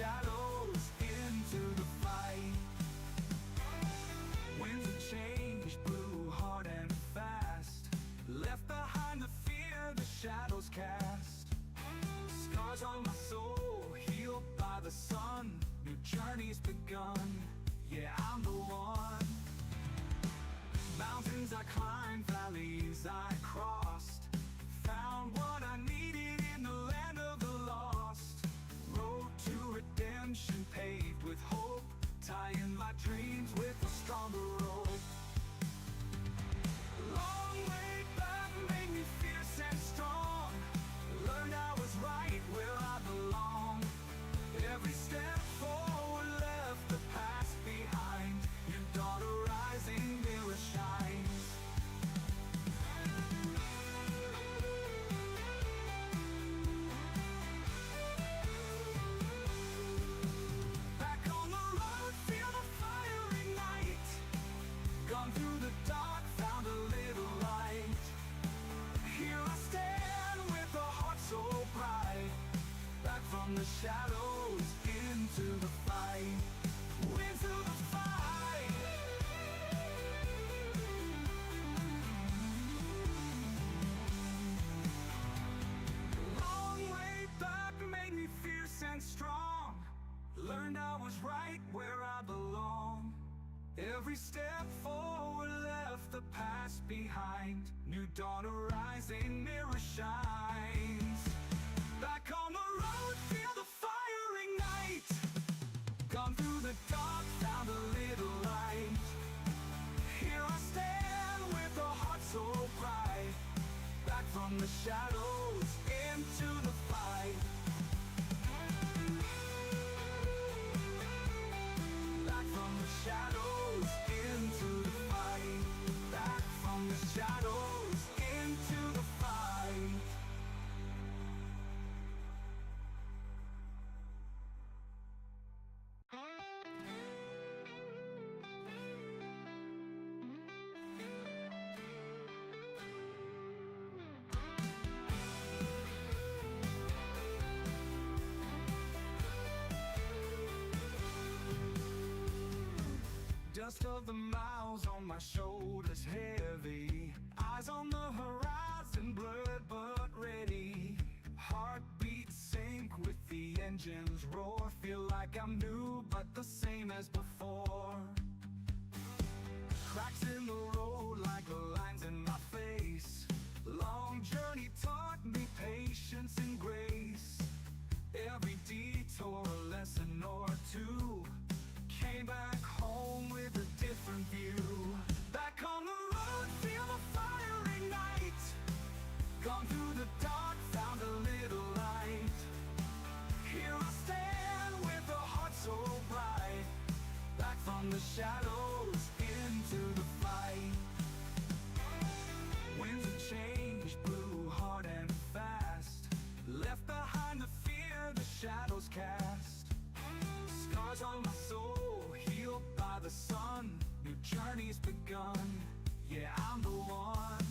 shadows into the fight. Winds of change blew hard and fast, left behind the fear the shadows cast. Scars on my soul, healed by the sun. New journey's begun, yeah, I'm the one. Mountains I climbed, valleys I crossed, found what I needed in the land of the lost. Road to redemption paved with hope, tying my dreams with a stronger rope. Long way back made me fierce and strong, learned I was right where I belong. Every step forward left the past behind, new dawn arising, mirror shines. Back on the road, feel the fire ignite. Gone through the dark, found a little light. Here I stand with a heart so bright, back from the shadows into the fight. Into the fight. Long way back made me fierce and strong, learned I was right where I belong. Every step forward left the past behind, new dawn arising, mirror shines. Back on the road, feel the fire ignite. Gone through the dark, found a little light. Here I stand with a heart so bright, back from the shadows into the fight. Back from the shadows into the fight. Back from the shadows into the fight. Dust of the miles on my shoulders heavy, eyes on the horizon blurred but ready. Heartbeat sync with the engine's roar, feel like I'm new but the same as before. Cracks in the road like lines in my face, long journey taught me patience and grace. Every detour a lesson or two, came back home with a different view. Back on the road, feel the fire ignite. Gone through the dark, found a little light. Here I stand with a heart so bright, back from the shadows into the fight. Winds of change blew hard and fast, left behind the fear the shadows cast. Scars on my soul, healed by the sun, new journey's begun, yeah, I'm the one.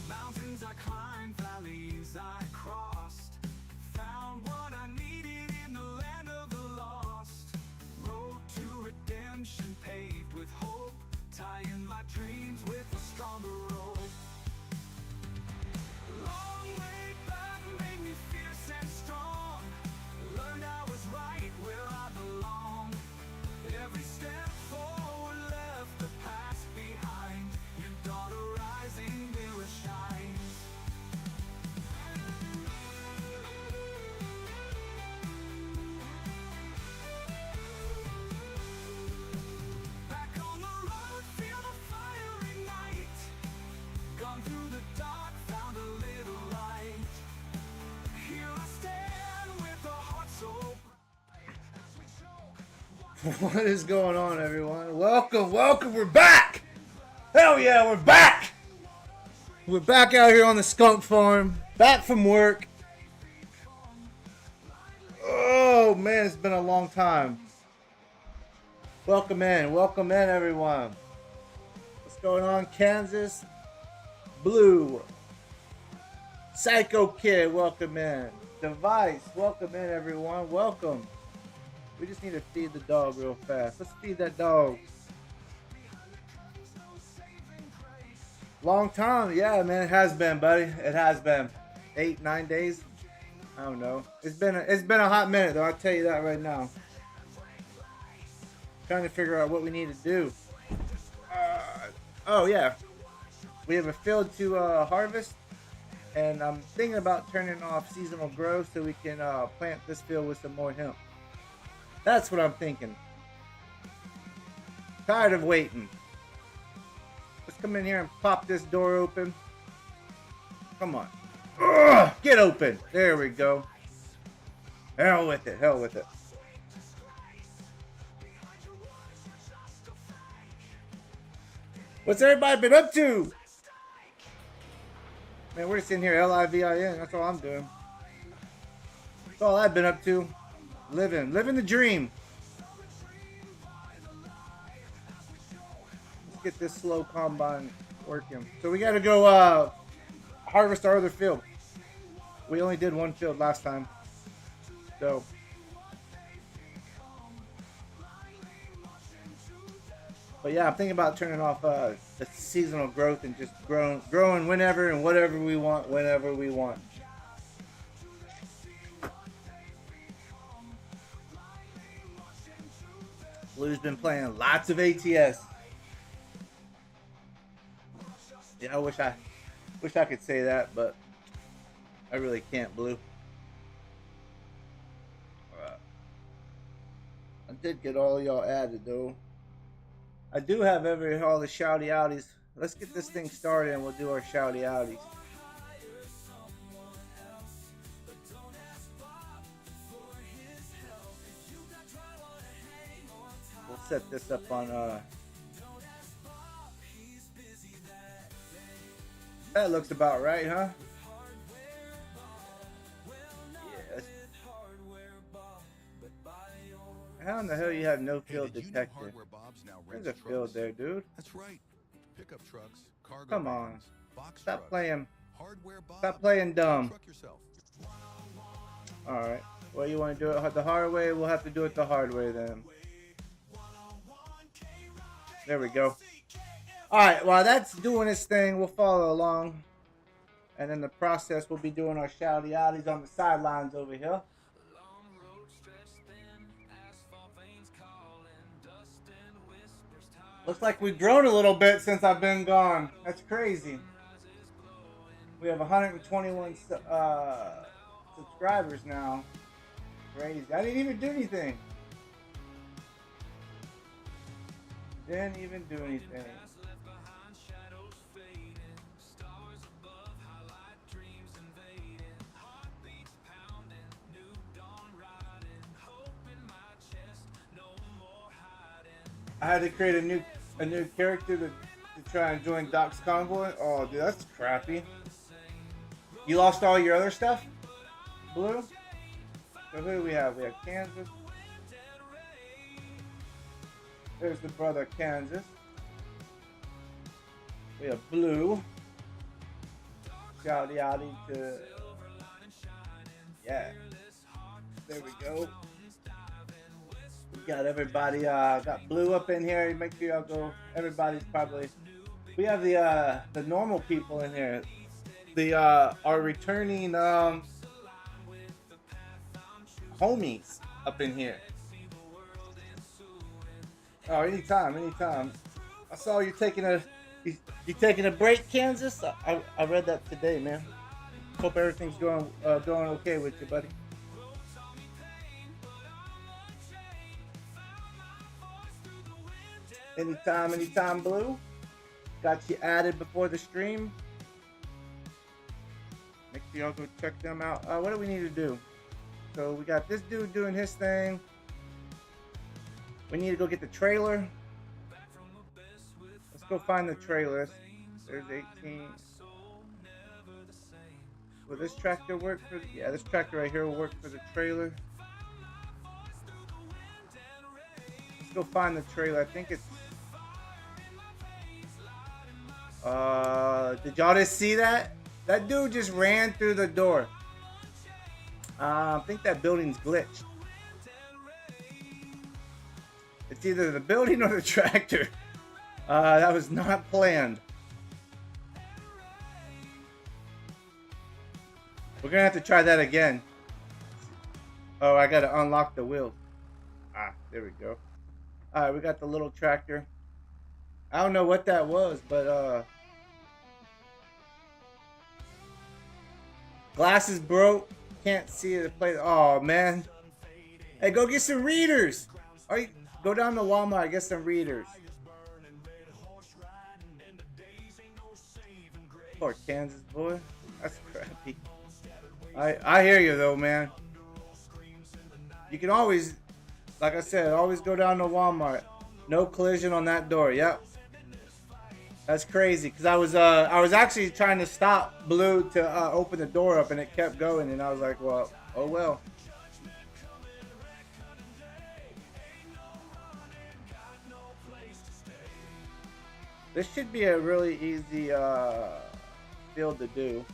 Mountains I climbed, valleys I crossed, found what I needed in the land of the lost. Road to redemption paved with hope, tying my dreams with a stronger rope. Long way back made me fierce and strong, learned I was right where I belong. Every step forward left the past behind, new dawn arising, mirror shines. Back on the road, feel the fire ignite. Gone through the dark, found a little light. Here I stand with a heart so bright. What is going on, everyone? Welcome, we're back! Hell yeah, we're back! We're back out here on the Skunk Farm, back from work. Oh man, it's been a long time. Welcome in, everyone. What's going on, Kansas? Blue. Psycho Kid, welcome in. Device. Welcome in, everyone. Welcome. We just need to feed the dog real fast. Let's feed that dog. Long time. Yeah, man. It has been, buddy. It has been 8-9 days. I don't know. It's been a hot minute, though. I'll tell you that right now. Trying to figure out what we need to do. Oh, yeah. We have a field to harvest. And I'm thinking about turning off seasonal growth so we can plant this field with some more hemp. That's what I'm thinking. Tired of waiting. Let's come in here and pop this door open. Come on. Ugh, get open. There we go. Hell with it. Hell with it. What's everybody been up to? Man, we're just sitting here Livin. That's all I'm doing. That's all I've been up to. Living the dream. Let's get this slow combine working. So we got to go harvest our other field. We only did one field last time. So. But yeah, I'm thinking about turning off the seasonal growth and just growing whenever and whatever we want, whenever we want. Blue's been playing lots of ATS. Yeah, I wish I could say that, but I really can't, Blue. I did get all y'all added though. I do have all the shouty outies. Let's get this thing started and we'll do our shouty outies. We'll set this up on that looks about right, huh? Yes. How in the hell you have no field detector? There's a field there, dude. That's right. Pickup trucks, cargo Come on. vans, box Stop trucks, playing. hardware Bob, Stop playing dumb. truck yourself. Alright. Well, you want to do it the hard way? We'll have to do it the hard way then. There we go. Alright, while that's doing its thing, we'll follow along. And in the process, we'll be doing our shouty outies on the sidelines over here. Looks like we've grown a little bit since I've been gone. That's crazy. We have 121 subscribers now. Crazy. I didn't even do anything. Didn't even do anything. I had to create a new character to try and join Doc's convoy. Oh, dude, that's crappy. You lost all your other stuff, Blue? So who do we have? We have Kansas. There's the brother Kansas. We have Blue. Shouty outy to... Yeah. There we go. Got everybody, got Blue up in here. Make sure y'all go. Everybody's probably. We have the normal people in here. The our returning homies up in here. Oh, anytime. I saw you taking a break, Kansas. I read that today, man. Hope everything's going okay with you, buddy. Anytime, Blue. Got you added before the stream. Make sure y'all go check them out. What do we need to do? So we got this dude doing his thing. We need to go get the trailer. Let's go find the trailer. There's 18. Will this tractor work for? Yeah, this tractor right here will work for the trailer. Let's go find the trailer. I think it's. Did y'all just see that? That dude just ran through the door. I think that building's glitched. It's either the building or the tractor. That was not planned. We're gonna have to try that again. Oh, I gotta unlock the wheel. Ah, there we go. Alright, we got the little tractor. I don't know what that was, but glasses broke. Can't see the plate. Oh man. Hey, go get some readers. All right, go down to Walmart, get some readers. Poor Kansas boy. That's crappy. I hear you though, man. You can always, like I said, always go down to Walmart. No collision on that door. Yep. That's crazy, because I was actually trying to stop Blue to open the door up, and it kept going, and I was like, well, oh well. This should be a really easy field to do.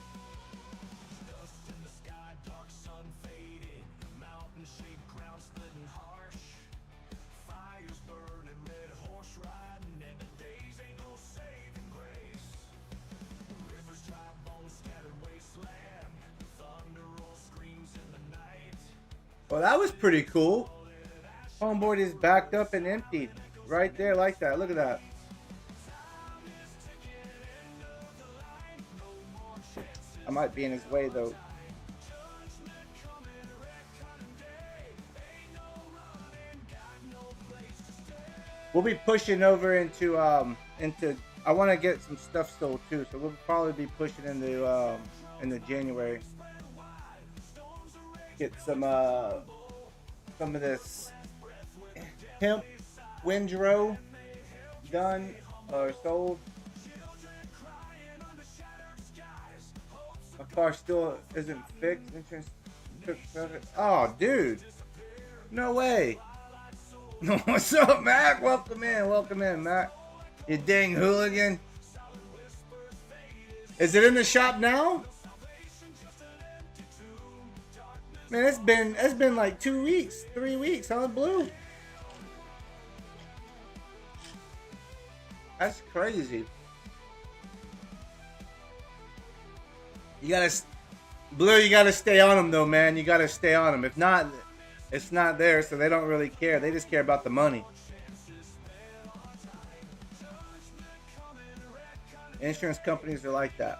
Well, that was pretty cool. Homeboard is backed up and emptied. Right there like that. Look at that. I might be in his way though. We'll be pushing over into I want to get some stuff sold too, so we'll probably be pushing into January. Get some of this hemp windrow done or sold. My car still isn't fixed. Insurance took forever. Oh, dude, no way. What's up, Mac? Welcome in, Mac. You dang hooligan. Is it in the shop now? Man, it's been like 2 weeks, 3 weeks, huh, Blue? That's crazy. You gotta, Blue, you gotta stay on them though, man. You gotta stay on them. If not, it's not there, so they don't really care. They just care about the money. Insurance companies are like that.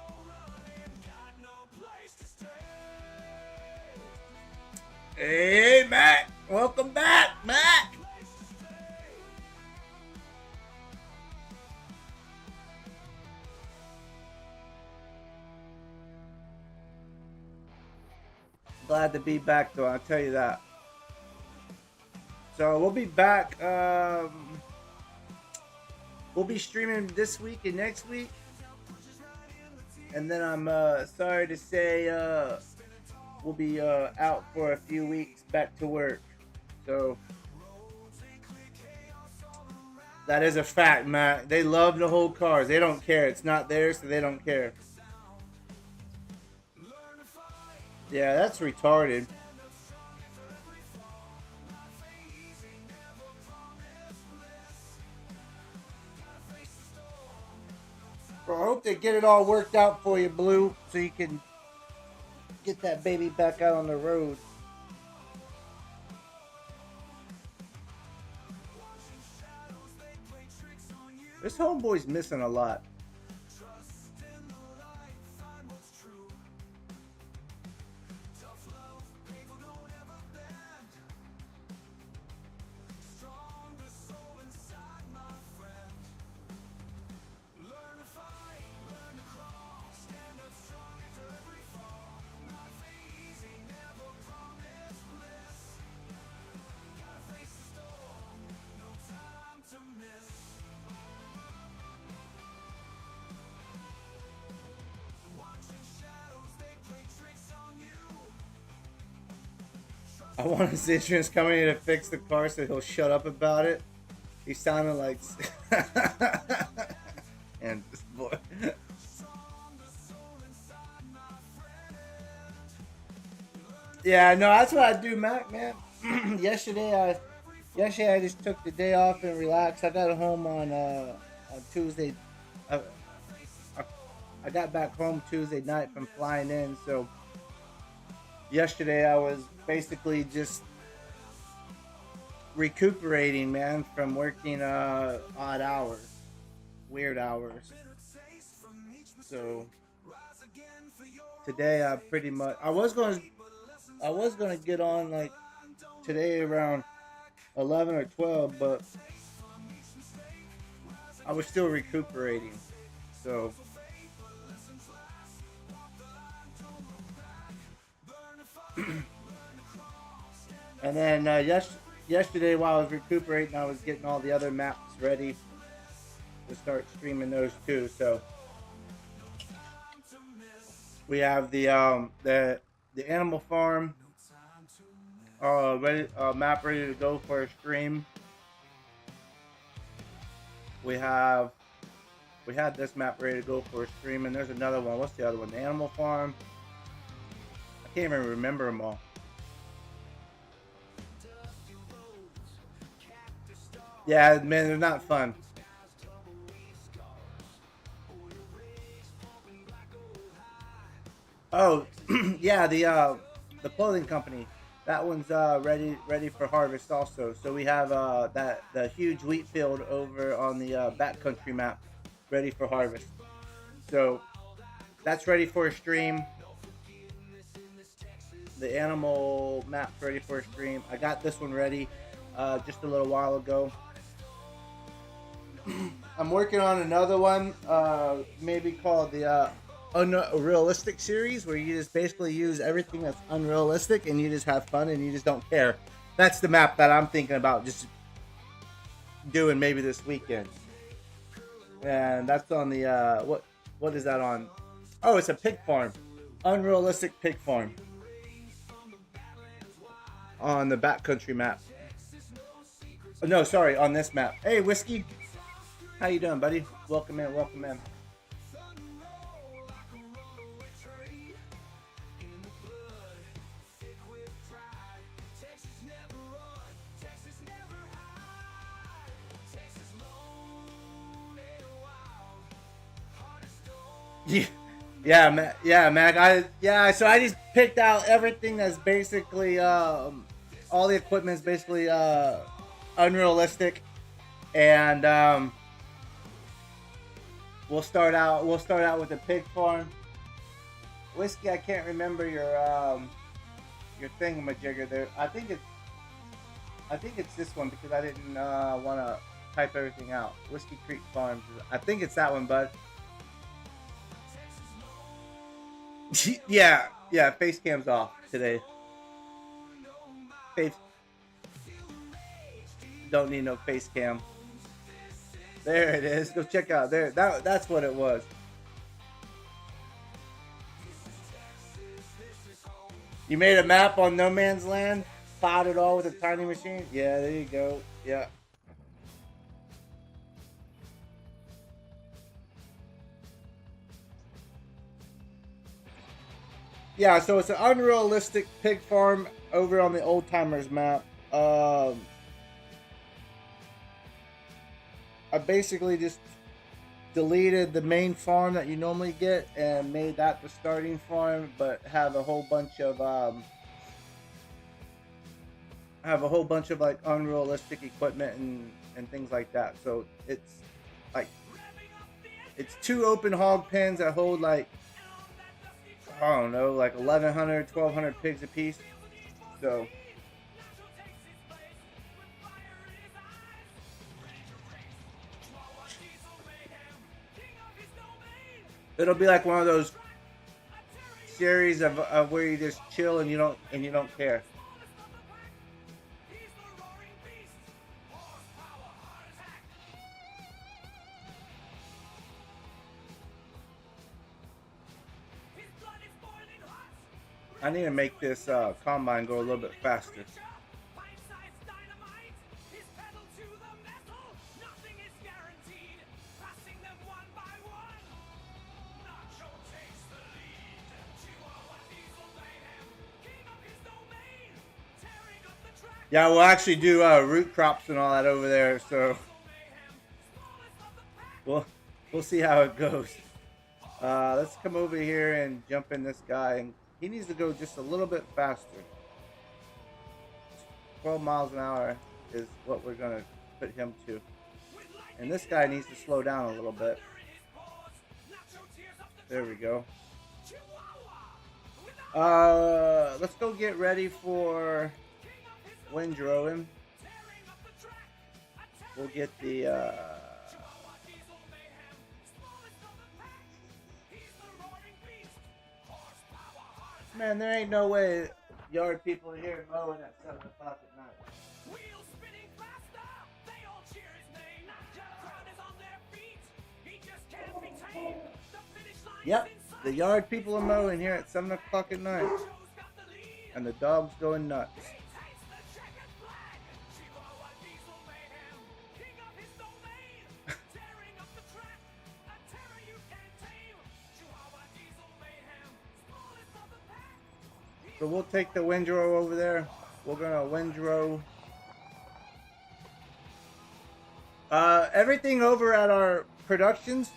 Hey, Mac! Welcome back, Mac! Glad to be back, though, I'll tell you that. So, we'll be back. We'll be streaming this week and next week. And then I'm sorry to say we'll be out for a few weeks, back to work. So that is a fact, Matt. They love to hold cars. They don't care. It's not theirs, so they don't care. Yeah, that's retarded. Well, I hope they get it all worked out for you, Blue, so you can get that baby back out on the road. This homeboy's missing a lot. I want his insurance company to fix the car so he'll shut up about it. He sounded like... and this boy... Yeah, no, that's what I do, Mac, man. Yesterday I just took the day off and relaxed. I got home on Tuesday. I, I, I got back home Tuesday night from flying in. So yesterday I was basically just recuperating, man, from working odd hours, weird hours. So today I pretty much I was gonna get on like today around 11 or 12, but I was still recuperating. So and then yesterday while I was recuperating, I was getting all the other maps ready to start streaming those too. So we have the Animal Farm ready map ready to go for a stream. We had this map ready to go for a stream, and there's another one. What's the other one? The Animal Farm. I can't even remember them all. Yeah, man, they're not fun. Oh, yeah, the clothing company. That one's ready for harvest also. So we have the huge wheat field over on the backcountry map ready for harvest. So that's ready for a stream. The animal map's ready for a stream. I got this one ready just a little while ago. I'm working on another one, maybe called the unrealistic series, where you just basically use everything that's unrealistic and you just have fun and you just don't care. That's the map that I'm thinking about just doing maybe this weekend. And that's on the what is that on? Oh, it's a pig farm. Unrealistic pig farm. On the backcountry map. No, sorry, on this map. Hey, Whiskey. How you doing, buddy? Welcome in, welcome in. Yeah, Mac. So I just picked out everything that's basically all the equipment is basically unrealistic, and we'll start out with the pig farm. Whiskey, I can't remember your thingamajigger there. I think it's this one because I didn't want to type everything out. Whiskey Creek Farms. I think it's that one, bud. yeah, face cam's off today. Face don't need no face cam. There it is. Go check out there. That's what it was. You made a map on No Man's Land, plowed it all with a tiny machine. Yeah, there you go. Yeah. Yeah, so it's an unrealistic pig farm over on the Old Timers map. I basically just deleted the main farm that you normally get and made that the starting farm, but have a whole bunch of like unrealistic equipment and things like that. So it's two open hog pens that hold like, I don't know, like 1,100, 1,200 pigs a piece. So it'll be like one of those series of where you just chill and you don't care. I need to make this combine go a little bit faster. Yeah, we'll actually do root crops and all that over there, so we'll see how it goes. Let's come over here and jump in this guy, and he needs to go just a little bit faster. 12 miles an hour is what we're gonna put him to, and this guy needs to slow down a little bit. There we go. Let's go get ready for windrowing. We'll get the man, there ain't no way yard people are here mowing at 7 o'clock at night. Wheels spinning faster, they all cheer his name. The crowd is on their feet, he just can't be tamed. The finish line Yep, is in the sight. yard people are mowing here at 7 o'clock at night, Joe's got the lead. and the dog's going nuts. He takes the checkered flag. Chihuahua Diesel Mayhem, king of his domain. Tearing up the track, a terror you can't tame. Chihuahua Diesel Mayhem, smallest of the pack. So we'll take the windrow over there. We're gonna windrow everything over at our productions,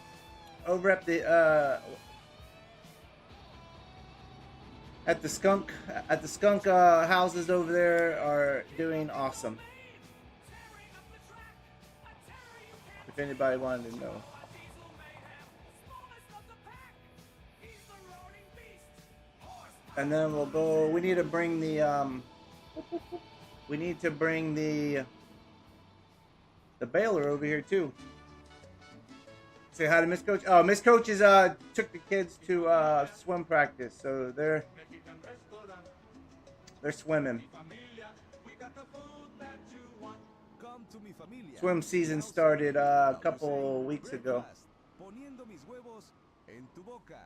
over at the skunk houses over there are doing awesome. If anybody wanted to know. And then we'll go. We need to bring the baler over here too. Say hi to Miss Coach. Oh, Miss Coach is took the kids to swim practice, so they're swimming. Come to mi familia. Swim season started a couple weeks ago. Poniendo mis huevos en tu boca.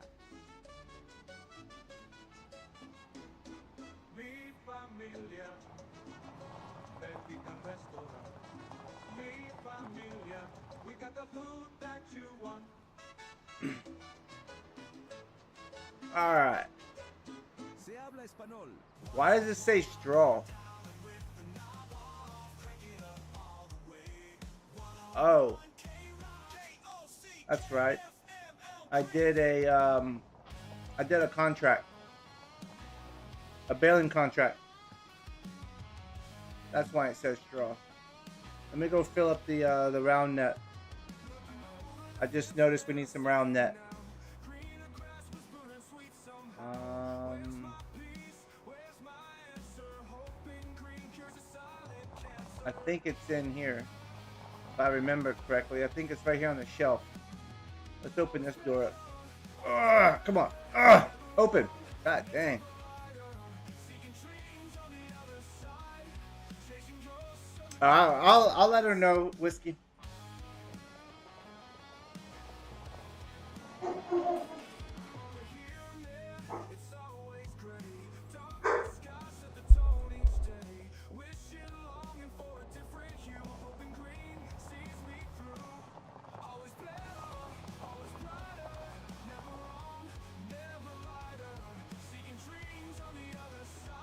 Mi familia, Mexican restaurant. Mi familia, we got the food that you want. All right. Se habla español. Why does it say straw? Oh, that's right. I did a contract, a baling contract. That's why it says straw. Let me go fill up the round net. I just noticed we need some round net. I think it's in here. If I remember correctly, I think it's right here on the shelf. Let's open this door up. Ugh, come on. Ugh, open. God dang. I'll let her know, Whiskey.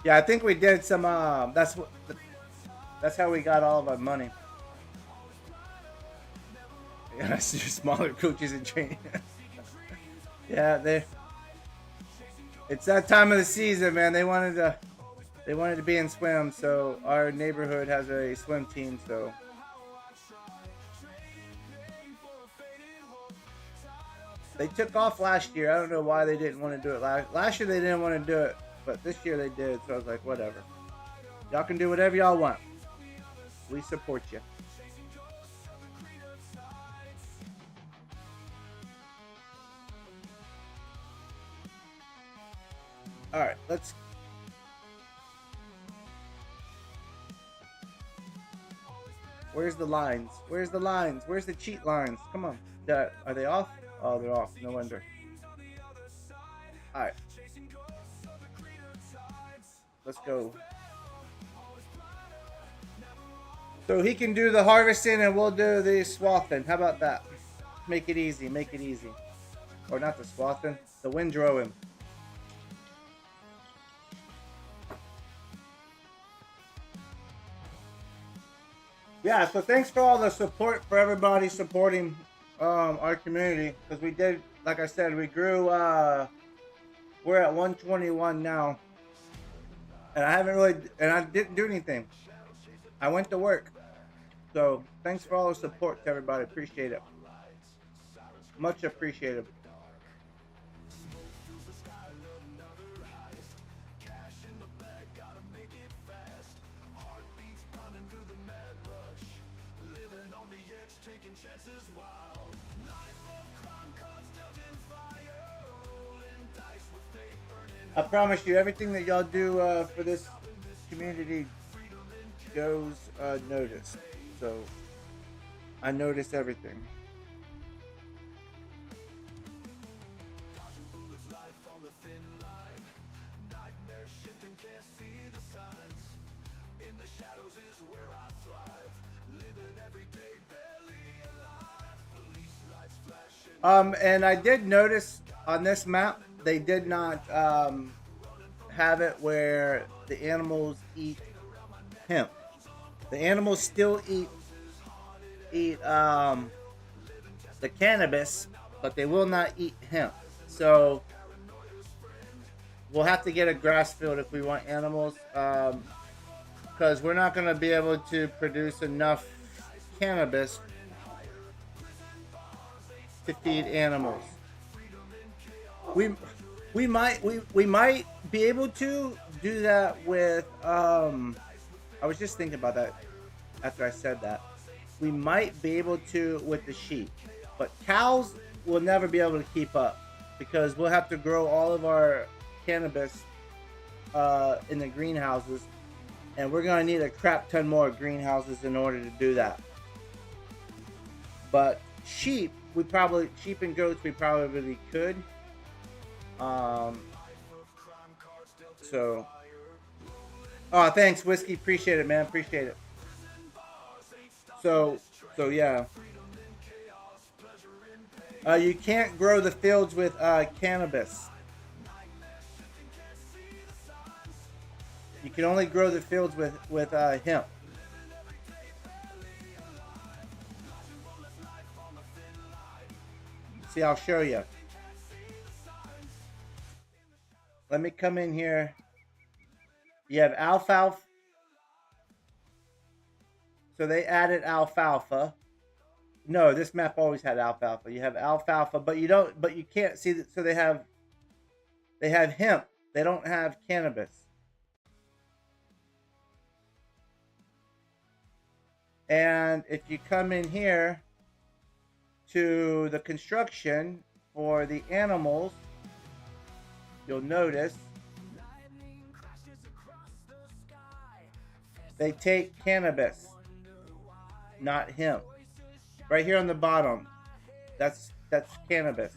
Yeah, I think we did some. That's how we got all of our money. Yeah, that's just smaller coaches and training. Yeah, it's that time of the season, man. They wanted to be in swim, so our neighborhood has a swim team. So they took off last year. I don't know why they didn't want to do it last year. They didn't want to do it. But this year they did, so I was like, whatever. Y'all can do whatever y'all want. We support you. Alright, let's... Where's the lines? Where's the lines? Where's the cheat lines? Come on. Are they off? Oh, they're off. No wonder. Alright. Let's go. So he can do the harvesting and we'll do the swathing. How about that? Make it easy. Make it easy. Or not the swathing. The windrowing. Yeah, so thanks for all the support, for everybody supporting our community, because we did, like I said, we grew. We're at 121 now, and I didn't do anything. I went to work. So thanks for all the support to everybody. Appreciate it. Much appreciated. I promise you, everything that y'all do for this community goes noticed. So I notice everything. And I did notice on this map, they did not have it where the animals eat hemp. The animals still eat the cannabis, but they will not eat hemp. So we'll have to get a grass field if we want animals, because we're not going to be able to produce enough cannabis to feed animals. We might be able to do that with I was just thinking about that after I said that. We might be able to with the sheep, but cows will never be able to keep up, because we'll have to grow all of our cannabis in the greenhouses, and we're gonna need a crap ton more greenhouses in order to do that. But sheep and goats we probably could. So, oh, thanks, Whiskey. Appreciate it, man. Appreciate it. So yeah. You can't grow the fields with cannabis. You can only grow the fields with hemp. See, I'll show you. Let me come in here. You have alfalfa. So they added alfalfa. No, this map always had alfalfa. You have alfalfa, but you don't. But you can't see that. So they have hemp. They don't have cannabis. And if you come in here to the construction for the animals, you'll notice they take cannabis, not hemp. Right here on the bottom, that's cannabis.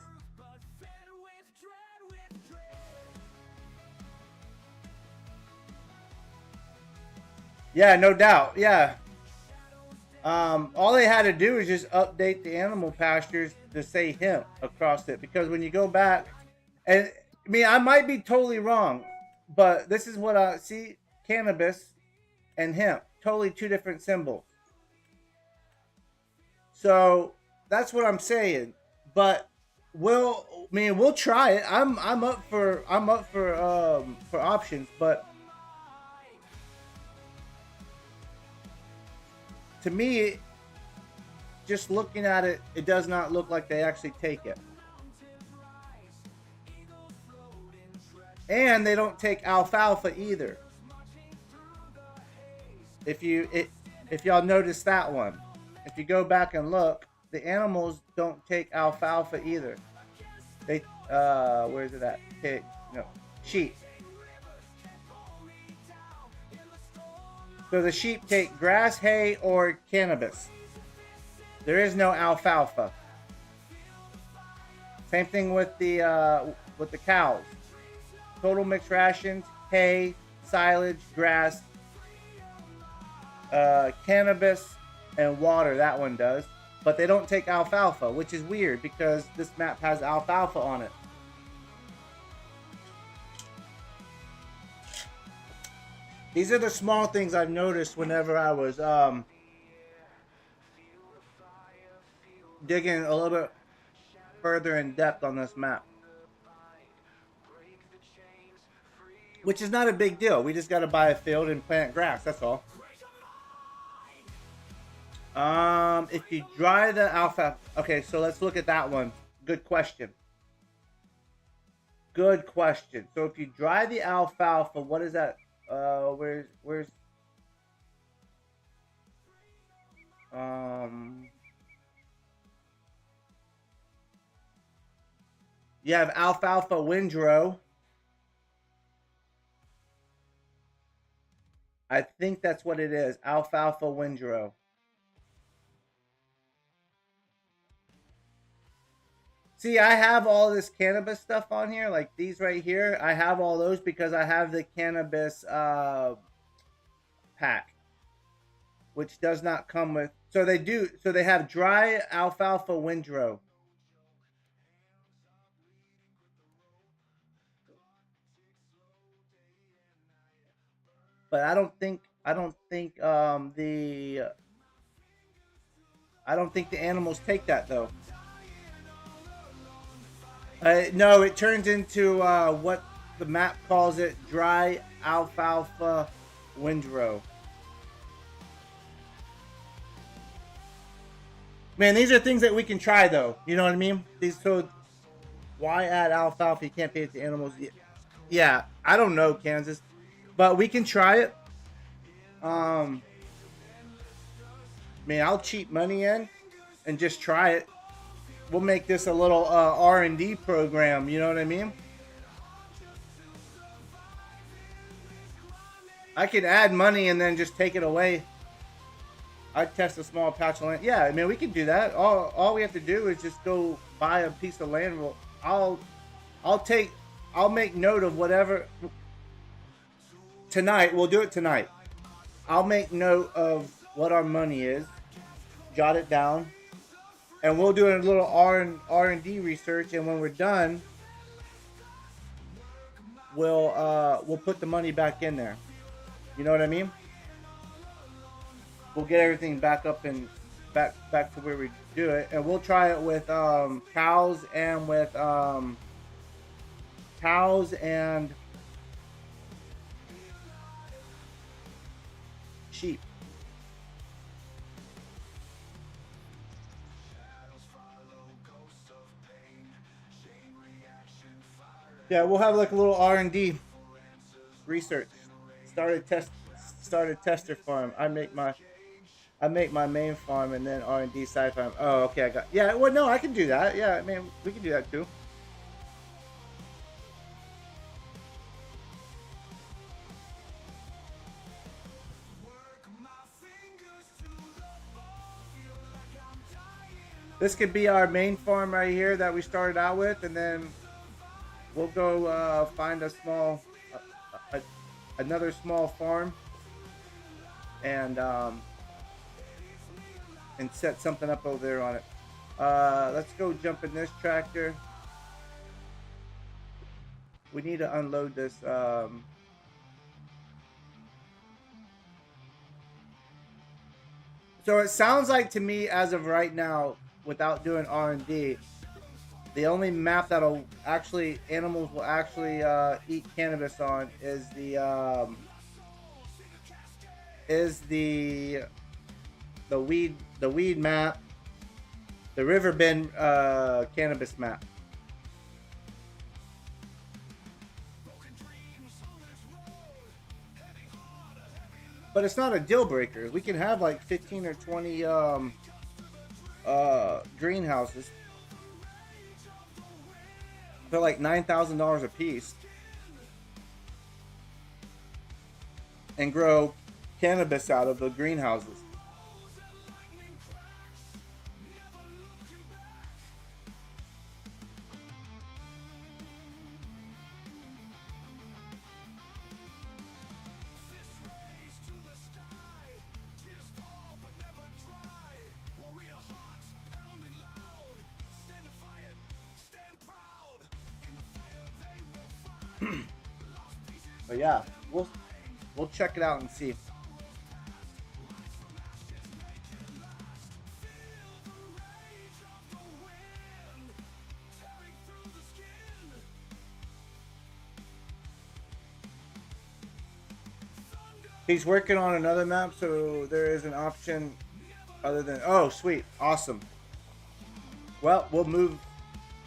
Yeah, no doubt. Yeah. All they had to do is just update the animal pastures to say hemp across it, because when you go back, and I mean, I might be totally wrong, but this is what I see: cannabis and hemp, totally two different symbols. So that's what I'm saying. But we'll try it. I'm up for options, but to me, just looking at it, it does not look like they actually take it. And they don't take alfalfa either. If y'all notice that one, if you go back and look, the animals don't take alfalfa either. They where's it at? Pig, no, sheep. So the sheep take grass, hay, or cannabis. There is no alfalfa. Same thing with the cows. Total mixed rations: hay, silage, grass, cannabis, and water. That one does. But they don't take alfalfa, which is weird because this map has alfalfa on it. These are the small things I've noticed whenever I was digging a little bit further in depth on this map, which is not a big deal. We just got to buy a field and plant grass. That's all. If you dry the alfalfa, okay, so let's look at that one. Good question. Good question. So if you dry the alfalfa, what is that? Where's you have alfalfa windrow. I think that's what it is. Alfalfa windrow. See, I have all this cannabis stuff on here, like these right here. I have all those because I have the cannabis pack, which does not come with. So they do. So they have dry alfalfa windrow. But I don't think the animals take that though. No, it turns into what the map calls it, dry alfalfa windrow. Man, these are things that we can try though. You know what I mean? So why add alfalfa? You can't feed it to animals. Yeah, I don't know, Kansas, but we can try it. Man, I'll cheat money in and just try it. We'll make this a little R&D program, you know what I mean? I could add money and then just take it away. I'd test a small patch of land. Yeah, I mean, we can do that. All we have to do is just go buy a piece of land. I'll make note of whatever. Tonight, we'll do it tonight. I'll make note of what our money is. Jot it down. And we'll do a little R&D research, and when we're done, we'll put the money back in there. You know what I mean? We'll get everything back up and back to where we do it, and we'll try it with cows and sheep. Yeah, we'll have like a little R&D research. Start a tester farm. I make my main farm and then R&D side farm. Oh, okay, I got. Yeah, well, no, I can do that. Yeah, I mean, we can do that too. This could be our main farm right here that we started out with, and then we'll go find a small, another small farm, and set something up over there on it. Let's go jump in this tractor. We need to unload this. So it sounds like to me, as of right now, without doing R&D, the only map that'll actually animals will actually eat cannabis on is the weed map, the Riverbend cannabis map. But it's not a deal breaker. We can have like 15 or 20 greenhouses for like $9,000 a piece and grow cannabis out of the greenhouses. But yeah, we'll check it out and see. He's working on another map, so there is an option other than... Oh, sweet. Awesome. Well, we'll move.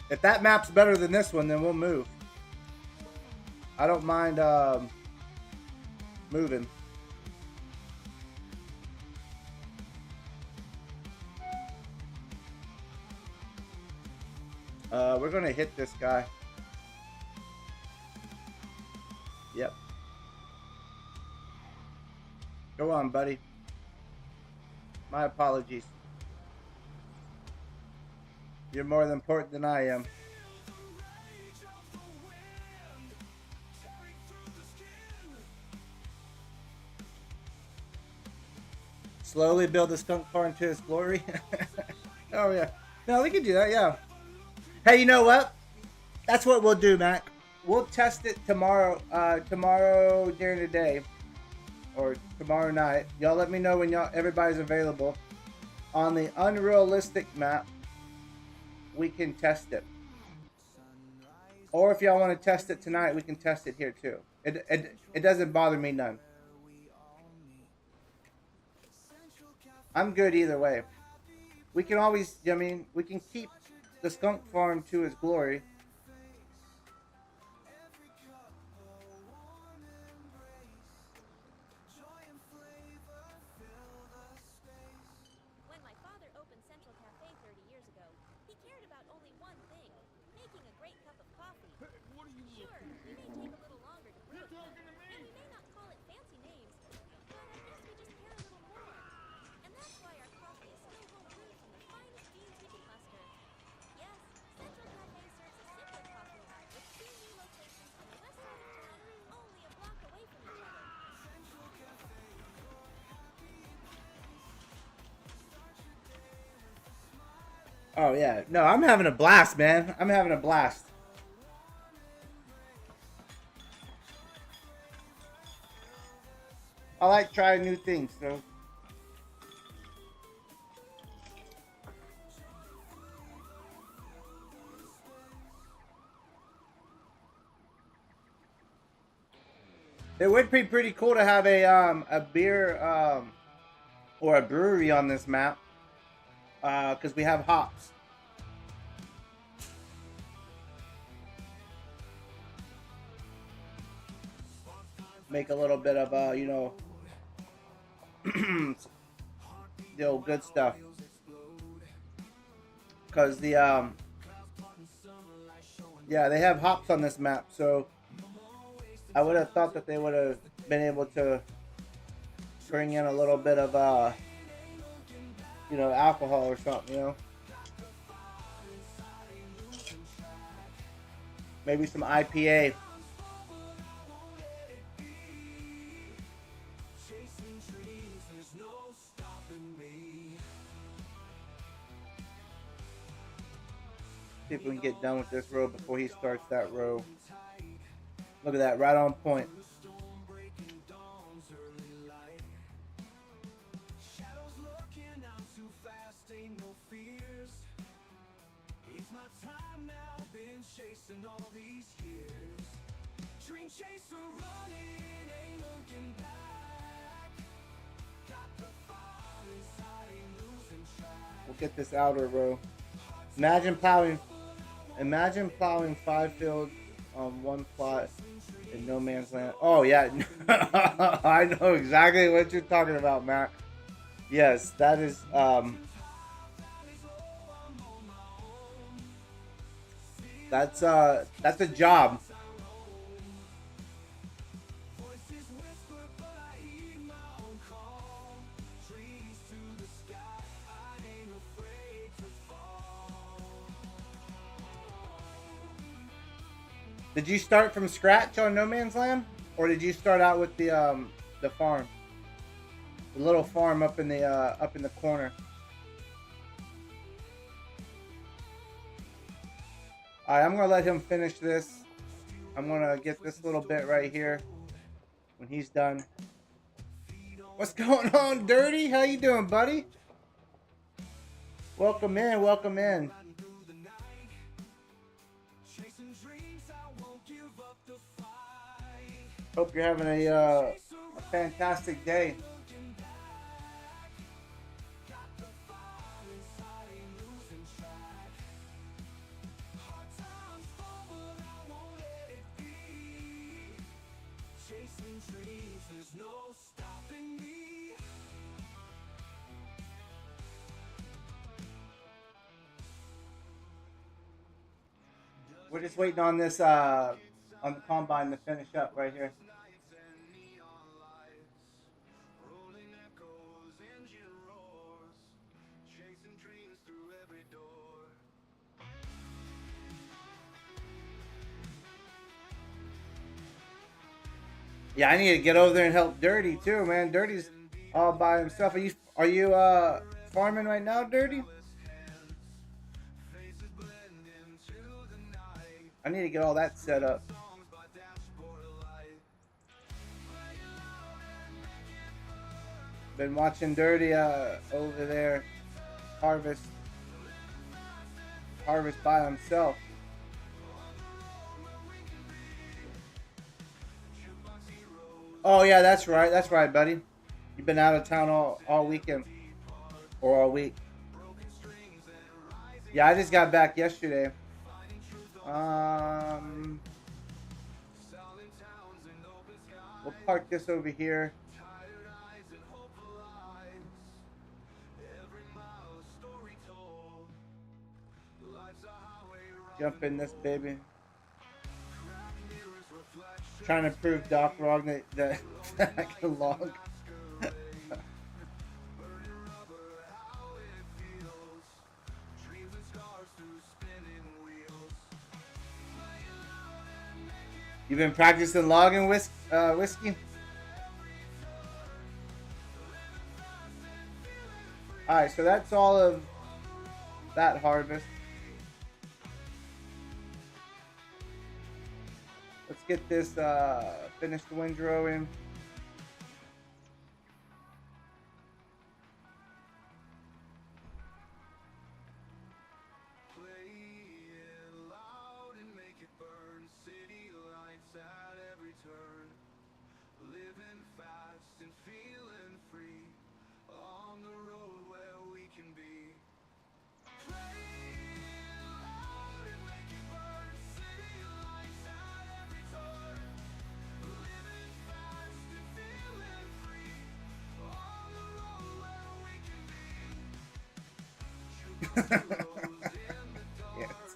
If that map's better than this one, then we'll move. I don't mind moving. We're going to hit this guy. Yep. Go on, buddy. My apologies. You're more important than I am. Slowly build the skunk farm to its glory. Oh, yeah. No, we can do that, yeah. Hey, you know what? That's what we'll do, Mac. We'll test it tomorrow. Tomorrow during the day, or tomorrow night. Y'all let me know when everybody's available. On the unrealistic map, we can test it. Or if y'all want to test it tonight, we can test it here too. It doesn't bother me none. I'm good either way. We can always, I mean, we can keep the skunk farm to its glory. When my father opened Central Cafe 30 years ago, he cared about only one thing, making a great cup of coffee. Hey, what do you look Sure, we may take a little longer to brew it, and we may not call it fancy names, but I guess we just care a little more. And that's why our coffee is still home brewed from the finest beans we can muster. Yes, Central Cafe serves a simpler coffee with 2 new locations on the west side of town, only a block away from each other. Oh yeah, no, I'm having a blast, man. I'm having a blast. I like trying new things, so. It would be pretty cool to have a beer or a brewery on this map. Because we have hops. Make a little bit of, you know, the old good stuff. Because the, yeah, they have hops on this map. So I would have thought that they would have been able to bring in a little bit of, you know, alcohol or something, you know. Maybe some IPA. See if we can get done with this row before he starts that row. Look at that, right on point. Chasing all these years, dream chaser running, ain't looking back. Got the fire inside, ain't losing track. We'll get this outer row. Imagine plowing 5 fields on 1 plot in no man's land. Oh yeah, I know exactly what you're talking about, Matt. Yes, that is that's a job. Did you start from scratch on No Man's Land, or did you start out with the farm, the little farm up in the corner? All right, I'm gonna let him finish this. I'm gonna get this little bit right here when he's done. What's going on, Dirty? How you doing, buddy? Welcome in, welcome in. Hope you're having a a fantastic day. Chasing dreams, there's no stopping me. We're just waiting on this on the combine to finish up right here. Nights and neon lights, rolling echoes, engine roars, chasing dreams through every door. Yeah, I need to get over there and help Dirty too, man. Dirty's all by himself. Are you farming right now, Dirty? Faces blend into the night, I need to get all that set up. songs by dashboard light. Been watching Dirty over there harvest by himself. Oh yeah, that's right, buddy. You've been out of town all weekend or all week. Yeah, I just got back yesterday. We'll park this over here. Jump in this baby. Trying to prove Doc wrong that I can log. You've been practicing logging whiskey? Alright, so that's all of that harvest. Let's get this finished windrow in. Yes.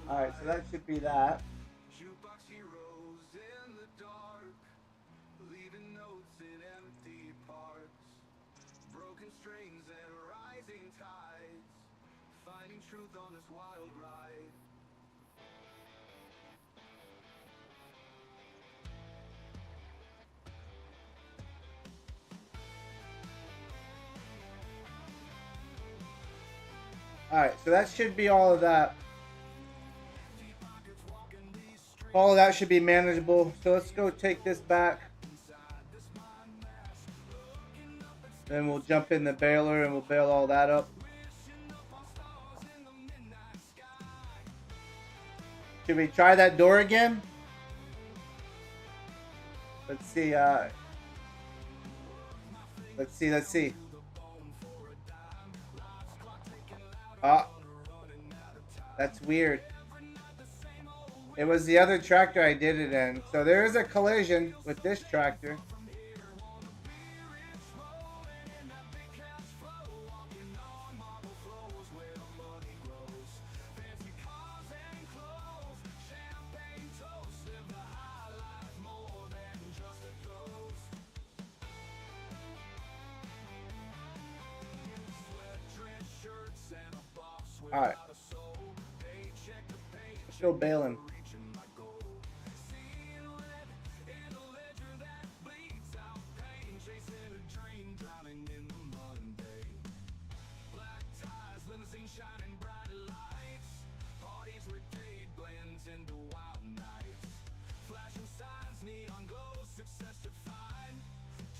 Alright, so that should be that. Jukebox heroes in the dark, leaving notes in empty parks. Broken strings and rising tides, finding truth on this wild ride. Alright, so that should be all of that. All of that should be manageable. So let's go take this back. Then we'll jump in the baler and we'll bale all that up. Should we try that door again? Let's see. Let's see. Ah, that's weird. It was the other tractor I did it in. So there is a collision with this tractor. All right. Still bailing.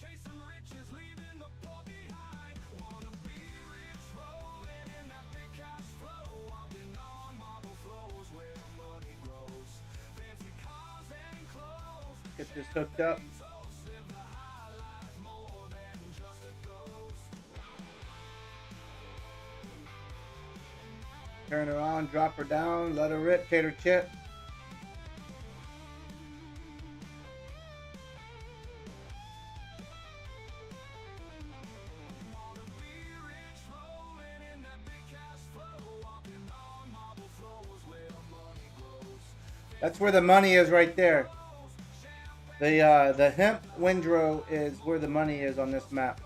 Chasing riches, leaving the poor behind. Wanna be rich, rolling in that big cash Get this hooked up. Turn her on, drop her down, let her rip, tater chip. That's where the money is right there. The hemp windrow is where the money is on this map.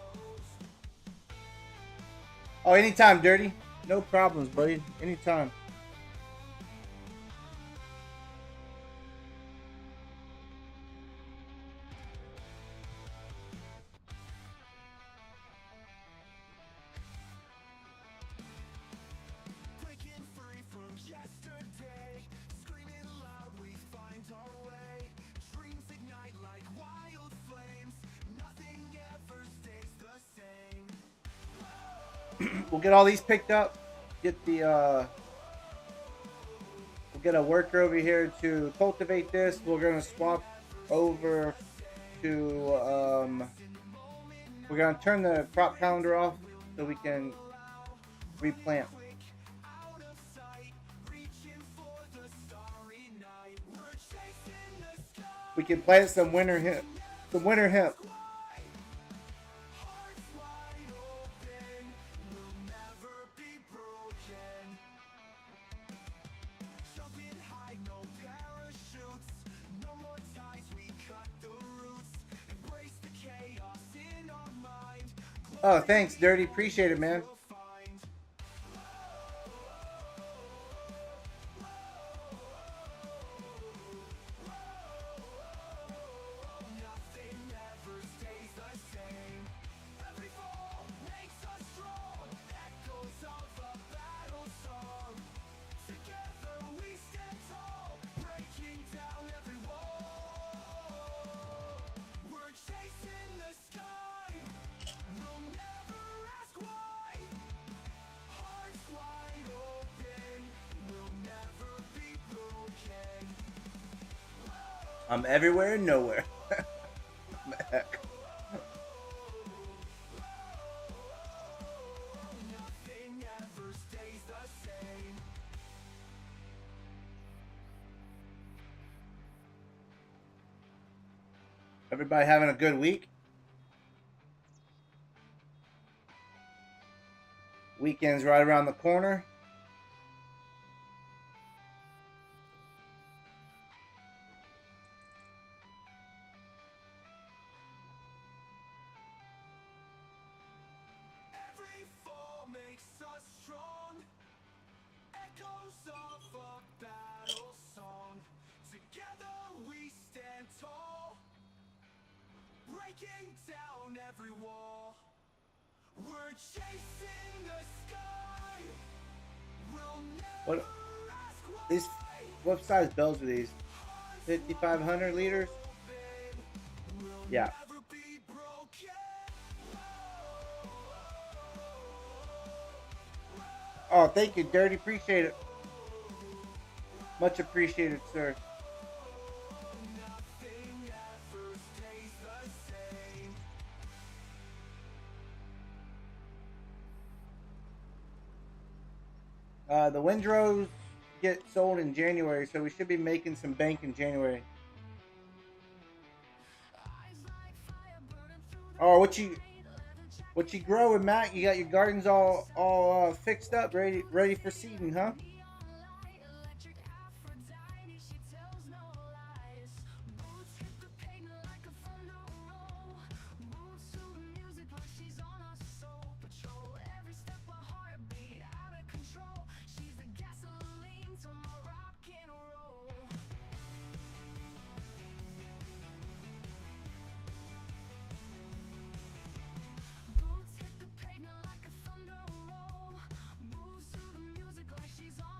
Oh, anytime, Dirty. No problems, buddy. Anytime. Breaking free from yesterday, screaming loud, we find our way. Dreams ignite like wild flames, nothing ever stays the same. We'll get all these picked up. Get the we'll get a worker over here to cultivate this. We're gonna swap over to we're gonna turn the crop calendar off so we can replant. Out of sight, reaching for the starry night. We're chasing the sky. We can plant some winter hemp. Some winter hemp. Hearts wide open, we'll never be broken. Jumping high, no parachutes, no more ties, we cut the roots. Embrace the chaos in our mind. Oh, thanks, Dirty. Appreciate it, man. We'll find nothing ever stays the same. Every fall makes us strong. Echoes of a battle song. Together we stand tall, breaking down every wall. We're chasing the sky. We'll never ask why. Hearts wide open. We'll never be broken. I'm everywhere and nowhere. Heck. Nothing ever stays the same. Everybody having a good week? Weekend's right around the corner. Every fall makes us strong. Echoes of a battle song. Together we stand tall, breaking down every wall. We're chasing the sky. We'll never What ask why. these? What size bells are these? 5,500 liters. Yeah. Never be broken. Oh, thank you, Dirty. Appreciate it. Much appreciated, sir. Nothing ever stays the same. The windrows get sold in January, so we should be making some bank in January. Oh, what you growing, Matt? You got your gardens all fixed up, ready for seeding, huh? Boots hit the pavement like a thunder roll. Moves to the music like she's on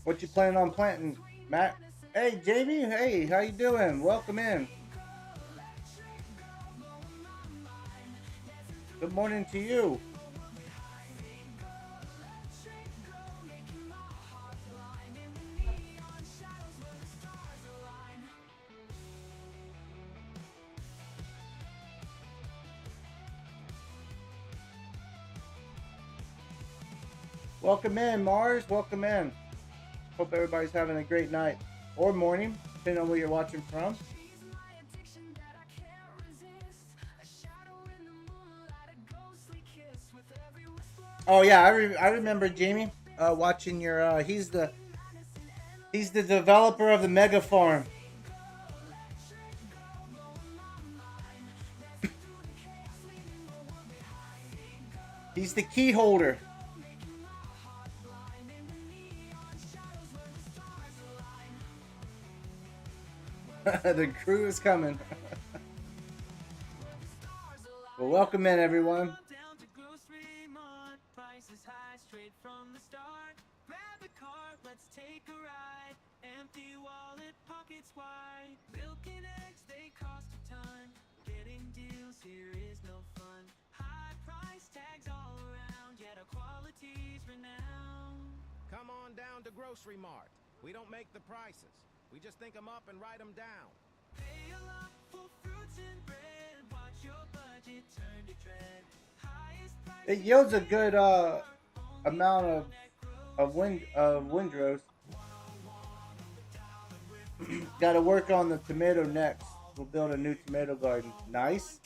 What you planning on planting, Matt? Hey, Jamie. Hey, how you doing? Welcome in. Good morning to you. Welcome in, Mars. Welcome in. Hope everybody's having a great night or morning, depending on where you're watching from. Oh yeah, I remember Jamie watching your. He's the developer of the Mega Farm. He's the key holder. The crew is coming. Well, welcome in, everyone. Empty wallet, pockets wide. Milk and eggs, they cost a ton. Getting deals here is no fun. High price tags all around, yet our quality's renowned. Come on down to Grocery Mart. We don't make the prices. We just think them up and write them down. Pay a lot for fruits and bread. Watch your budget turn to dread. Highest price. It yields a good amount of windrows. Got to work on the tomato next. We'll build a new tomato garden. Nice.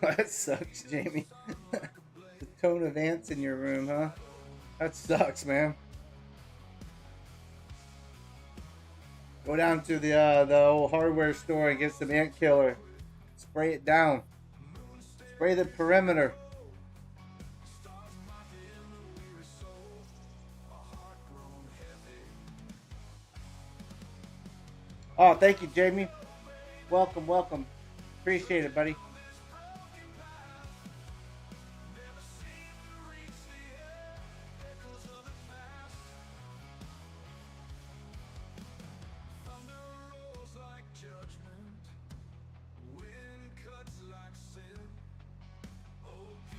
That sucks, Jamie. The tone of ants in your room, huh? That sucks, man. Go down to the old hardware store and get some ant killer. Spray it down. Spray the perimeter. Oh, thank you, Jamie. Welcome, welcome. Appreciate it, buddy.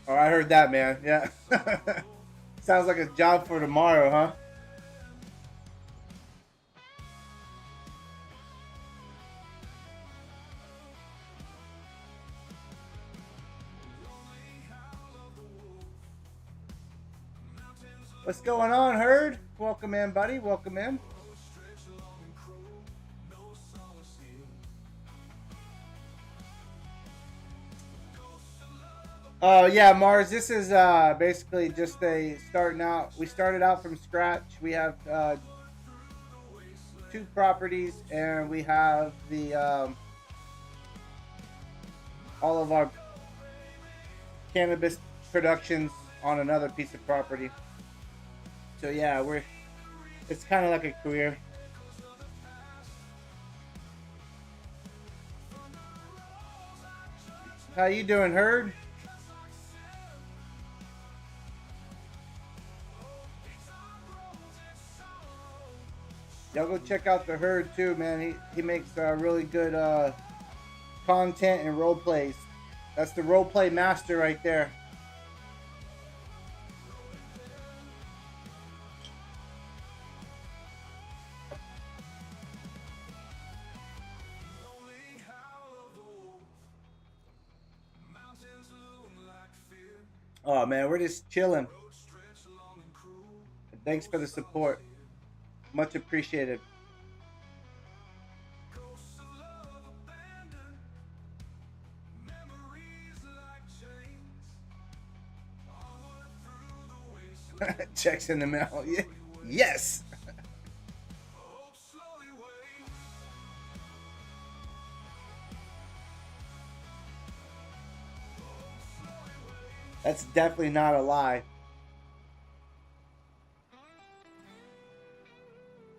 Oh, I heard that, man. Yeah. Sounds like a job for tomorrow, huh? What's going on, Herd? Welcome in, buddy. Welcome in. Yeah, Mars, this is basically just a starting out. We started out from scratch. We have 2 properties, and we have the all of our cannabis productions on another piece of property. So yeah, it's kind of like a career. How you doing, Herd? Y'all go check out the Herd too, man. He makes really good content and role plays. That's the role play master right there. Oh man, we're just chilling. Thanks for the support. Much appreciated. Checks in the mail. Yes. That's definitely not a lie.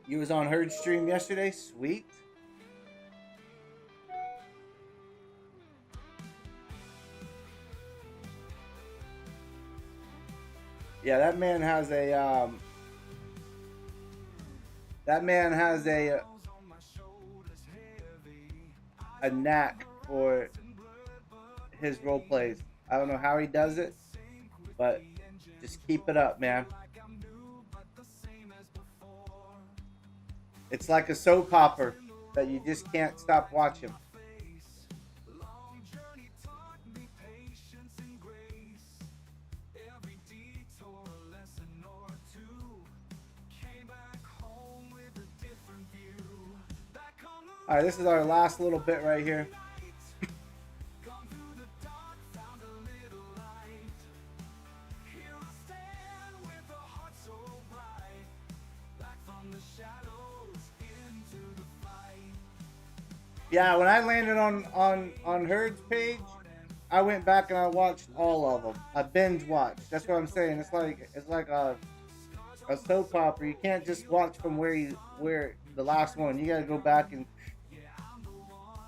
You was on Herd stream yesterday? Sweet. Yeah, that man has a knack for his role plays. I don't know how he does it, but just keep it up, man. It's like a soap opera that you just can't stop watching. All right, this is our last little bit right here. Yeah, when I landed on Herd's page, I went back and I watched all of them. I binge watched. That's what I'm saying. It's like a soap opera. You can't just watch from where the last one. You got to go back and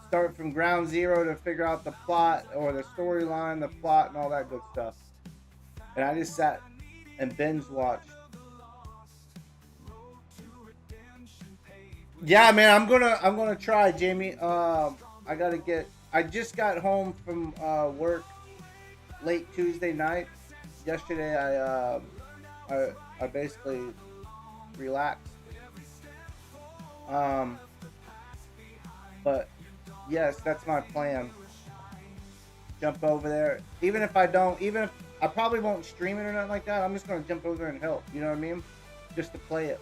start from ground zero to figure out the plot or the storyline, the plot, and all that good stuff. And I just sat and binge watched. Yeah, man, I'm gonna try, Jamie. I just got home from work late Tuesday night. Yesterday, I basically relaxed. But yes, that's my plan. Jump over there. Even if I probably won't stream it or nothing like that, I'm just gonna jump over there and help. You know what I mean? Just to play it.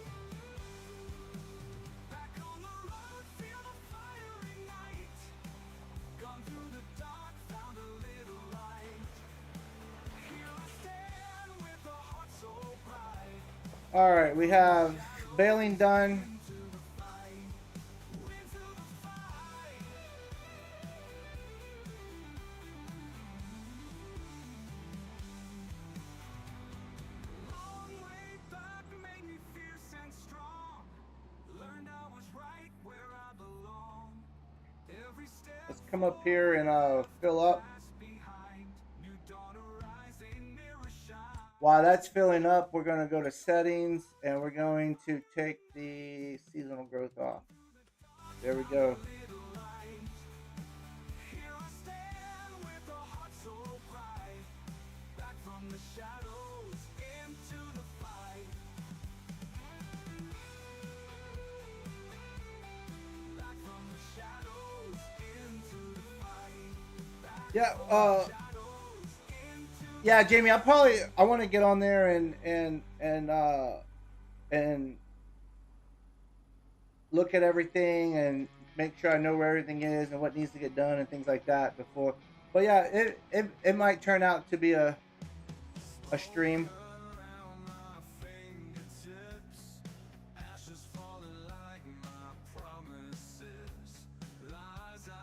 All right, we have baling done. Let's come up here and fill up. While that's filling up, we're going to go to settings and we're going to take the seasonal growth off. There we go. Yeah, Jamie, I want to get on there and look at everything and make sure I know where everything is and what needs to get done and things like that before. But yeah, it might turn out to be a stream.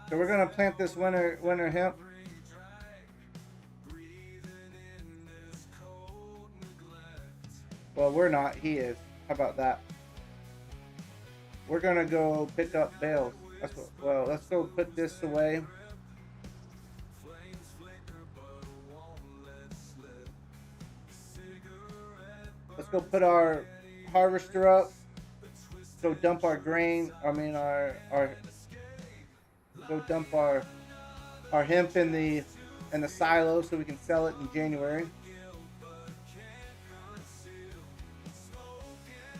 So we're gonna plant this winter hemp. Well, we're not. He is. How about that? We're gonna go pick up bales. Well, let's go put this away. Let's go put our harvester up. Go dump our grain. Go dump our hemp in the silo so we can sell it in January.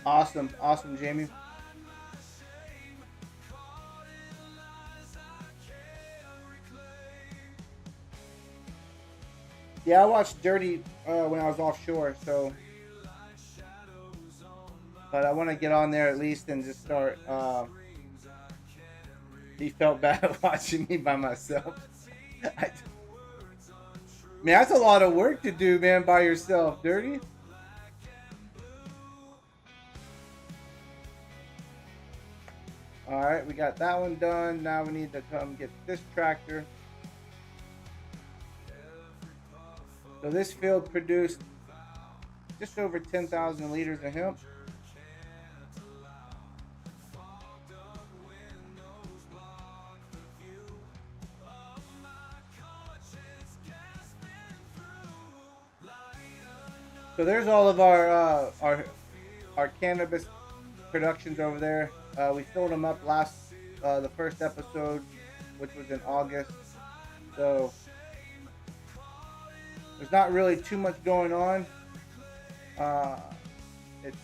Awesome, Jamie. Yeah, I watched Dirty when I was offshore, so. But I want to get on there at least and just start. He felt bad watching me by myself. Man, that's a lot of work to do, man, by yourself, Dirty. Alright, we got that one done. Now we need to come get this tractor. So this field produced just over 10,000 liters of hemp. So there's all of our cannabis productions over there. We filled them up the first episode, which was in August. So there's not really too much going on. It's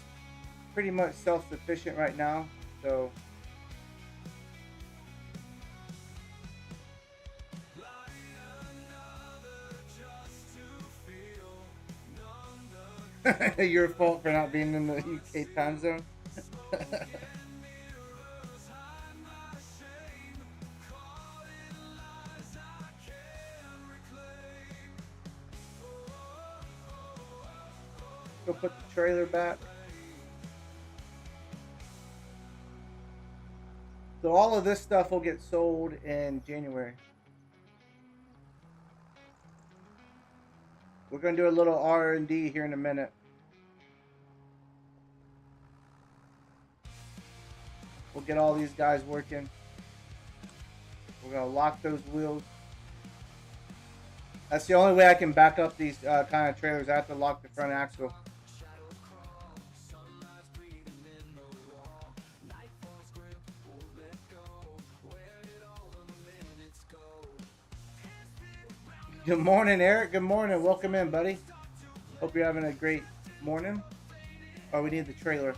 pretty much self-sufficient right now. So your fault for not being in the UK time zone. Go put the trailer back. So all of this stuff will get sold in January. We're going to do a little R&D here in a minute. We'll get all these guys working. We're going to lock those wheels. That's the only way I can back up these kind of trailers. I have to lock the front axle. Good morning, Eric. Good morning. Welcome in, buddy. Hope you're having a great morning. Oh, we need the trailer.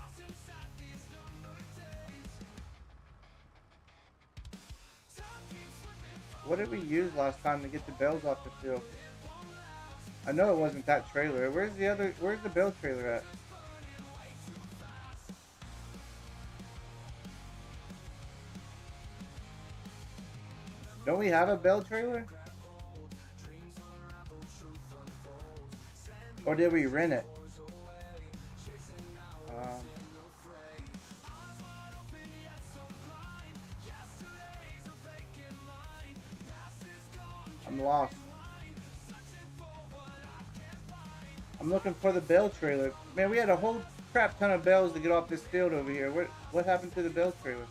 What did we use last time to get the bales off the field? I know it wasn't that trailer. Where's the bale trailer at? Don't we have a bale trailer? Or did we rent it? I'm lost. I'm looking for the bale trailer. Man, we had a whole crap ton of bales to get off this field over here. What happened to the bale trailer?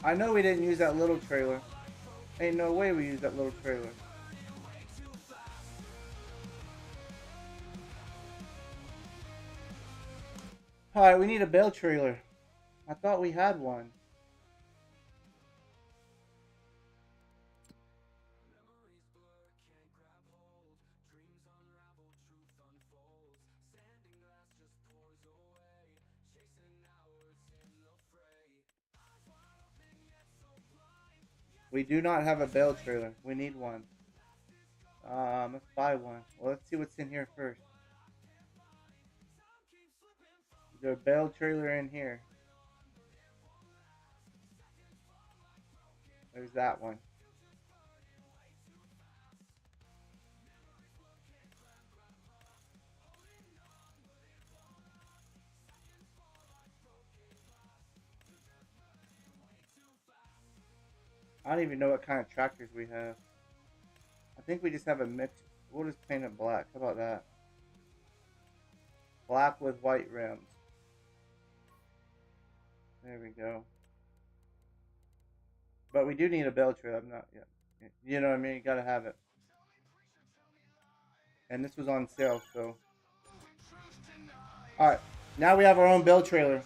I know we didn't use that little trailer. Ain't no way we used that little trailer. Alright, we need a bale trailer. I thought we had one. We do not have a bale trailer. We need one. Let's buy one. Well, let's see what's in here first. Is there a bale trailer in here? There's that one. I don't even know what kind of tractors we have. I think we just have a mix. We'll just paint it black. How about that? Black with white rims. There we go. But we do need a bale trailer. I'm not yet. You know what I mean? You gotta have it. And this was on sale, so. Alright. Now we have our own bale trailer.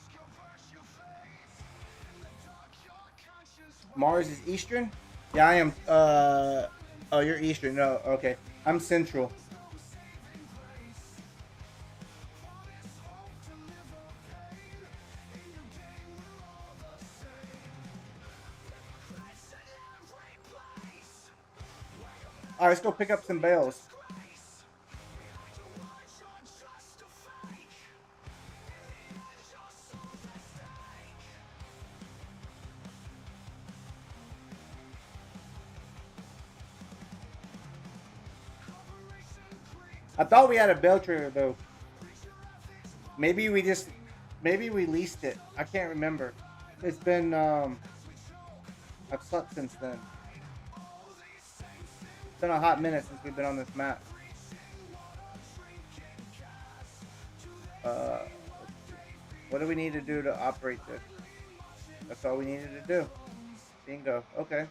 Mars is Eastern? Yeah, I am. Oh, you're Eastern. No, okay. I'm Central. Alright, let's go pick up some bales. I thought we had a bale trailer though. Maybe we leased it. I can't remember. It's been I've slept since then. It's been a hot minute since we've been on this map. Let's see. What do we need to do to operate this? That's all we needed to do. Bingo. Okay.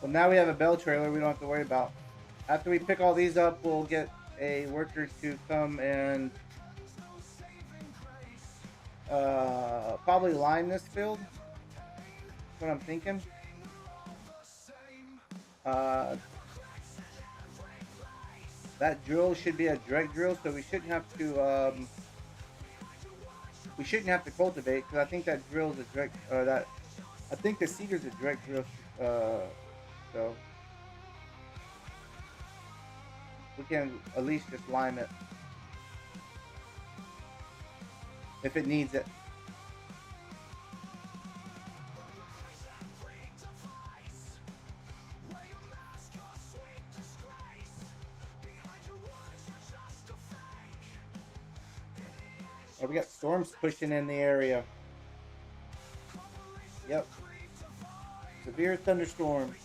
Well, now we have a bell trailer we don't have to worry about. After we pick all these up, we'll get a worker to come and probably line this field. That's what I'm thinking. That drill should be a direct drill, so we shouldn't have to cultivate, because I think that drill is a direct. I think the seeder's a direct drill. So we can at least just lime it if it needs it. Oh, we got storms pushing in the area. Yep. Severe thunderstorms.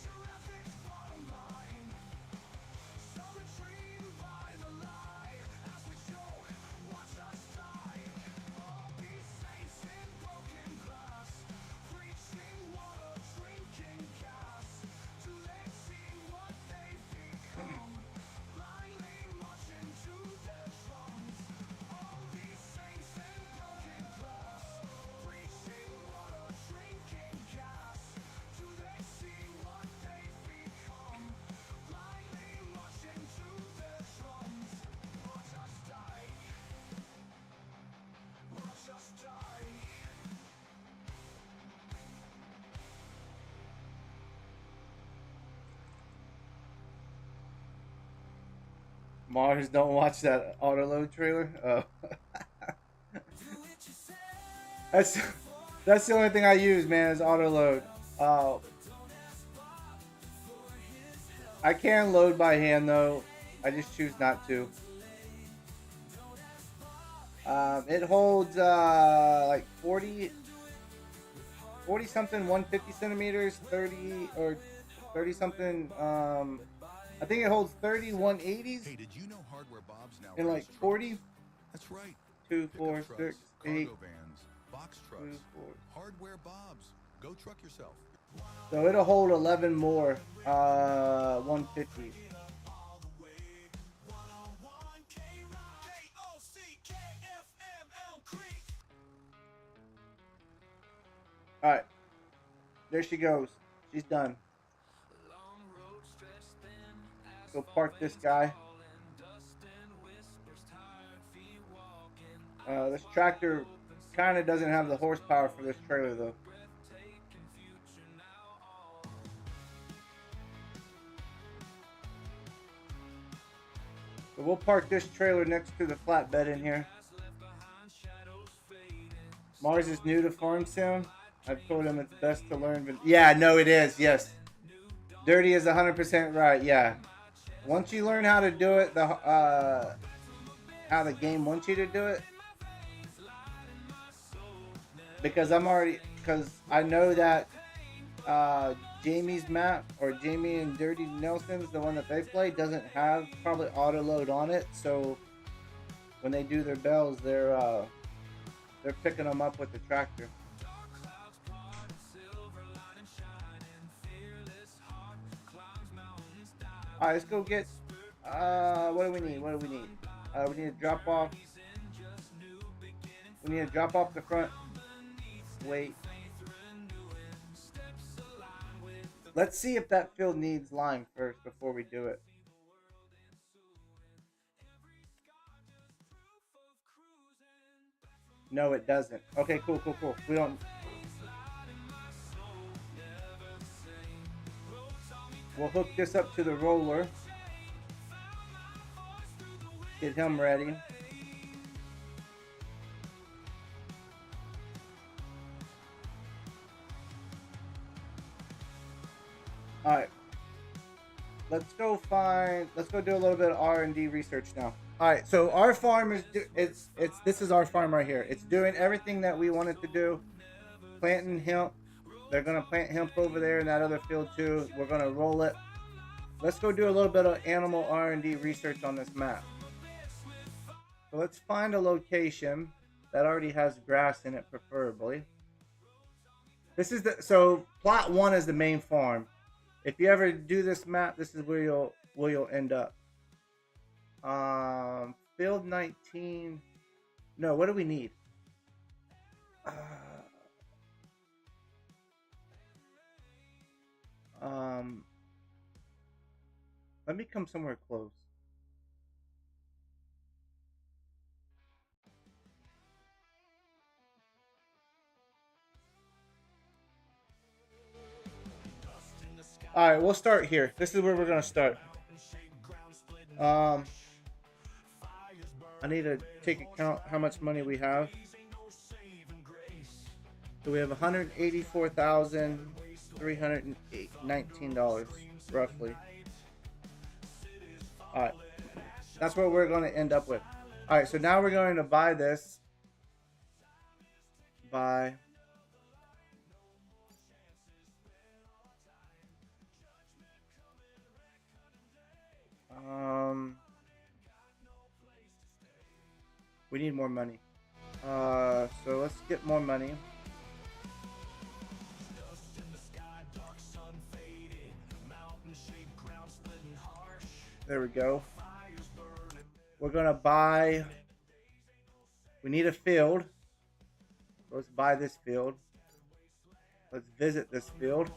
Mars, don't watch that auto load trailer. Oh. that's the only thing I use, man, is auto load. I can load by hand though. I just choose not to. It holds like 40 something 150 centimeters, 30 or 30 something. I think it holds 30 180s. Hey, did you know Hardware Bob's now and like runs 40. trucks? That's right. 2, 4, Pickup 6, trucks, 8. cargo vans, box trucks. 2, 4. Hardware Bob's. Go truck yourself. So it'll hold 11 more 150s. All right, there she goes. She's done. Go park this guy. This tractor kind of doesn't have the horsepower for this trailer though. So we'll park this trailer next to the flatbed in here. Mars is new to farm sim. I've told him it's best to learn. Yeah, no, it is. Yes, Dirty is 100% right. Yeah, once you learn how to do it, how the game wants you to do it. Because I know that Jamie's map, or Jamie and Dirty Nelson's, the one that they play, doesn't have probably auto load on it. So when they do their bells, they're picking them up with the tractor. All right, let's go get. What do we need? We need to drop off. We need to drop off the front. Wait. Let's see if that field needs lime first before we do it. No, it doesn't. Okay, cool. We don't. We'll hook this up to the roller. Get him ready. Alright. go find. Let's go do a little bit of R&D research now. All right, so our farm is this is our farm right here. It's doing everything that we wanted to do. Planting hemp. They're gonna plant hemp over there in that other field too. We're gonna roll it. Let's go do a little bit of animal R&D research on this map. So let's find a location that already has grass in it, preferably. This is so plot 1 is the main farm. If you ever do this map, this is where you'll end up. Field 19. No, what do we need? Let me come somewhere close. All right, we'll start here. This is where we're gonna start. I need to take account how much money we have. So we have $184,319 roughly. All right, that's what we're going to end up with. All right, so now we're going to buy this. Buy. We need more money. So let's get more money. There we go. We're gonna buy. We need a field. Let's buy this field. Let's visit this field.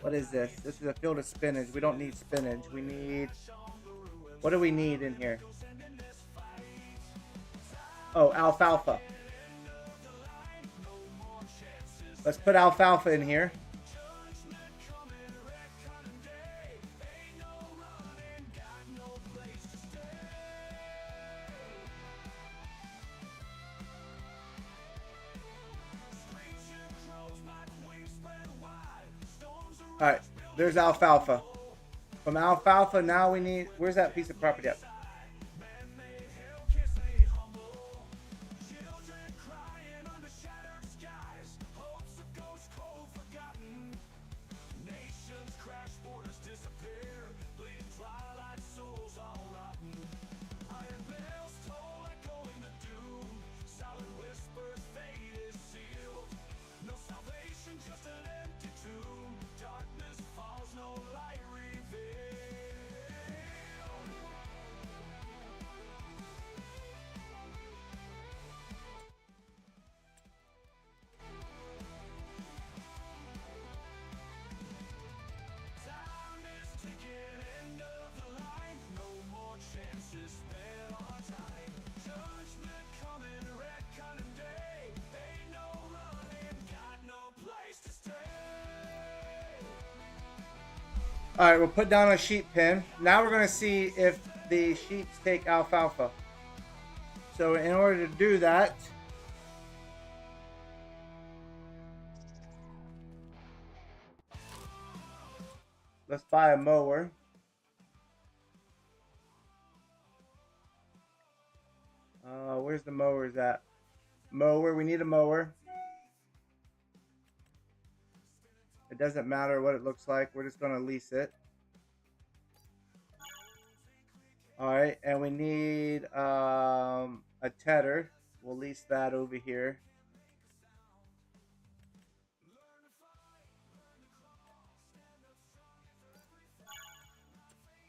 What is this? This is a field of spinach. We don't need spinach. We need. What do we need in here? Oh, alfalfa. Let's put alfalfa in here. All right, there's alfalfa. From alfalfa, now we need. Where's that piece of property at? All right, we'll put down a sheep pen. Now we're going to see if the sheep take alfalfa. So in order to do that, let's buy a mower. Where's the mowers at? Mower, we need a mower. It doesn't matter what it looks like. We're just going to lease it. All right, and we need a tedder. We'll lease that over here.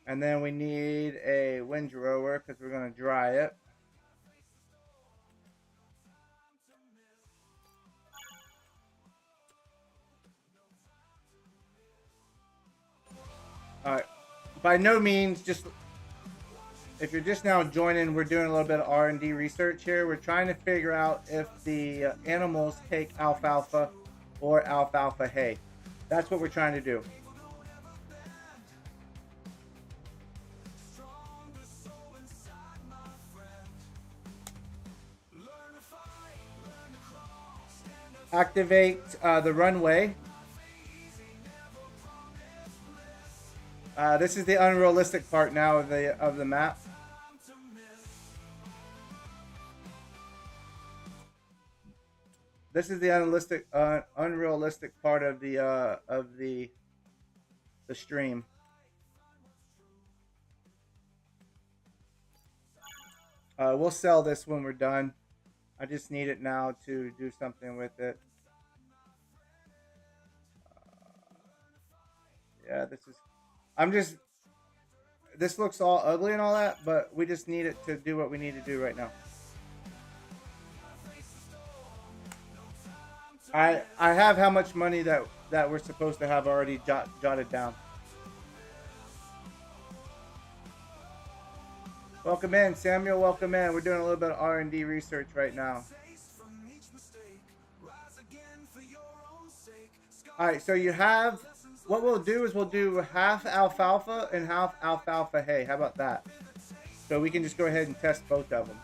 And then we need a windrower because we're going to dry it. All right. By no means, just if you're just now joining, we're doing a little bit of R&D research here. We're trying to figure out if the animals take alfalfa or alfalfa hay. That's what we're trying to do. Activate the runway. This is the unrealistic part now of the map. This is the unrealistic part of the stream. We'll sell this when we're done. I just need it now to do something with it. Yeah, this looks all ugly and all that, but we just need it to do what we need to do right now. I have how much money that we're supposed to have already jotted down. Welcome in, Samuel. Welcome in. We're doing a little bit of R&D research right now. All right, so you have. What we'll do is we'll do half alfalfa and half alfalfa hay. How about that? So we can just go ahead and test both of them.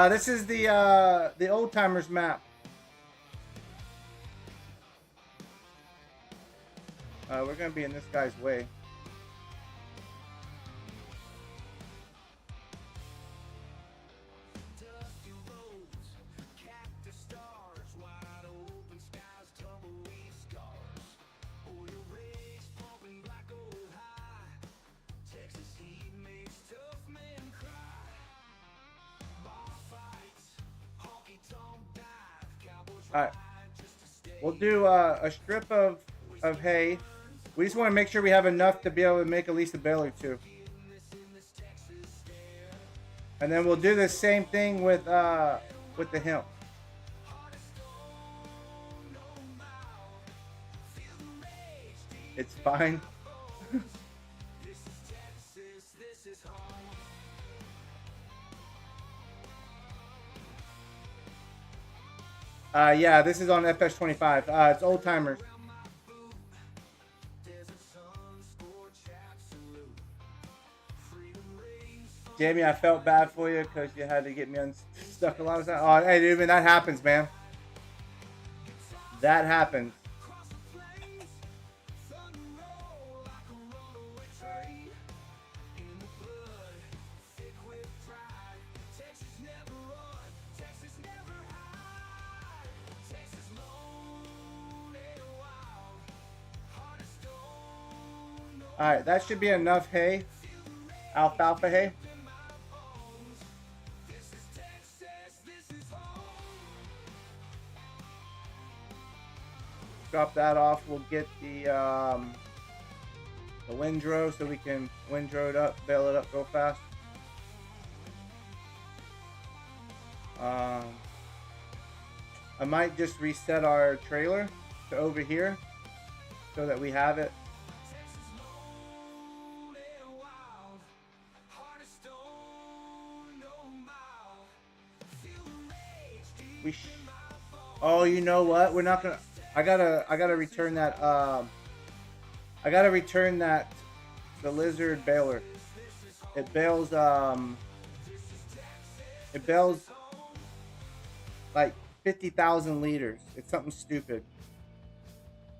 This is the old timers map. We're gonna be in this guy's way. Alright, we'll do a strip of hay. We just want to make sure we have enough to be able to make at least a bale or two. And then we'll do the same thing with the hemp. It's fine. Yeah, this is on FS25. It's old timers. Jamie, I felt bad for you because you had to get me unstuck a lot of times. Oh, hey, dude, man, that happens, man. That happens. Alright, that should be enough hay. Alfalfa hay. Drop that off. We'll get the windrow so we can windrow it up, bale it up real fast. I might just reset our trailer to over here so that we have it. Oh, you know what? We're not gonna. I gotta return that. I gotta return that. The lizard baler. It bales. It bales like 50,000 liters. It's something stupid.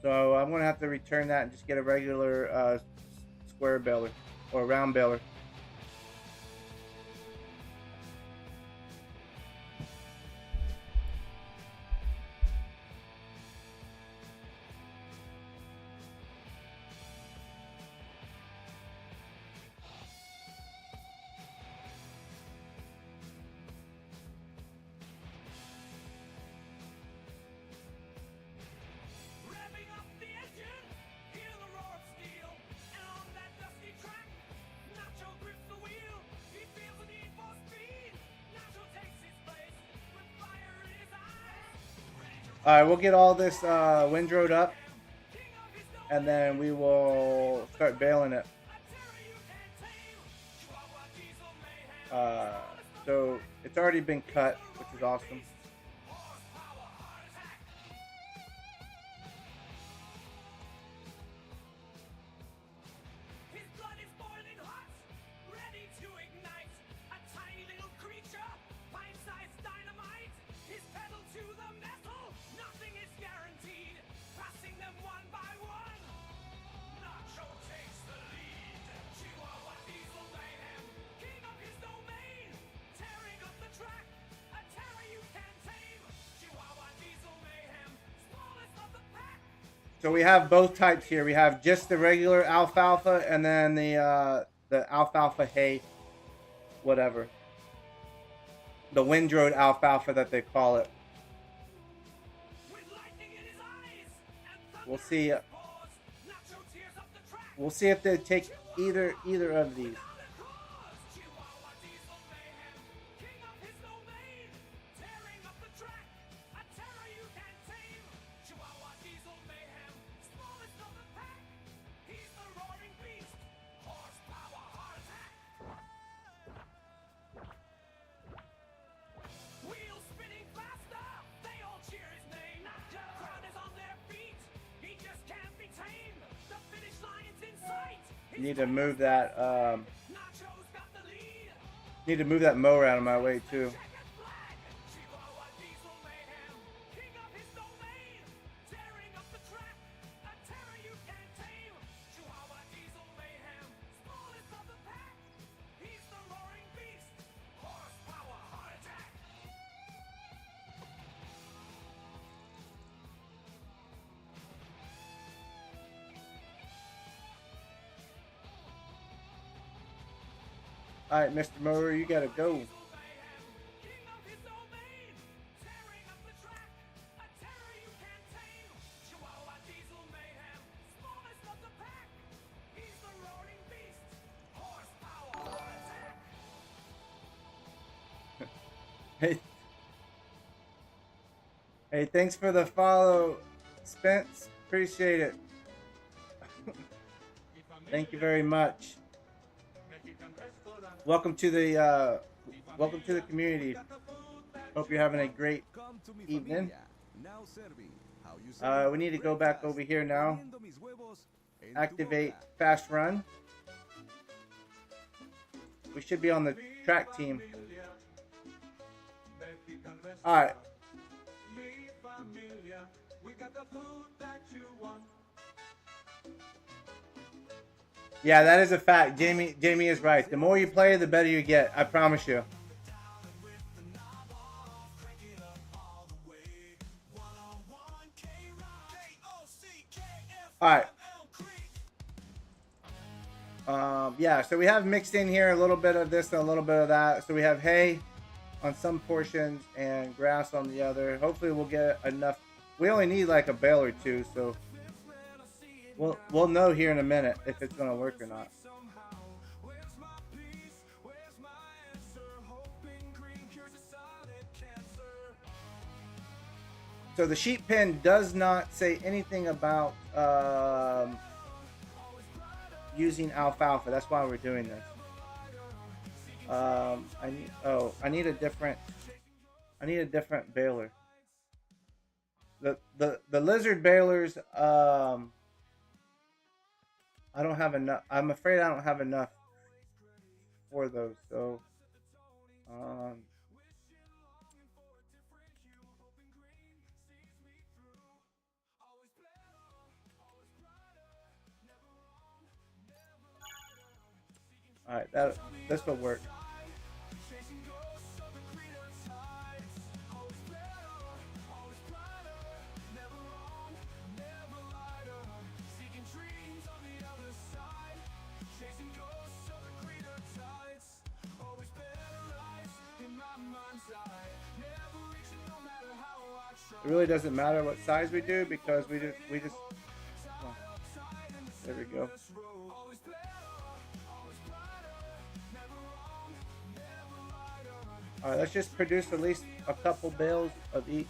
So I'm gonna have to return that and just get a regular square baler or round baler. Alright, we'll get all this windrowed up, and then we will start baling it. So It's already been cut, which is awesome. His blood is boiling hot, ready to ignite. A tiny little creature, pint-sized dynamite. His pedal to the metal, nothing is guaranteed. Passing them one by one. Nacho takes the lead. Chihuahua Diesel Mayhem, king of his domain. Tearing up the track, a terror you can't tame. Chihuahua Diesel Mayhem, smallest of the pack. So we have both types here. We have just the regular alfalfa and then the alfalfa hay, whatever. The windrowed alfalfa that they call it. With lightning in his eyes and thunder We'll see. in his paws, Nacho tears up the track. We'll see if they take either of these. Chihuahua Diesel Mayhem, king of his domain, tearing up the track, a terror you can't tame. Chihuahua Diesel Mayhem, smallest of the pack. He's the roaring beast, horsepower heart attack. Wheels spinning faster, they all cheer his name. Crowd is on their feet, he just can't be tamed. The finish line's in sight. You need to move that. Nacho's got the lead. Need to move that mower out of my way too. Checkered flag. Chihuahua Diesel Mayhem, king of his domain, tearing up the track, a terror you can't tame. Chihuahua Diesel Mayhem, smallest of the pack. He's the roaring beast, horsepower heart attack. All right, Mr. Mower, you gotta go. King of his domain, tearing up the track, a terror you can't tame. Chihuahua Diesel Mayhem, smallest of the pack. He's the roaring beast, horsepower heart attack. Hey, hey, thanks for the follow, Spence. Appreciate it. Thank you very much. Welcome to the community. Hope you're having a great evening. We need to go back over here now. Activate fast run. We should be on the track team. All right. Yeah, that is a fact. Jamie is right. The more you play, the better you get. I promise you. All right. Yeah, so we have mixed in here a little bit of this and a little bit of that. So we have hay on some portions and grass on the other. Hopefully we'll get enough. We only need like a bale or two, so we'll know here in a minute if it's going to work or not. So the sheep pen does not say anything about using alfalfa. That's why we're doing this. I need a different baler. The lizard balers, I don't have enough. I'm afraid I don't have enough for those. So all right, this will work. It really doesn't matter what size we do because we just oh, there we go. All right, let's just produce at least a couple bales of each.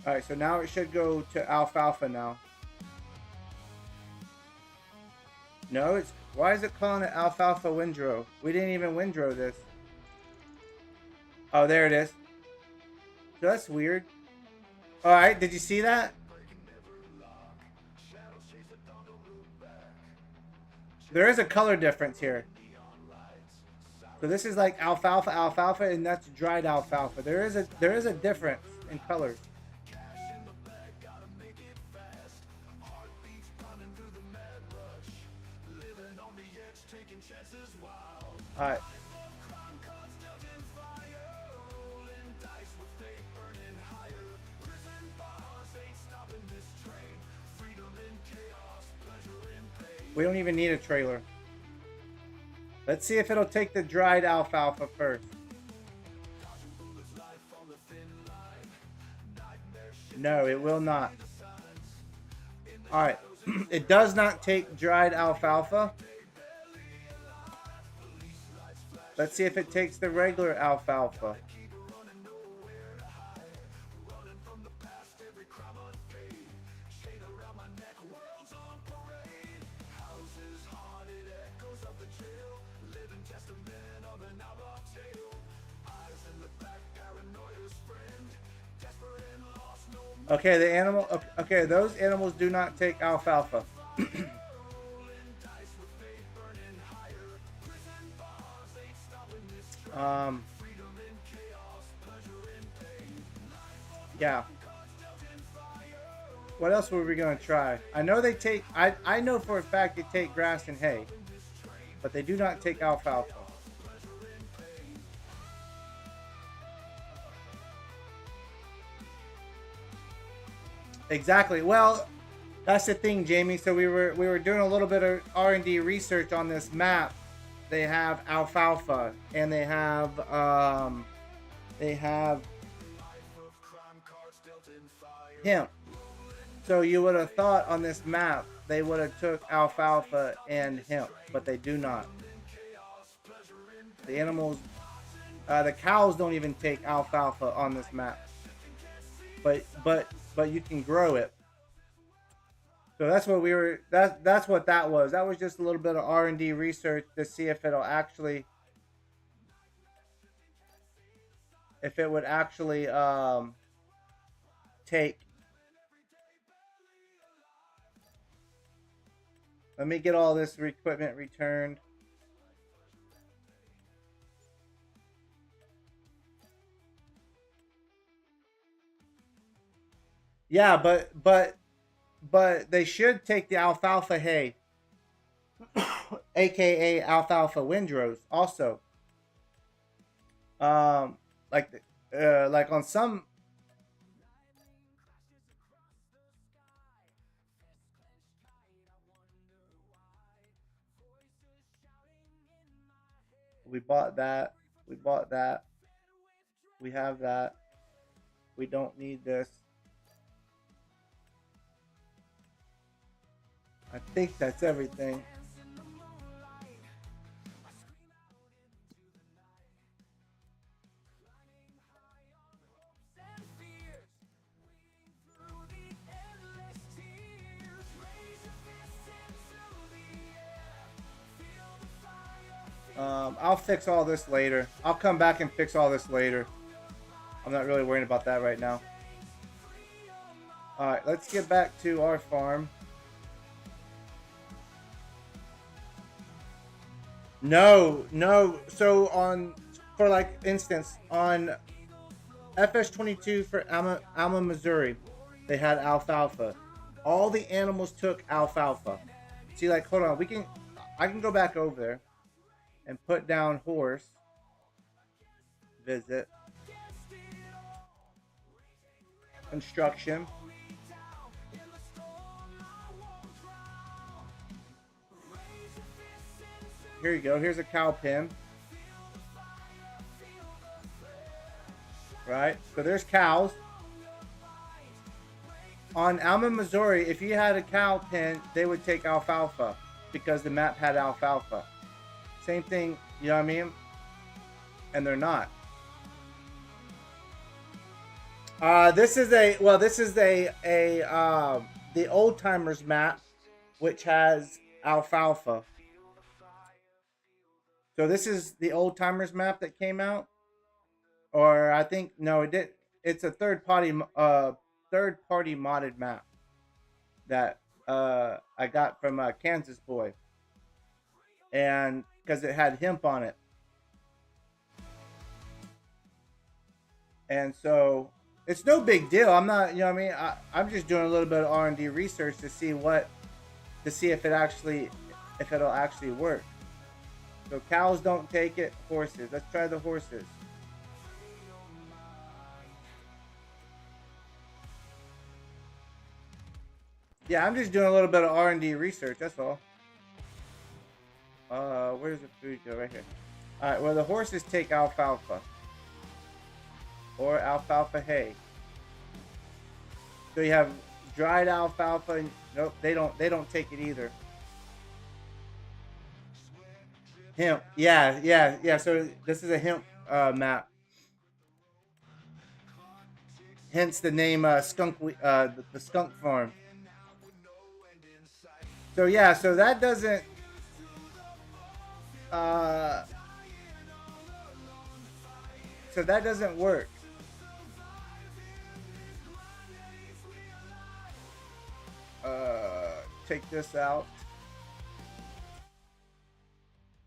Alright, so now it should go to alfalfa now. No, it's... Why is it calling it alfalfa windrow? We didn't even windrow this. Oh, there it is. So that's weird. Alright, did you see that? There is a color difference here. So this is like alfalfa, and that's dried alfalfa. There is a difference in colors. Alright. We don't even need a trailer. Let's see if it'll take the dried alfalfa first. No, it will not. Alright. It does not take dried alfalfa. Let's see if it takes the regular alfalfa. Okay, the animal. Okay, those animals do not take alfalfa. Yeah. What else were we gonna try? I know they take. I know for a fact they take grass and hay, but they do not take alfalfa. Exactly. Well, that's the thing, Jamie. So we were doing a little bit of R&D research on this map. They have alfalfa, and they have hemp. So you would have thought on this map they would have took alfalfa and hemp, but they do not. The animals, the cows don't even take alfalfa on this map. But you can grow it. So that's what we were. That's what that was. That was just a little bit of R&D research to see if it'll actually, if it would actually take. Let me get all this equipment returned. Yeah, but they should take the alfalfa hay, aka alfalfa windrows, also. Like on some. We bought that. We bought that. We have that. We don't need this. I think that's everything. I'll fix all this later. I'll come back and fix all this later. I'm not really worried about that right now. Alright, let's get back to our farm. No. So for like instance, on FS25 for Alma, Missouri, they had alfalfa. All the animals took alfalfa. See, like, hold on, I can go back over there and put down horse. Visit. Construction. Here you go. Here's a cow pen. Right? So there's cows. On Alma, Missouri, if you had a cow pen, they would take alfalfa because the map had alfalfa. Same thing, you know what I mean? And they're not. This is the old timers map, which has alfalfa. So this is the old timers map that came out, or I think no, it did. It's a third party modded map that I got from Kansas Boy, and because it had hemp on it, and so it's no big deal. I'm not, you know what I mean. I'm just doing a little bit of R&D research to see if it'll actually work. So cows don't take it. Horses. Let's try the horses. Yeah, I'm just doing a little bit of R&D research. That's all. Where's the food go? Right here. All right. Well, the horses take alfalfa or alfalfa hay. So you have dried alfalfa. And, nope, they don't take it either. Hemp. Yeah. So this is a hemp map. Hence the name Skunk. The Skunk Farm. So yeah. So that doesn't. So that doesn't work. Take this out.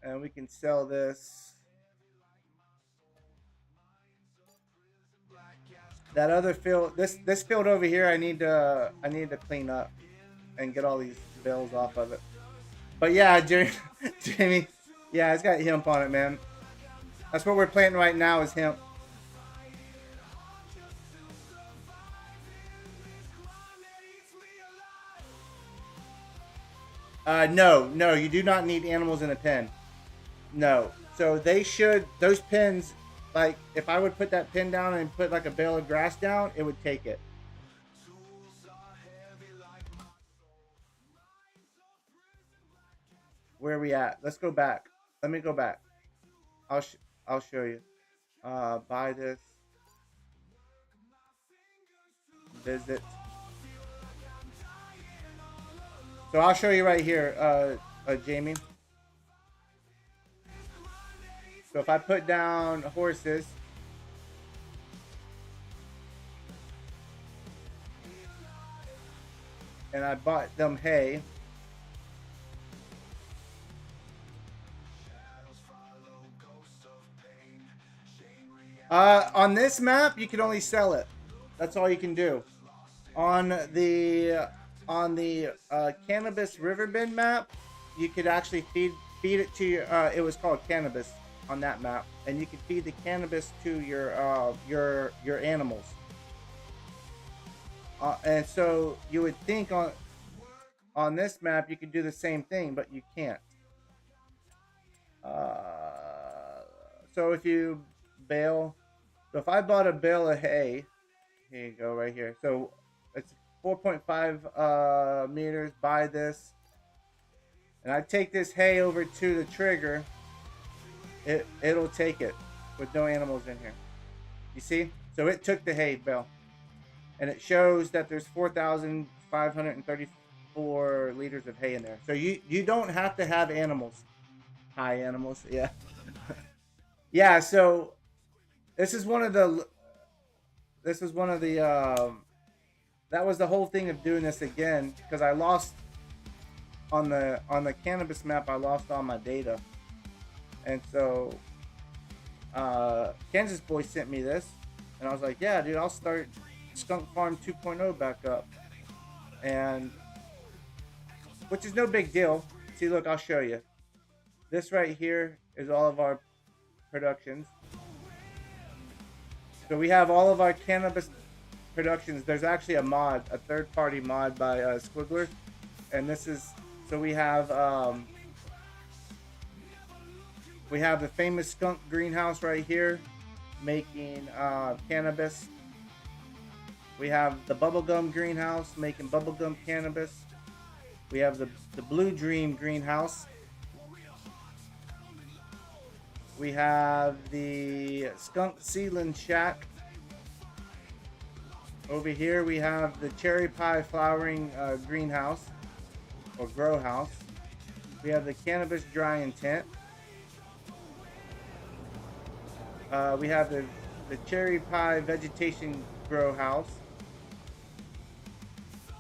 And we can sell this. That other field, this field over here, I need to clean up and get all these bills off of it. But yeah, Jamie, yeah, it's got hemp on it, man. That's what we're planting right now is hemp. No, you do not need animals in a pen. No. So those pins, like, if I would put that pin down and put like a bale of grass down, it would take it. Where are we at? Let's go back. Let me go back. I'll show you. Buy this. Visit. So I'll show you right here, Jamie. So if I put down horses, and I bought them hay, on this map you can only sell it. That's all you can do. On the Cannabis Riverbend map, you could actually feed it to your. It was called Cannabis on that map, and you could feed the cannabis to your animals. And so you would think on this map you could do the same thing, but you can't. So if you bale, so if I bought a bale of hay, here you go, right here. So it's 4.5 meters. Buy this, and I take this hay over to the trigger. It'll take it with no animals in here. You see? So it took the hay bale, and it shows that there's 4,534 liters of hay in there. So you don't have to have animals. Hi, animals. Yeah. Yeah. So this is one of the. That was the whole thing of doing this again, because I lost on the cannabis map. I lost all my data. And so, Kansas Boy sent me this, and I was like, yeah, dude, I'll start Skunk Farm 2.0 back up. And, which is no big deal. See, look, I'll show you. This right here is all of our productions. So we have all of our cannabis productions. There's actually a mod, a third-party mod by Squiggler. And this is, so we have the famous skunk greenhouse right here, making cannabis. We have the bubblegum greenhouse making bubblegum cannabis. We have the Blue Dream greenhouse. We have the skunk seedling shack. Over here we have the cherry pie flowering greenhouse or grow house. We have the cannabis drying tent. We have the cherry pie vegetation grow house.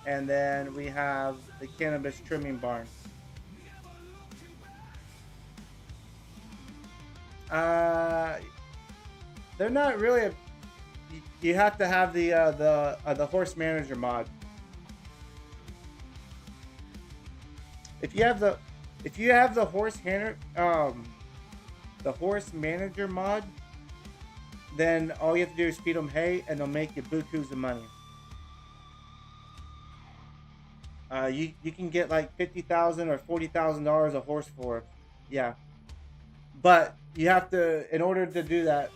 And then we have the cannabis trimming barn. They're not really you have to have the horse manager mod. If you have the horse manager mod, then all you have to do is feed them hay, and they'll make you bukus of money. You can get like $50,000 or $40,000 a horse for it. Yeah, but you have to, in order to do that.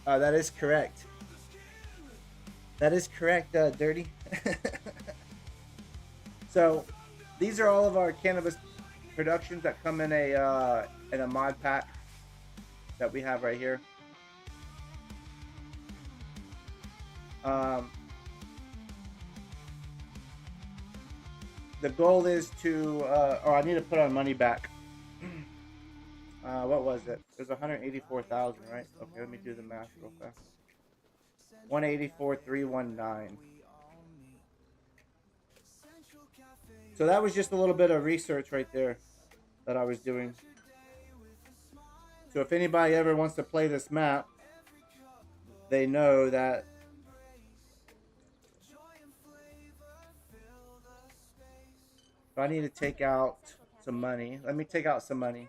That is correct. That is correct, Dirty. So, these are all of our cannabis productions that come in a mod pack that we have right here. The goal is to, I need to put our money back. What was it? It was 184,000, right? Okay, let me do the math real fast. 184,319. So that was just a little bit of research right there that I was doing. So if anybody ever wants to play this map, they know that if I need to take out some money, let me take out some money.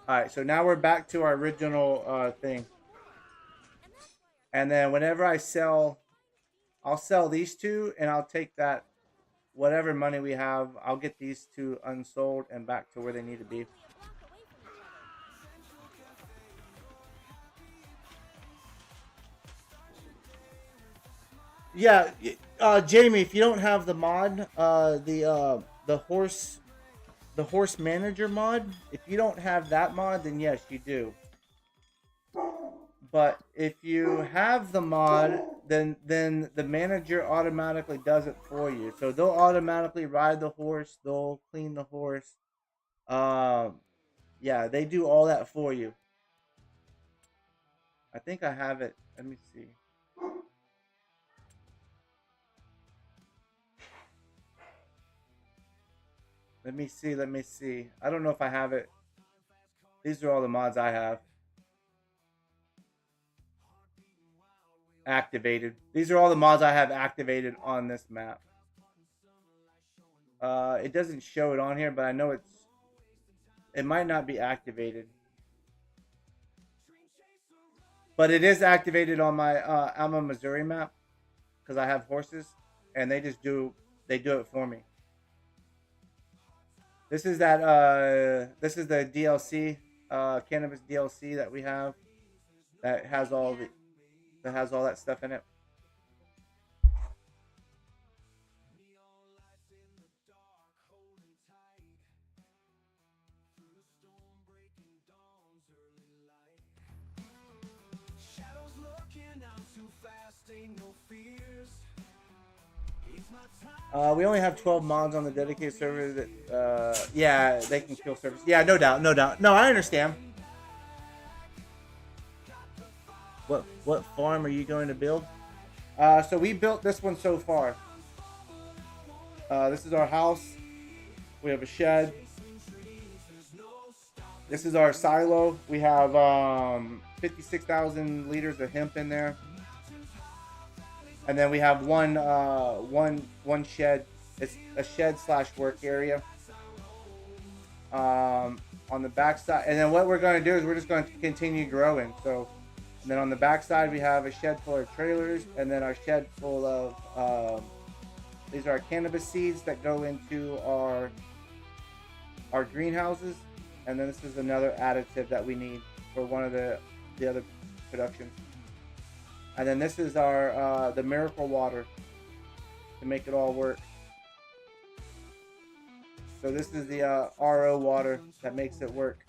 Alright, so now we're back to our original thing. And then whenever I sell, I'll sell these two, and I'll take that, whatever money we have, I'll get these two unsold and back to where they need to be. Yeah, Jamie, if you don't have the mod, the horse manager mod, if you don't have that mod, then yes, you do. But if you have the mod, then the manager automatically does it for you. So they'll automatically ride the horse, they'll clean the horse. Yeah, they do all that for you. I think I have it. Let me see. Let me see. I don't know if I have it. These are all the mods I have. Activated. These are all the mods I have activated on this map. It doesn't show it on here, but I know it might not be activated. But it is activated on my Alma, Missouri map, because I have horses, and they do it for me. This is the DLC, cannabis DLC that we have, that has all that stuff in it. We only have 12 mods on the dedicated server. That, yeah, they can kill servers. Yeah, no doubt. No, I understand. What farm are you going to build? So we built this one so far. This is our house. We have a shed. This is our silo. We have 56,000 liters of hemp in there. And then we have one shed. It's a shed / work area. On the back side, and then what we're going to do is we're just going to continue growing. So, and then on the back side we have a shed full of trailers, and then our shed full of these are our cannabis seeds that go into our greenhouses, and then this is another additive that we need for one of the other productions. And then this is our the miracle water to make it all work. So this is the RO water that makes it work.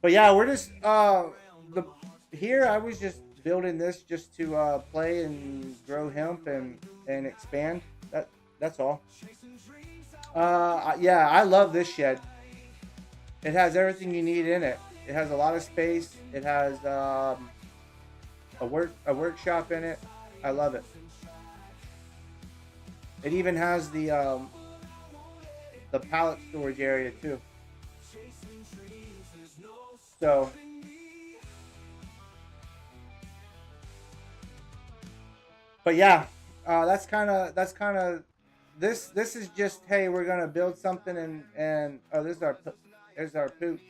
But yeah, we're just the here. I was just building this just to play and grow hemp and expand. That's all. Yeah, I love this shed. It has everything you need in it. It has a lot of space. It has a workshop in it. I love it. It even has the pallet storage area too. So but yeah, that's kind of this is just, hey, we're gonna build something and oh, there's our pooch.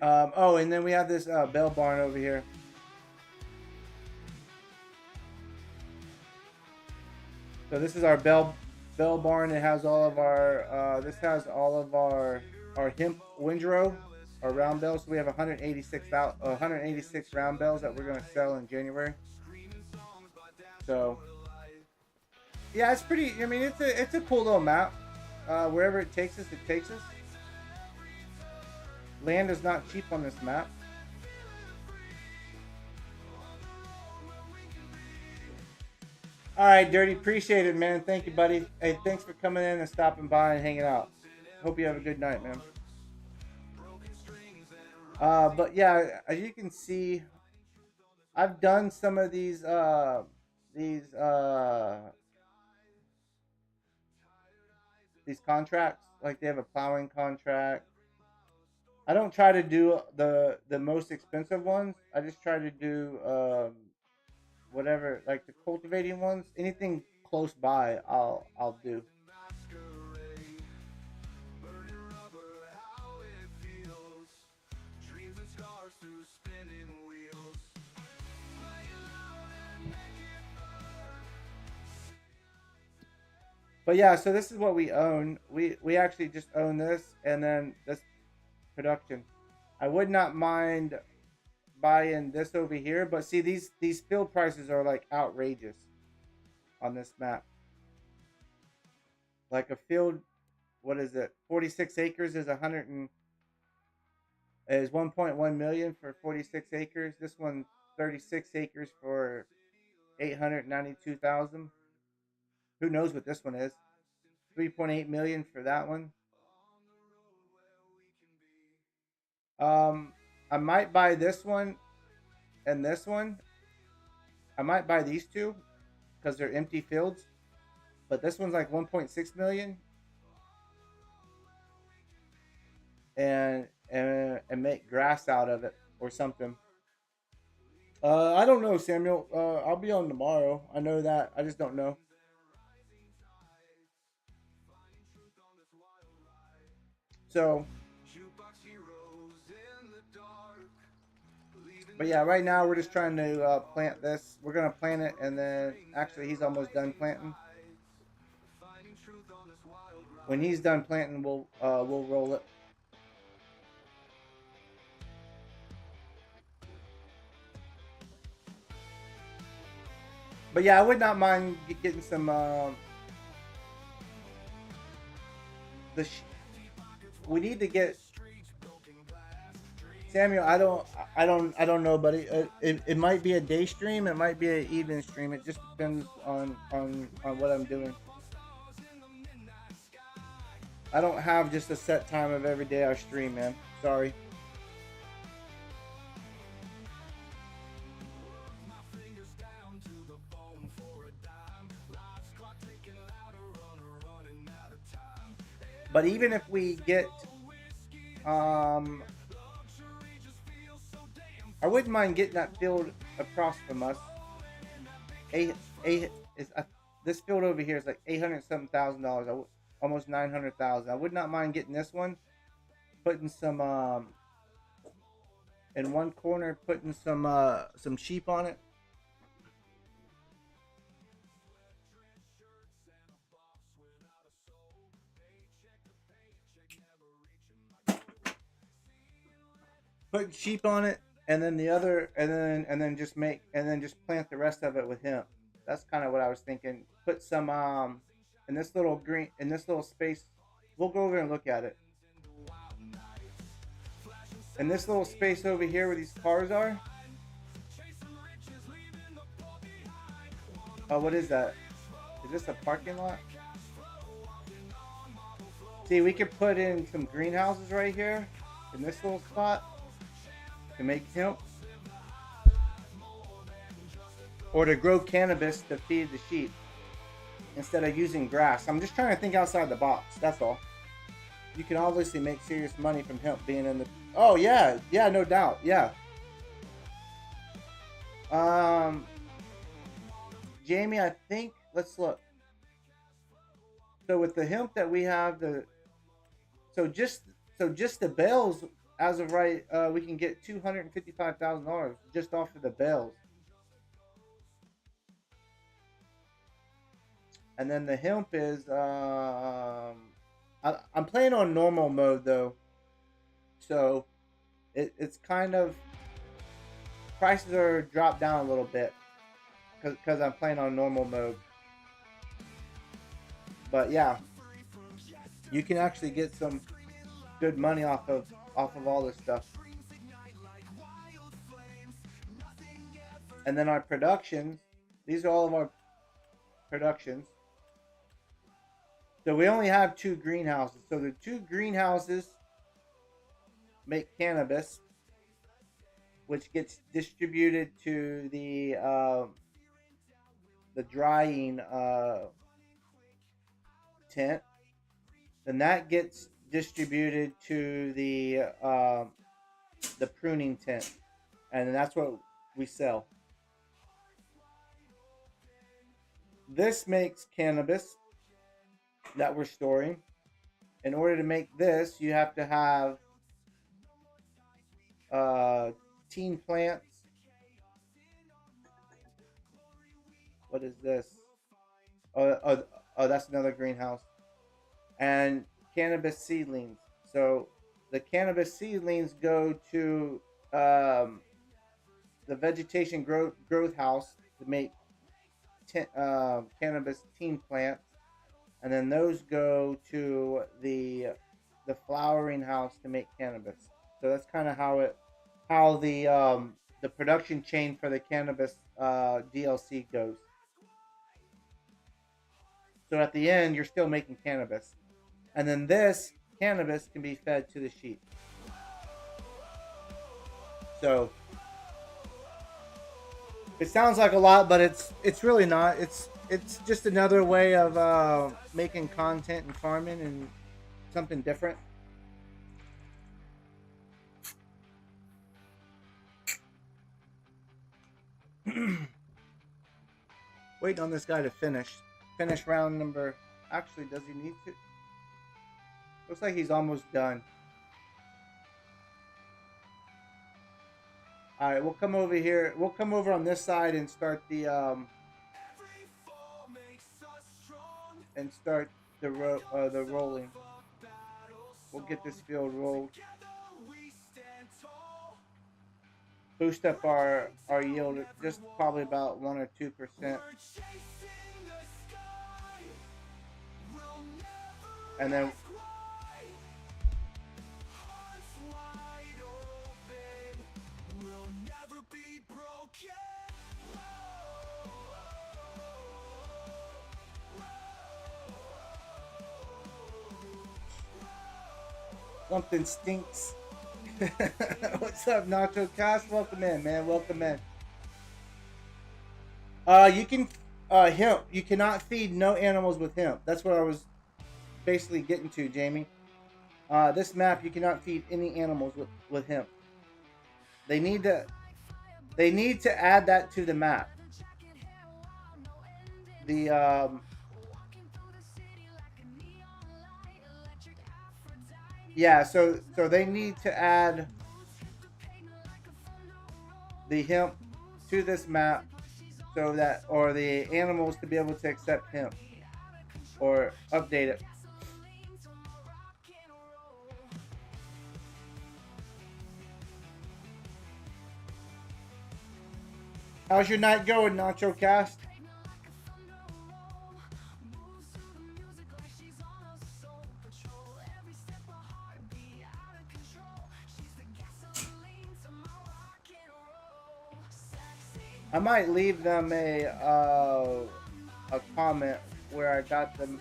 Oh, and then we have this bell barn over here. So this is our bell barn. It has all of our this has all of our hemp windrow, our round bells. So we have 186 round bells that we're gonna sell in January. So yeah, it's pretty. I mean, it's a cool little map. Wherever it takes us, it takes us. Land is not cheap on this map. All right, Dirty, appreciate it, man. Thank you, buddy. Hey, thanks for coming in and stopping by and hanging out. Hope you have a good night, man. But yeah, as you can see, I've done some of these contracts. Like they have a plowing contract. I don't try to do the most expensive ones. I just try to do whatever, like the cultivating ones. Anything close by, I'll do. But yeah, so this is what we own. We actually just own this, and then this production. I would not mind buying this over here, but see, these field prices are like outrageous on this map. Like a field, what is it? 46 acres is 1.1 million for 46 acres. This one 36 acres for 892,000. Who knows what this one is? 3.8 million for that one. I might buy this one and this one. I might buy these two because they're empty fields. But this one's like 1.6 million. And make grass out of it or something. I don't know, Samuel. I'll be on tomorrow. I know that. I just don't know. So, but yeah, right now we're just trying to plant this. We're gonna plant it, and then actually he's almost done planting. When he's done planting, we'll roll it. But yeah, I would not mind getting some we need to get Samuel. I don't know, buddy. It might be a day stream. It might be an evening stream. It just depends on what I'm doing. I don't have just a set time of every day I stream, man. Sorry. But even if we get, I wouldn't mind getting that field across from us. This field over here is like $800,000, almost $900,000. I would not mind getting this one, putting some in one corner, putting some sheep on it. Putting sheep on it, and then the other, and then just make, and then just plant the rest of it with hemp. That's kind of what I was thinking. Put some in this little green, in this little space. We'll go over and look at it. In this little space over here where these cars are. Oh, what is that? Is this a parking lot? See, we could put in some greenhouses right here in this little spot to make hemp, or to grow cannabis to feed the sheep instead of using grass. I'm just trying to think outside the box. That's all. You can obviously make serious money from hemp being in the. Oh yeah, yeah, no doubt, yeah. Jamie, I think let's look. So with the hemp that we have, just the bales as of right, we can get $255,000 just off of the bales. And then the hemp is I'm playing on normal mode though, so it's kind of, prices are dropped down a little bit because I'm playing on normal mode. But yeah, you can actually get some good money off of all this stuff. And then our productions, these are all of our productions. So we only have 2 greenhouses. So the 2 greenhouses make cannabis, which gets distributed to the drying tent. Then that gets distributed to the pruning tent, and that's what we sell. This makes cannabis that we're storing. In order to make this, you have to have teen plants. What is this? Oh, that's another greenhouse. And cannabis seedlings. So the cannabis seedlings go to the vegetation growth house to make cannabis teen plants, and then those go to the flowering house to make cannabis. So that's kind of how the production chain for the cannabis DLC goes. So at the end, you're still making cannabis. And then this cannabis can be fed to the sheep. So it sounds like a lot, but it's really not. It's just another way of making content and farming and something different. Waiting on this guy to finish round number. Actually, does he need to? Looks like he's almost done. All right, we'll come over here. We'll come over on this side and start the rolling. We'll get this field rolled. Boost up our yield just probably about 1 or 2%. And then something stinks. What's up, Nacho Cast? Welcome in, man. Welcome in. You can hemp. You cannot feed no animals with hemp. That's what I was basically getting to, Jamie. This map, you cannot feed any animals with hemp. They need to add that to the map. Yeah, so they need to add the hemp to this map so that, or the animals to be able to accept hemp or update it. How's your night going, Nacho Cast? I might leave them a comment where I got them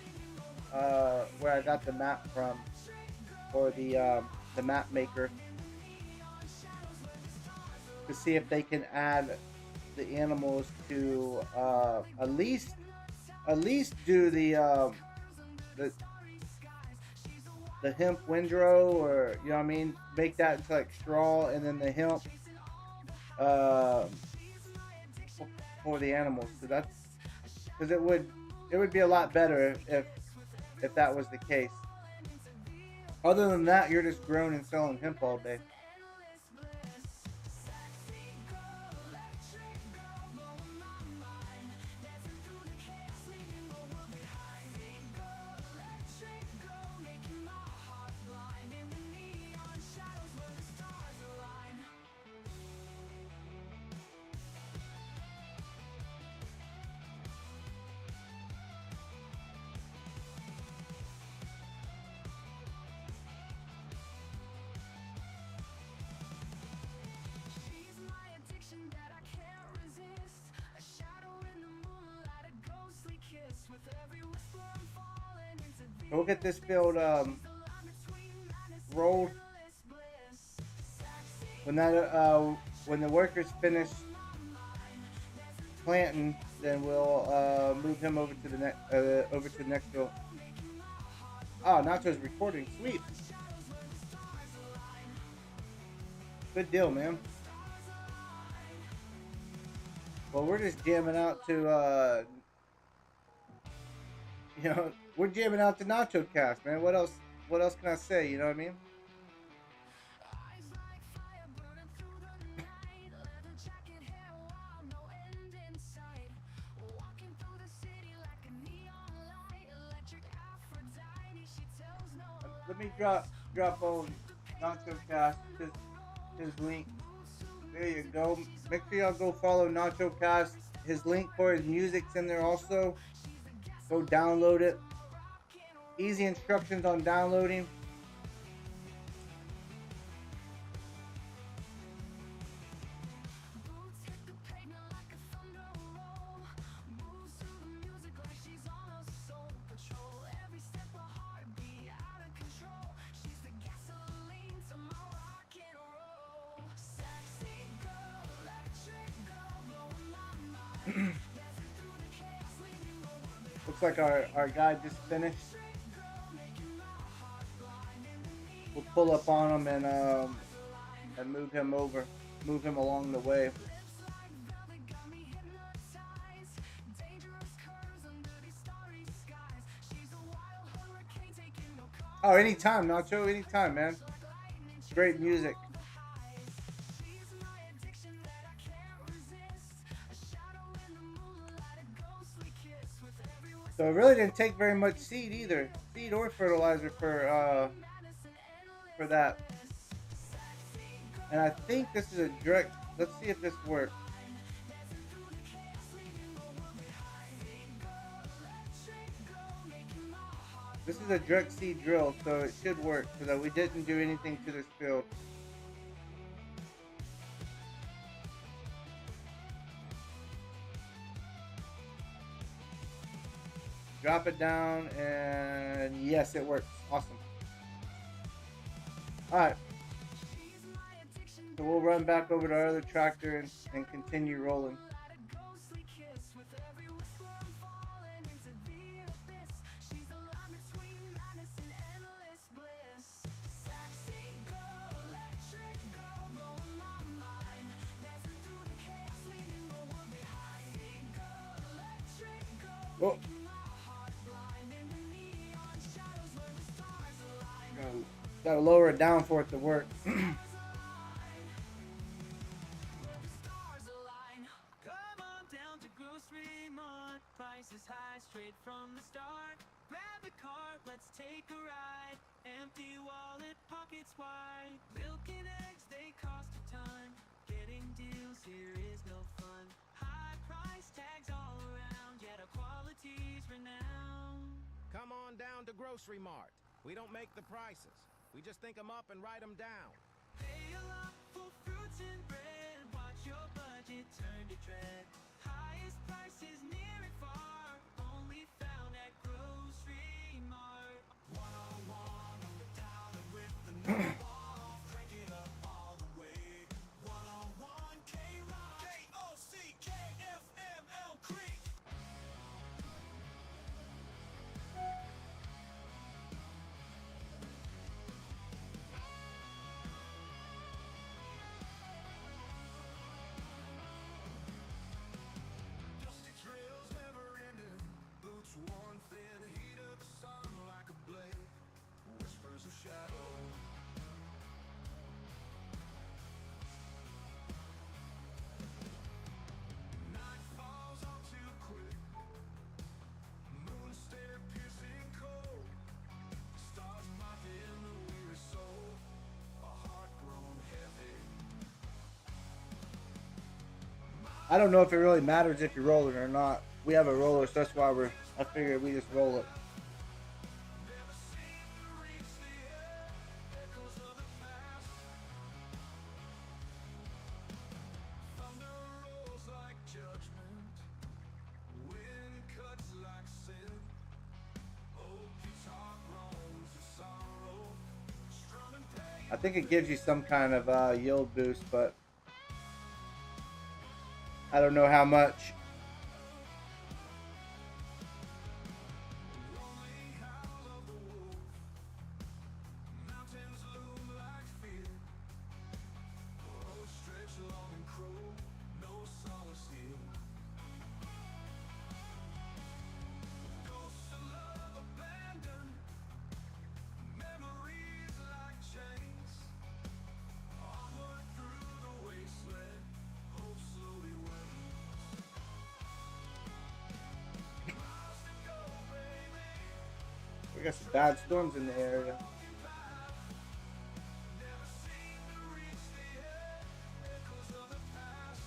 where I got the map from, or the map maker, to see if they can add the animals to at least do the hemp windrow, or you know what I mean, make that into like straw, and then the hemp for the animals. So that's because it would be a lot better if that was the case. Other than that, you're just growing and selling hemp all day. We'll get this field rolled. When the workers finish planting, then we'll move him over to the next field. Oh, Nacho's recording. Sweet. Good deal, man. Well, we're just jamming out to we're jamming out to Nacho Cast, man. What else can I say? You know what I mean? Let me drop on Nacho Cast his link. There you go. Make sure y'all go follow Nacho Cast. His link for his music's in there also. Go download it. Easy instructions on downloading. Looks like our guy just finished. We'll pull up on him and move him over, move him along the way. Oh, anytime, Nacho, anytime, man. Great music. So it really didn't take very much seed either, seed or fertilizer for that. And I think this is a direct. Let's see if this works. This is a direct seed drill, so it should work because we didn't do anything to this field. Drop it down, and yes, it works. Awesome. Alright. So we'll run back over to our other tractor and continue rolling. Oh. Gotta lower it down for it to work. Come on down to Grocery Mart. Prices high straight from the start. Grab a cart, let's take a ride. Empty wallet, pockets wide. Milk and eggs, they cost a ton. Getting deals here is no fun. Come on down to Grocery Mart. We don't make the prices. We just think them up and write them down. Pay a lot for fruits and bread. Watch your budget turn to dread. Highest prices near and far, only found at Grocery Mart. 101 on the dial and with the number off, crank it up all the way. 101 K-Rock, K-O-C-K-F-M-L Creek. Dusty trails never ending, boots worn thin, heat of the sun like a blade, whispers of shadow. Night falls all too quick, moon stare piercing cold, stars mocking the weary soul, a heart grown heavy. I don't know if it really matters if you roll it or not. We have a roller, so that's why I figured we just roll it. Never seem to reach the end, echoes of the past. Thunder rolls like judgment, wind cuts like sin. Old guitar groans of sorrow, strumming pain. I think it gives you some kind of yield boost, but I don't know how much. Lonely howl of the wolf, mountains loom like fear. Roads stretch long and cruel, no solace here. Ghosts of love abandoned, memories like chains. Onward through the wasteland, hope slowly wanes. Miles to go, baby. We got some bad storms in the area. Never seem to reach the end, echoes of the past.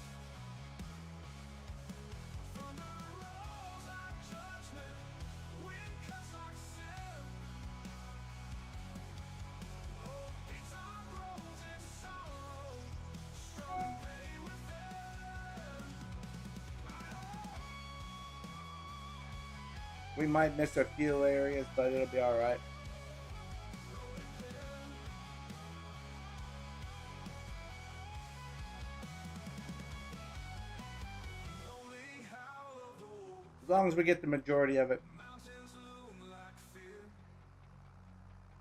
Thunder rolls like judgment, wind cuts like sin. Oh, guitar groans in sorrow, strumming pain within. We might miss a few areas, but it'll be all right. Lonely howl of the wolf. As long as we get the majority of it. Mountains loom like fear.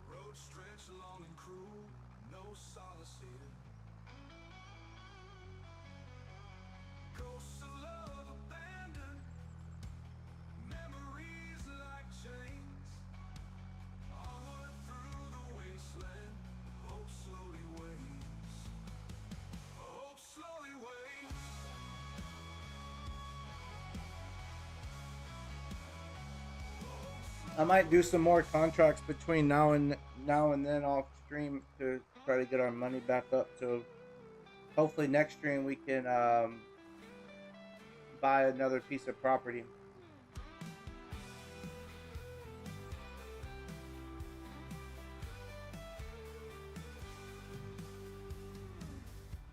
Roads stretch long and cruel, no solace here. Ghosts of love abandoned, memories like chains. Onward through the wasteland, hope slowly wanes. Hope slowly wanes. I might do some more contracts between now and then off stream to try to get our money back up. So hopefully next stream we can buy another piece of property.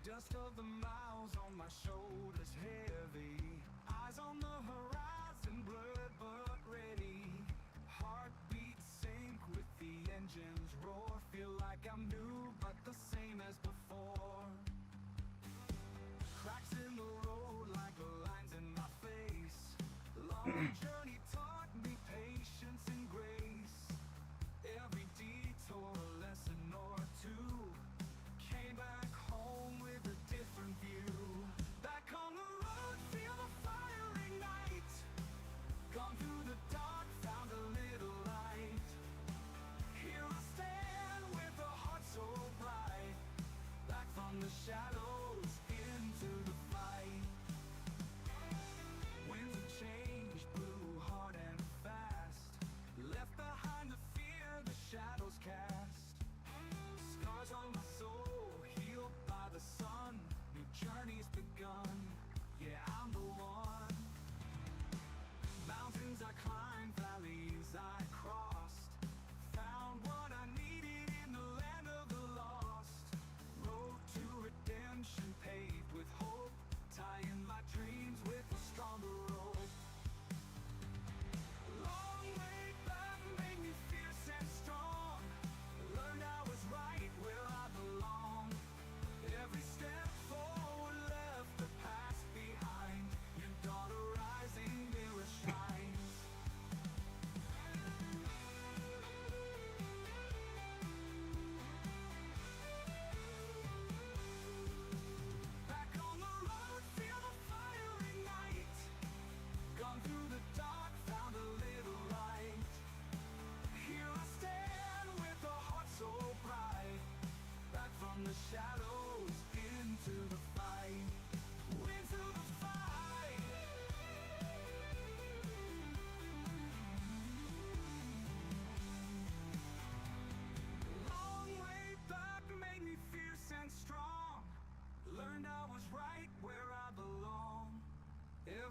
Dust of the miles on my shoulders heavy. Eyes on the horizon, blurred but ready. Heartbeat sync with the engine's roar. Feel like I'm new but the same as before. Cracks in the road like lines in my face. Long journey taught me patience and grace. Every detour a lesson or two. Came back home with a different view. Back on the road, feel the fire ignite. Gone through the dark, found a little light. Here I stand with a heart so bright. Back from the shadows into the fight. Winds of change blew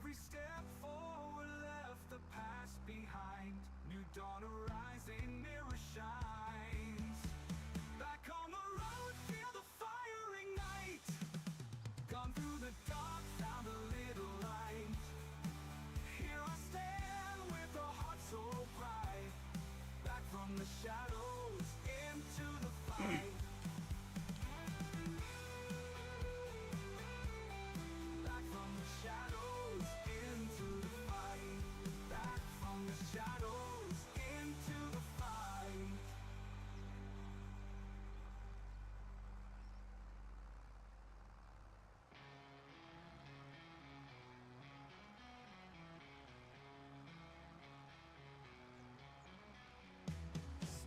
Every step forward left the past behind. New dawn arising, mirror shines. Back on the road, feel the fire ignite. Gone through the dark, found a little light. Here I stand with a heart so bright. Back from the shadows into the fight. Back from the shadows into the fight. Back from the shadows into the fight.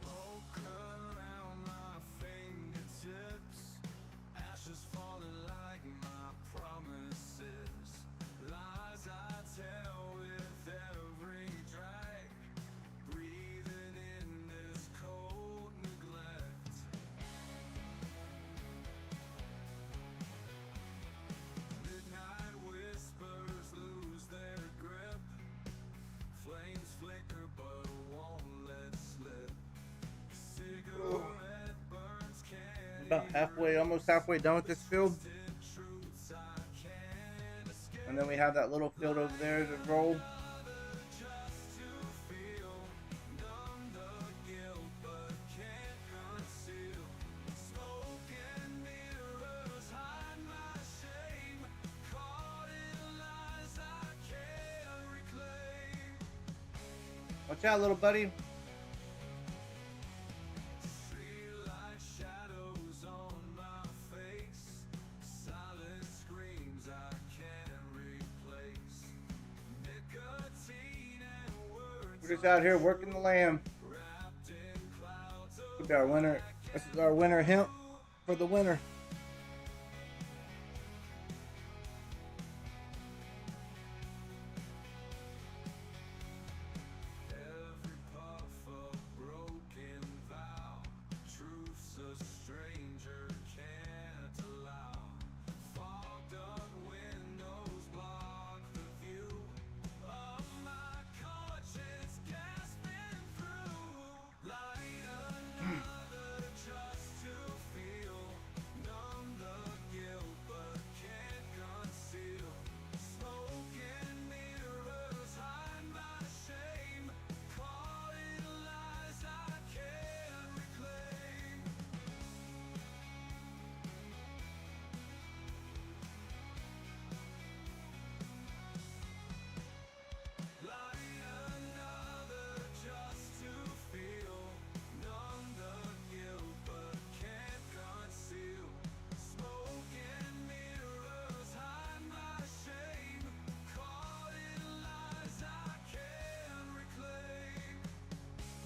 Smoke around my fingertips, ashes falling like my promises. Lies I tell with every drag, breathing in this cold neglect. Midnight whispers lose their grip, flames flicker but won't let slip. Cigarette burns can't About halfway, almost halfway done with this field. truths I can't escape. And then we have that little field over there to roll. Just to feel, numb the guilt but can't conceal. Smoke and mirrors hide my shame, caught in lies I can't reclaim. Watch out, little buddy. Streetlight shadows on my face, silent screams I can't replace. Nicotine and words We're just out here working the land. wrapped in clouds of Could be our winter. This is our winter hemp for the winter. every puff a broken vow. Truth's a stranger can't allow. Fogged up windows block the view of my conscience gasping through. Light another just to feel, numb the guilt but can't conceal. Smoke and mirrors hide my shame, caught in lies I can't reclaim. Light another just to feel, numb the guilt but can't conceal. Smoke and mirrors hide my shame, caught in lies I can't reclaim.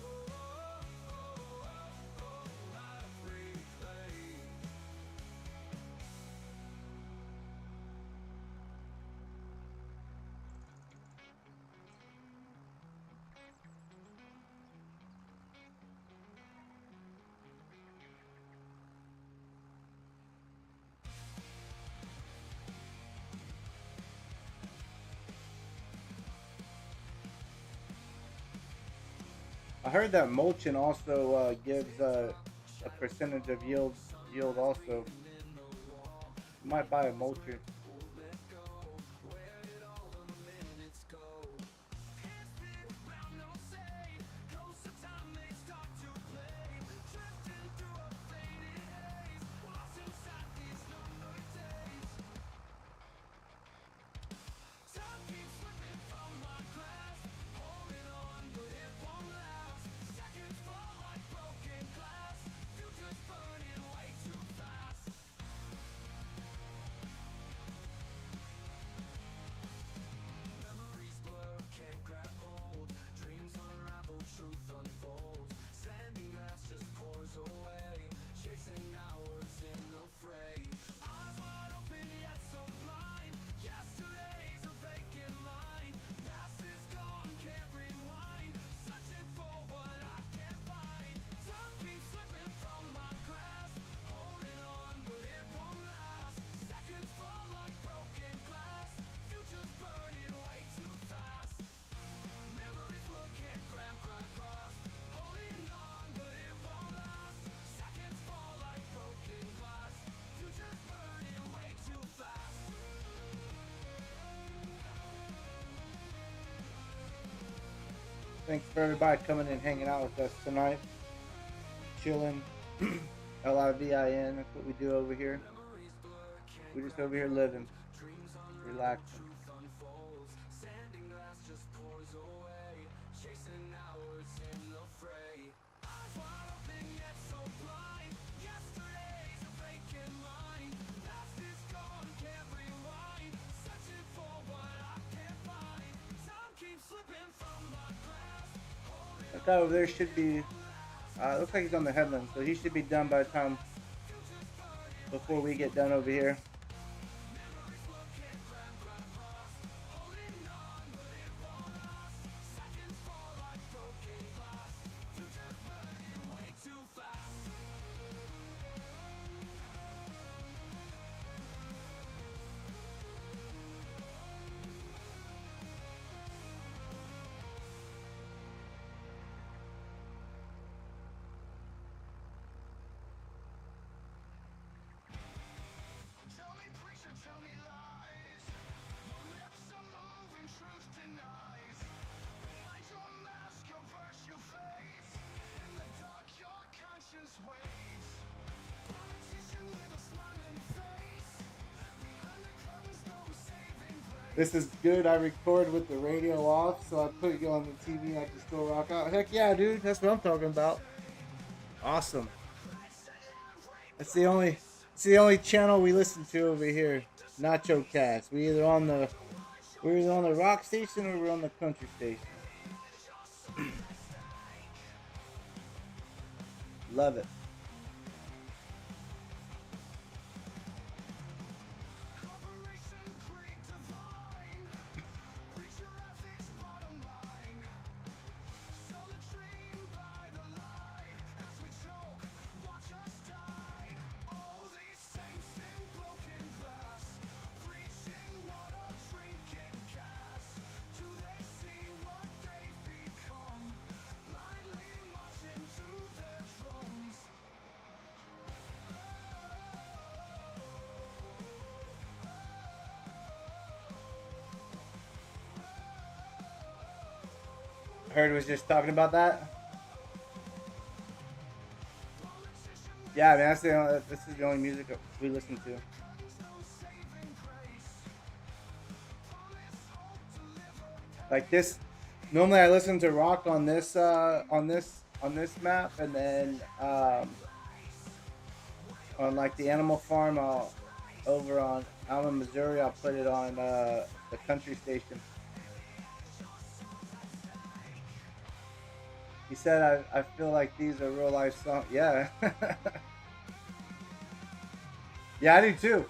Oh, oh, oh, oh, oh, I've reclaimed. I heard that mulching also gives a percentage of yield also. You might buy a mulcher. Thanks for everybody coming and hanging out with us tonight. Chilling. LIVIN. That's what we do over here. We just over here living, relaxing. That guy over there should be, looks like he's on the headland, so he should be done by the time, before we get done over here. This is good. I record with the radio off, so I put you on the TV and I can still rock out. Heck yeah, dude. That's what I'm talking about. Awesome. That's the only channel we listen to over here. Nacho Cast. We're either on the rock station or we're on the country station. Love it. Heard was just talking about that. Yeah, man, this is the only music we listen to. Like this, normally I listen to rock on this map, and then on like the Animal Farm, over on Alma, Missouri, I'll put it on the country station. He said, I feel like these are real life songs. Yeah. Yeah, I do too.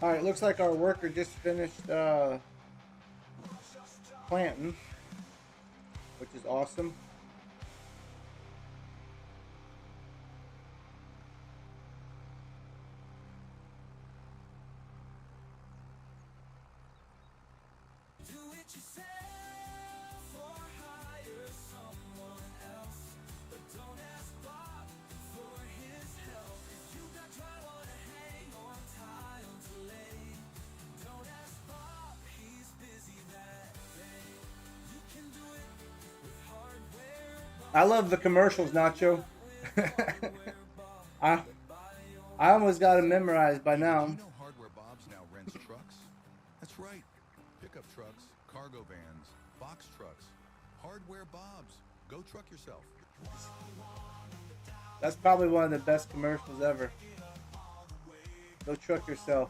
Alright, looks like our worker just finished planting, which is awesome. I love the commercials, Nacho. I almost got them memorized by now. You know Hardware Bob's now rents trucks? That's right. Pickup trucks, cargo vans, box trucks. Hardware Bob's. Go truck yourself. That's probably one of the best commercials ever. Go truck yourself.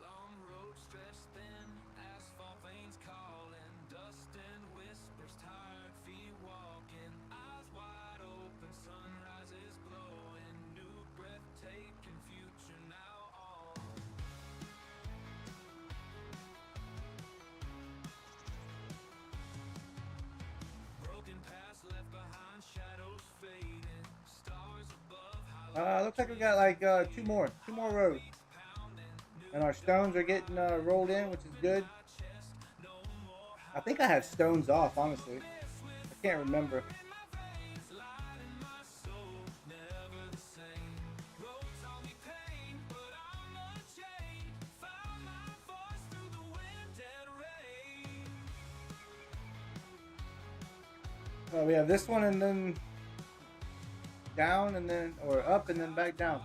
Long road stretched thin, asphalt veins calling, dust and whispers, tired feet walking, eyes wide open, sunrise is glowing, new breathtaking future now on. Broken past left behind, shadows fading, stars above, Looks like we got like two more rows. And our stones are getting rolled in, which is good. I think I have stones off, honestly. I can't remember. Well, we have this one and then down and then, or up and then back down.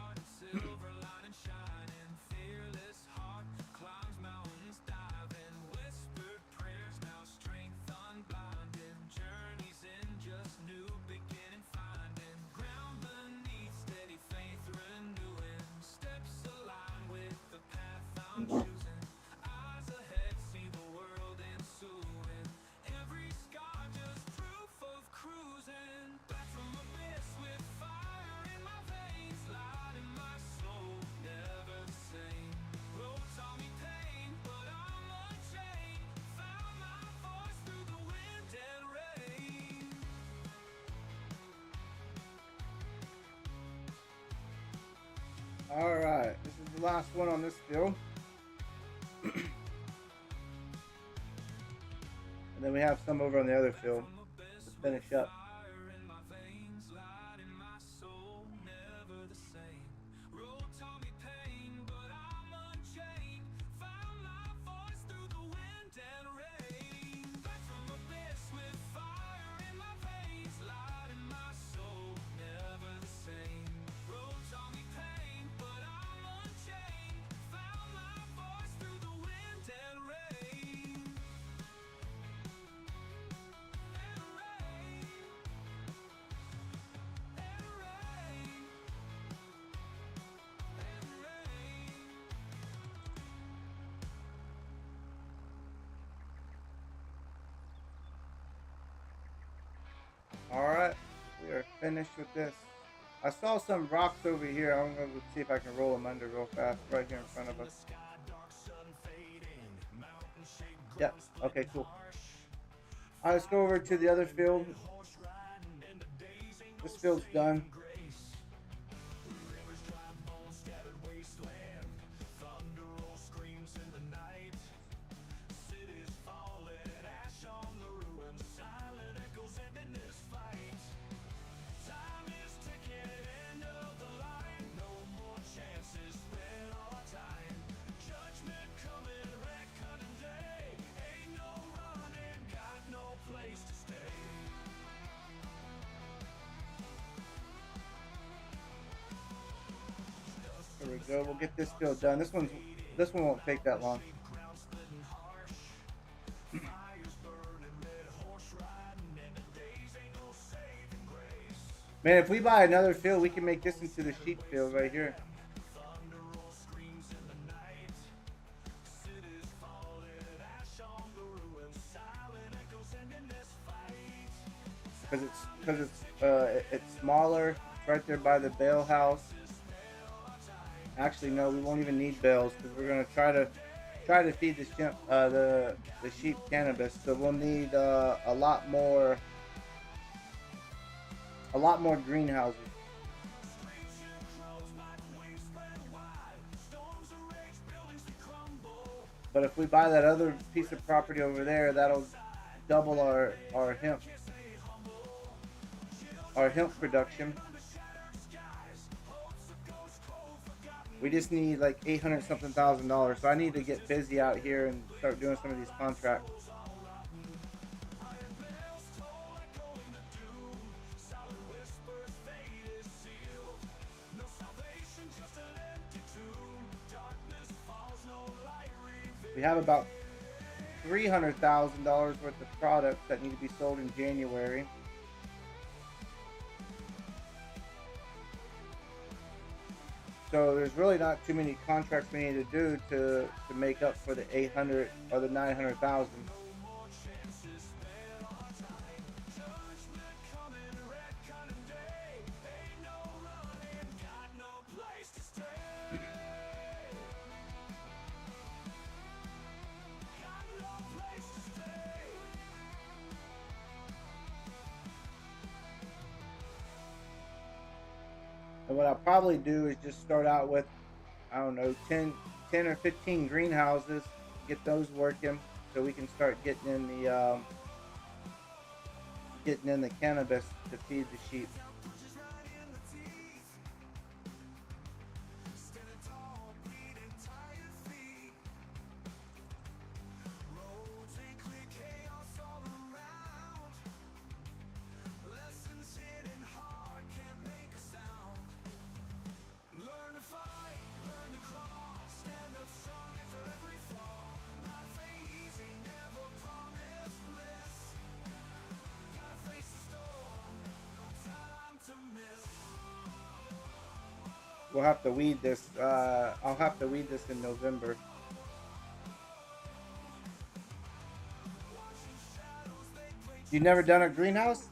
Alright, this is the last one on this field. And then we have some over on the other field to finish up. Alright, we are finished with this. I saw some rocks over here. I'm going to see if I can roll them under real fast right here in front of us. Yep, okay, cool. Alright, let's go over to the other field. This field's done. There we go. We'll get this field done. This one won't take that long. Man, if we buy another field, we can make this into the sheep field right here. Because it's smaller. It's right there by the bale house. Actually, no, we won't even need bales because we're gonna try to feed the sheep cannabis. So we'll need a lot more greenhouses. But if we buy that other piece of property over there, that'll double our hemp production. We just need like $800-something thousand. So I need to get busy out here and start doing some of these contracts. We have about $300,000 worth of products that need to be sold in January. So there's really not too many contracts we need to do to make up for the 800 or the 900,000. And what I'll probably do is just start out with, I don't know, 10 or 15 greenhouses, get those working so we can start getting in the cannabis to feed the sheep. We'll have to weed this. I'll have to weed this in November. You never done a greenhouse?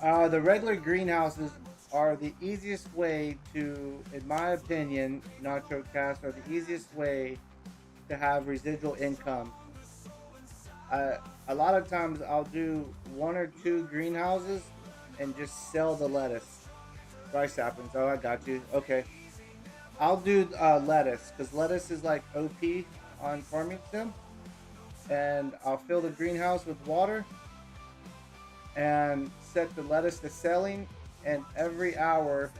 The regular greenhouses are the easiest way to, in my opinion, Nacho Cast, are the easiest way to have residual income. A lot of times I'll do 1 or 2 greenhouses and just sell the lettuce. Rice saplings. Oh, I got you. Okay. I'll do lettuce because lettuce is like OP on farming sim. And I'll fill the greenhouse with water and set the lettuce to selling. And every hour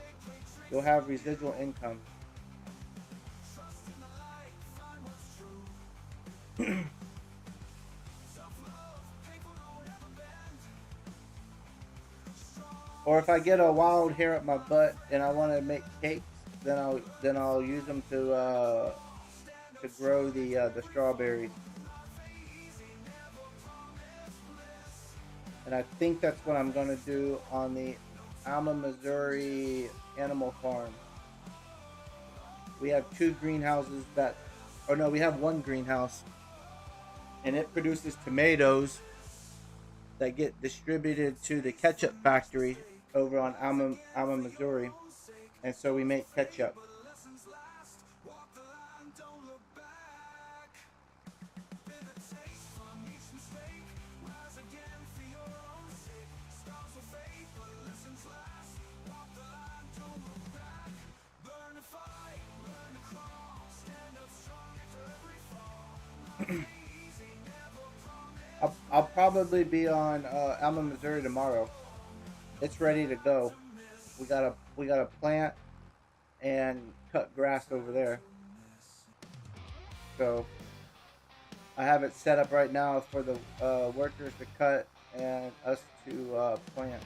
you'll have residual income. Or if I get a wild hair up my butt and I want to make cakes, then I'll use them to grow the strawberries. And I think that's what I'm going to do on the Alma, Missouri animal farm. We have 2 greenhouses we have 1 greenhouse, and it produces tomatoes that get distributed to the ketchup factory over on Alma, Missouri, and so we make ketchup. I'll probably be on Alma, Missouri tomorrow. It's ready to go. We gotta plant and cut grass over there. So I have it set up right now for the workers to cut and us to plant.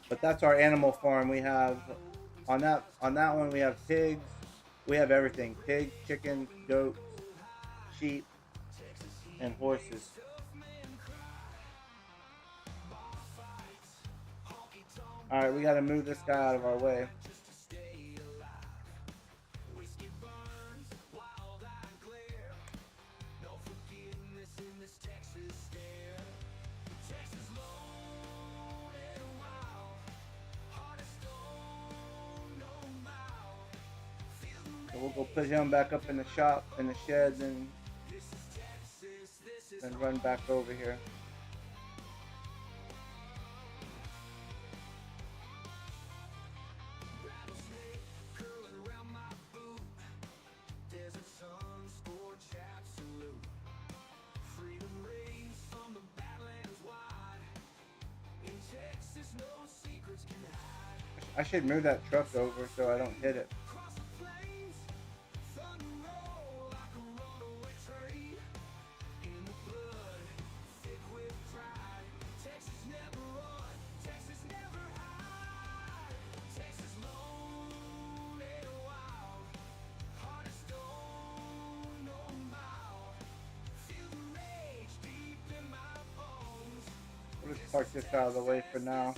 But that's our animal farm. We have on that one we have pigs. We have everything: pigs, chickens, goats, sheep, and horses. All right, we got to move this guy out of our way. So we'll go put him back up in the shop, in the sheds, and run back over here. I should move that truck over so I don't hit it. park this out of the way for now.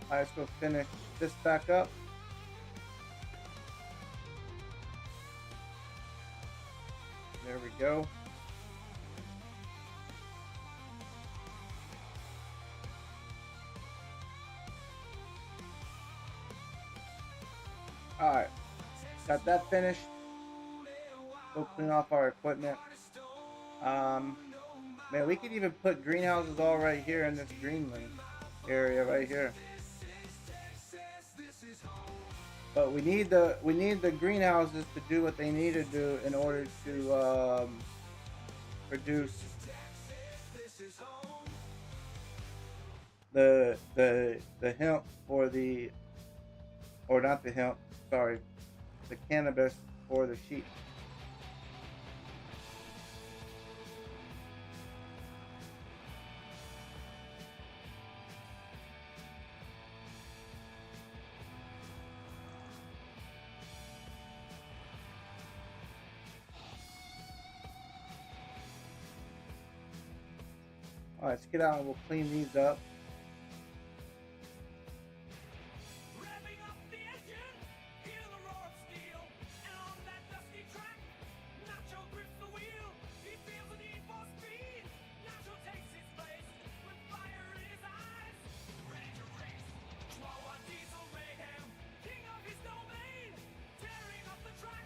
Alright, let's go finish this back up. There we go. Alright, got that finished. Go clean off our equipment. Man, we could even put greenhouses all right here in this greenland area right here. But we need the greenhouses to do what they need to do in order to produce the hemp for the, or not the hemp, sorry, the cannabis for the sheep. Alright, let's get out and we'll clean these up. Revving up the engine, hear the roar of steel, and on that dusty track, Nacho grips the wheel. He feels the need for speed. Nacho takes his place with fire in his eyes. Ready to race, Chihuahua diesel mayhem, king of his domain, tearing up the track,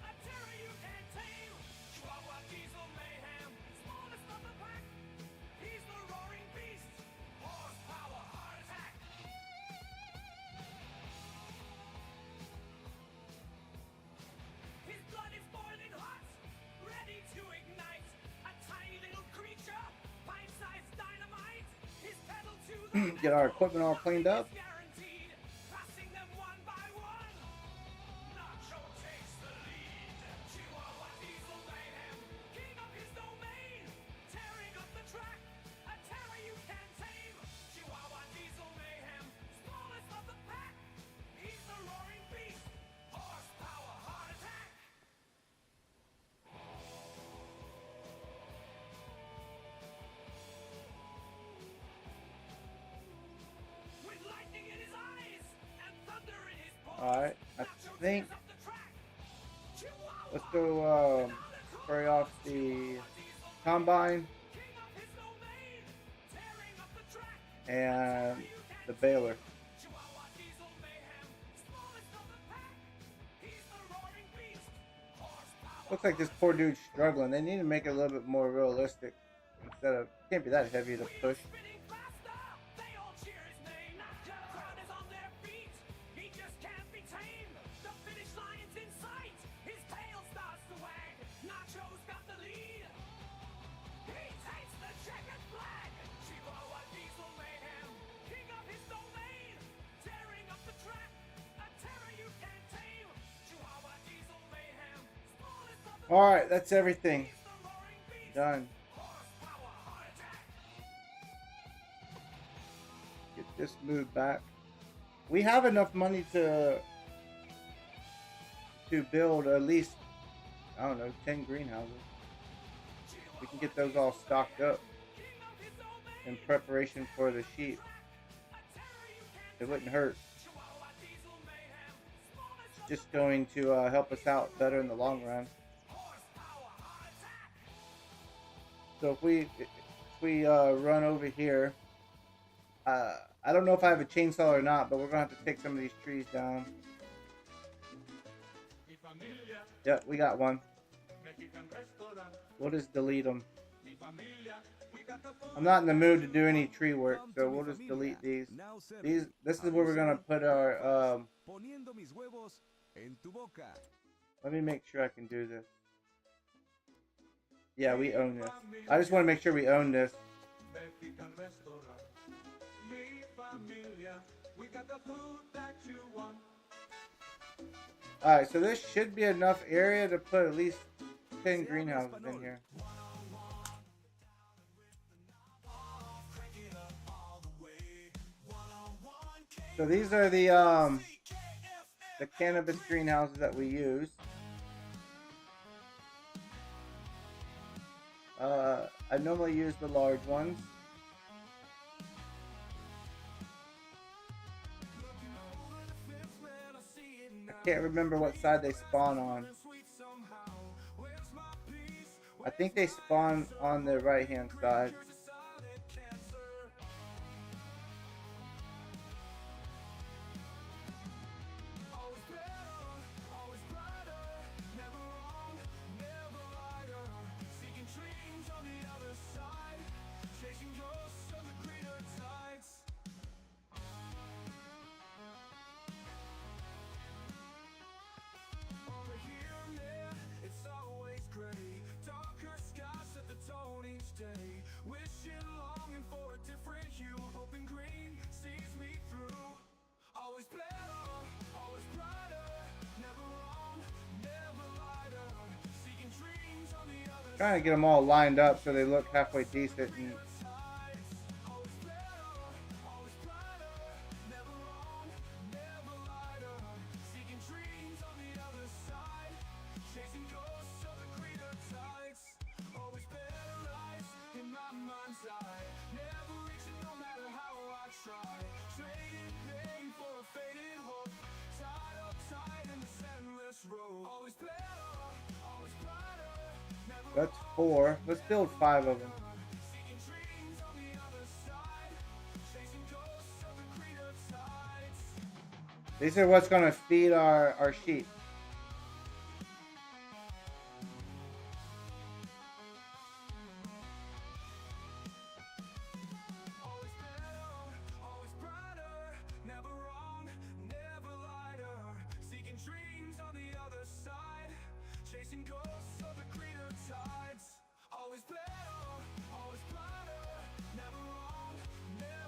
a terror you can't tame. Chihuahua diesel mayhem, smallest of the pack. He's the roaring beast, horsepower, heart attack. His blood is boiling hot, ready to ignite. A tiny little creature, pint-sized dynamite. His pedal to the Get our equipment all cleaned up. guaranteed, passing them one by one. Nacho takes the lead. Chihuahua diesel mayhem, king of his domain, tearing up the track, a terror you can't tame. Chihuahua diesel mayhem, smallest of the pack. He's the roaring beast, horsepower, heart attack. With lightning in his eyes and thunder in his paws. Alright, I Nacho think tears up the track. Chihuahua let's go spray off the combine king of his domain, tearing up the track. and the baler. Chihuahua diesel mayhem, smallest of the pack. He's the roaring beast, horsepower. Looks like this poor dude's struggling. They need to make it a little bit more realistic. Instead of, can't be that heavy to push. Spinning faster, they all cheer his name. The crowd is on their feet. He just can't be tamed. The finish line's in sight. His tail starts to wag. Nacho's got the lead. He takes the checkered flag. Chihuahua diesel mayhem, king of his domain, tearing up the track. A terror you can't tame. Chihuahua diesel mayhem, smallest of the Alright, that's everything. He's the roaring beast. Done. Horsepower, heart attack. Get this moved back. We have enough money to build at least, I don't know, 10 greenhouses. We can get those all stocked up in preparation for the sheep. It wouldn't hurt. It's just going to help us out better in the long run. So if we run over here, I don't know if I have a chainsaw or not, but we're gonna have to take some of these trees down. Yep, we got one. We'll just delete them. I'm not in the mood to do any tree work, so we'll just delete these. This is where we're gonna put our. Poniendo mis huevos en tu boca. Let me make sure I can do this. Yeah, we own this. I just want to make sure we own this. Alright, so this should be enough area to put at least 10 greenhouses in here. So these are the cannabis greenhouses that we use. I normally use the large ones. I can't remember what side they spawn on. I think they spawn on the right hand side. Trying to get them all lined up so they look halfway decent. And that's 4. Let's build 5 of them. These are what's going to feed our sheep.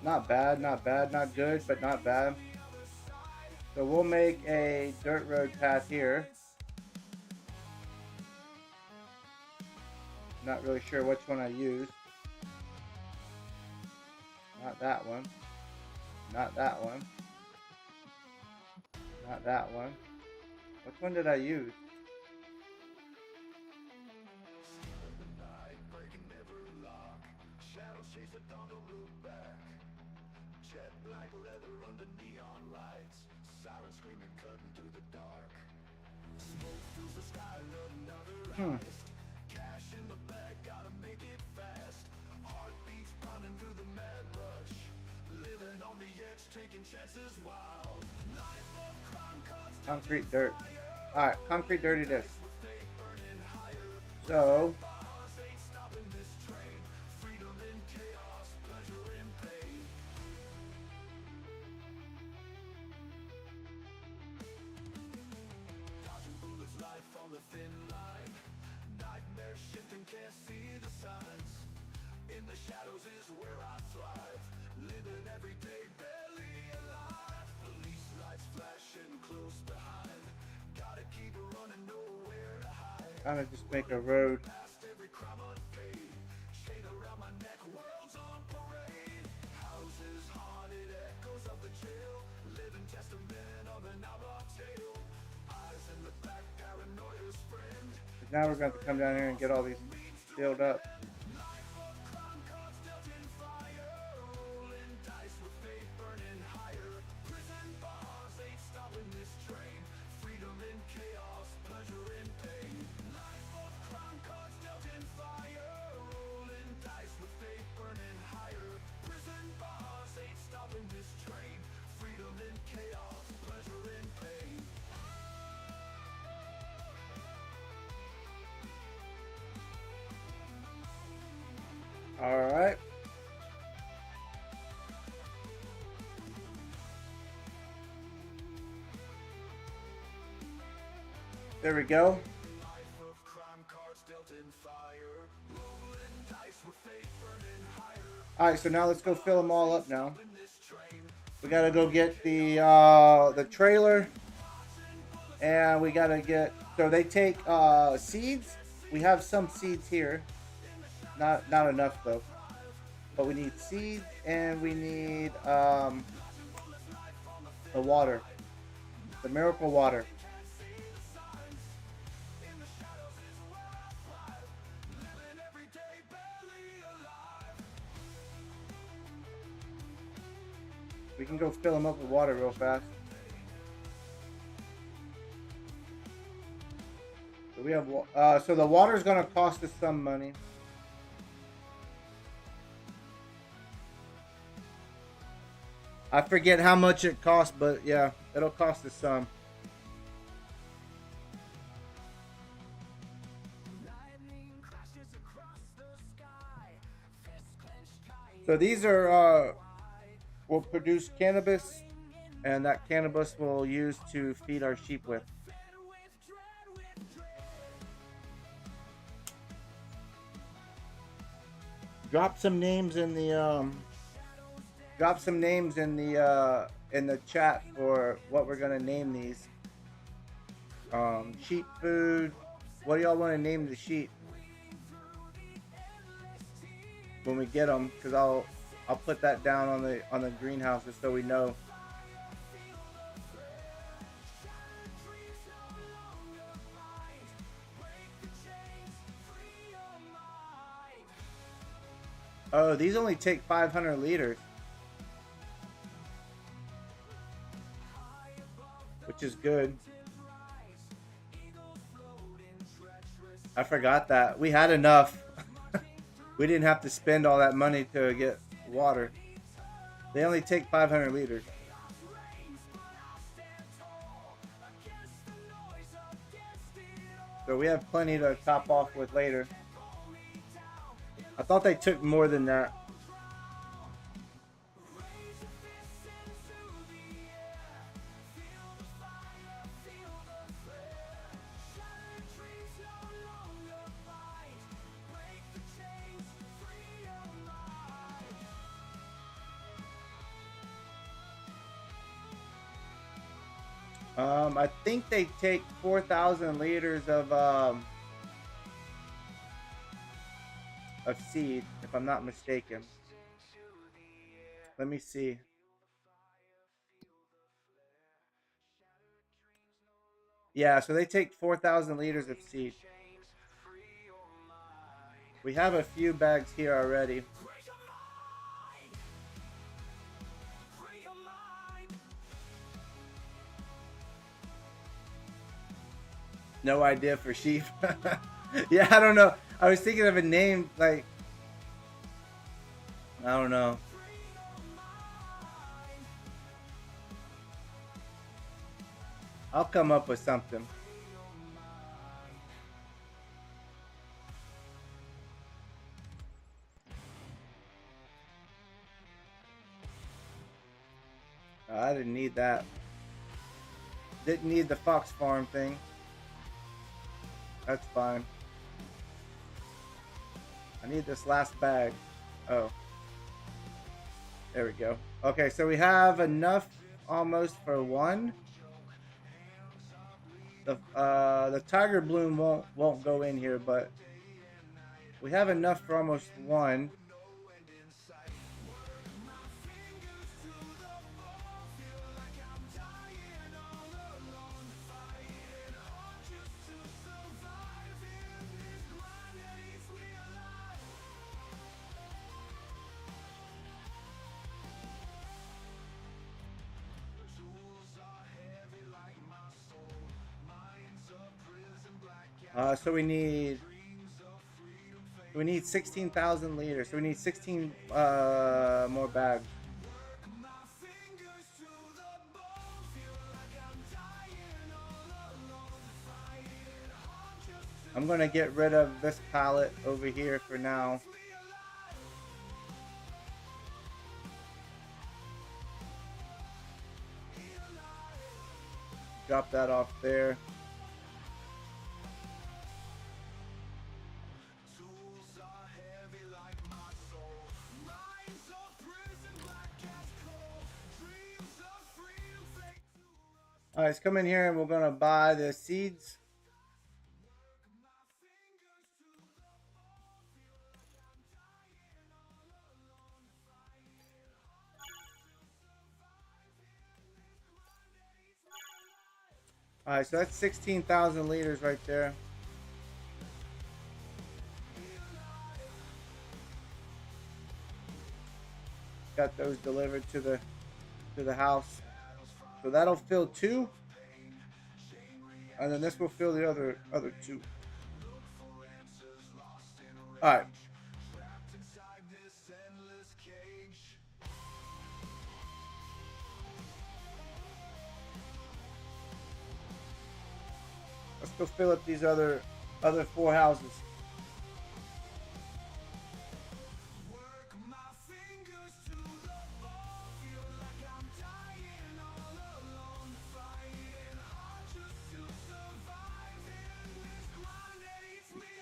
Not bad, not bad, not good, but not bad. So we'll make a dirt road path here. Not really sure which one I used. Not that one. Not that one. Not that one. Which one did I use? Concrete dirt. Alright, concrete dirt it is. So kind of just make a road. Now we're going to come down here and get all these filled up. All right. There we go. All right, so now let's go fill them all up now. We got to go get the trailer, and we got to get, so they take seeds. We have some seeds here. Not enough though, but we need seeds and we need the water, the miracle water. can go fill them up with water real fast. So we have so the water's gonna cost us some money. I forget how much it costs, but yeah, it'll cost us some. So these are will produce cannabis, and that cannabis we'll use to feed our sheep with. Drop some names in the chat for what we're gonna name these. Sheep food. What do y'all want to name the sheep when we get them? Because I'll put that down on the greenhouses so we know. Oh, these only take 500 liters. Which is good. I forgot that. We had enough. We didn't have to spend all that money to get water. They only take 500 liters. So we have plenty to top off with later. I thought they took more than that. I think they take 4,000 liters of seed, if I'm not mistaken. Let me see. Yeah, so they take 4,000 liters of seed. We have a few bags here already. No idea for sheep. Yeah, I don't know. I was thinking of a name like, I don't know. I'll come up with something. I didn't need that. Didn't need the Fox Farm thing. That's fine. I need this last bag. Oh. There we go. Okay, so we have enough almost for one. The Tiger Bloom won't go in here, but we have enough for almost one. So we need 16,000 liters. So we need 16 more bags. I'm gonna get rid of this pallet over here for now. Drop that off there. All right, let's come in here and we're gonna buy the seeds. All right, so that's 16,000 liters right there. Got those delivered to the to the house. So that'll fill 2. And then this will fill the other 2. Alright. Let's go fill up these other 4 houses.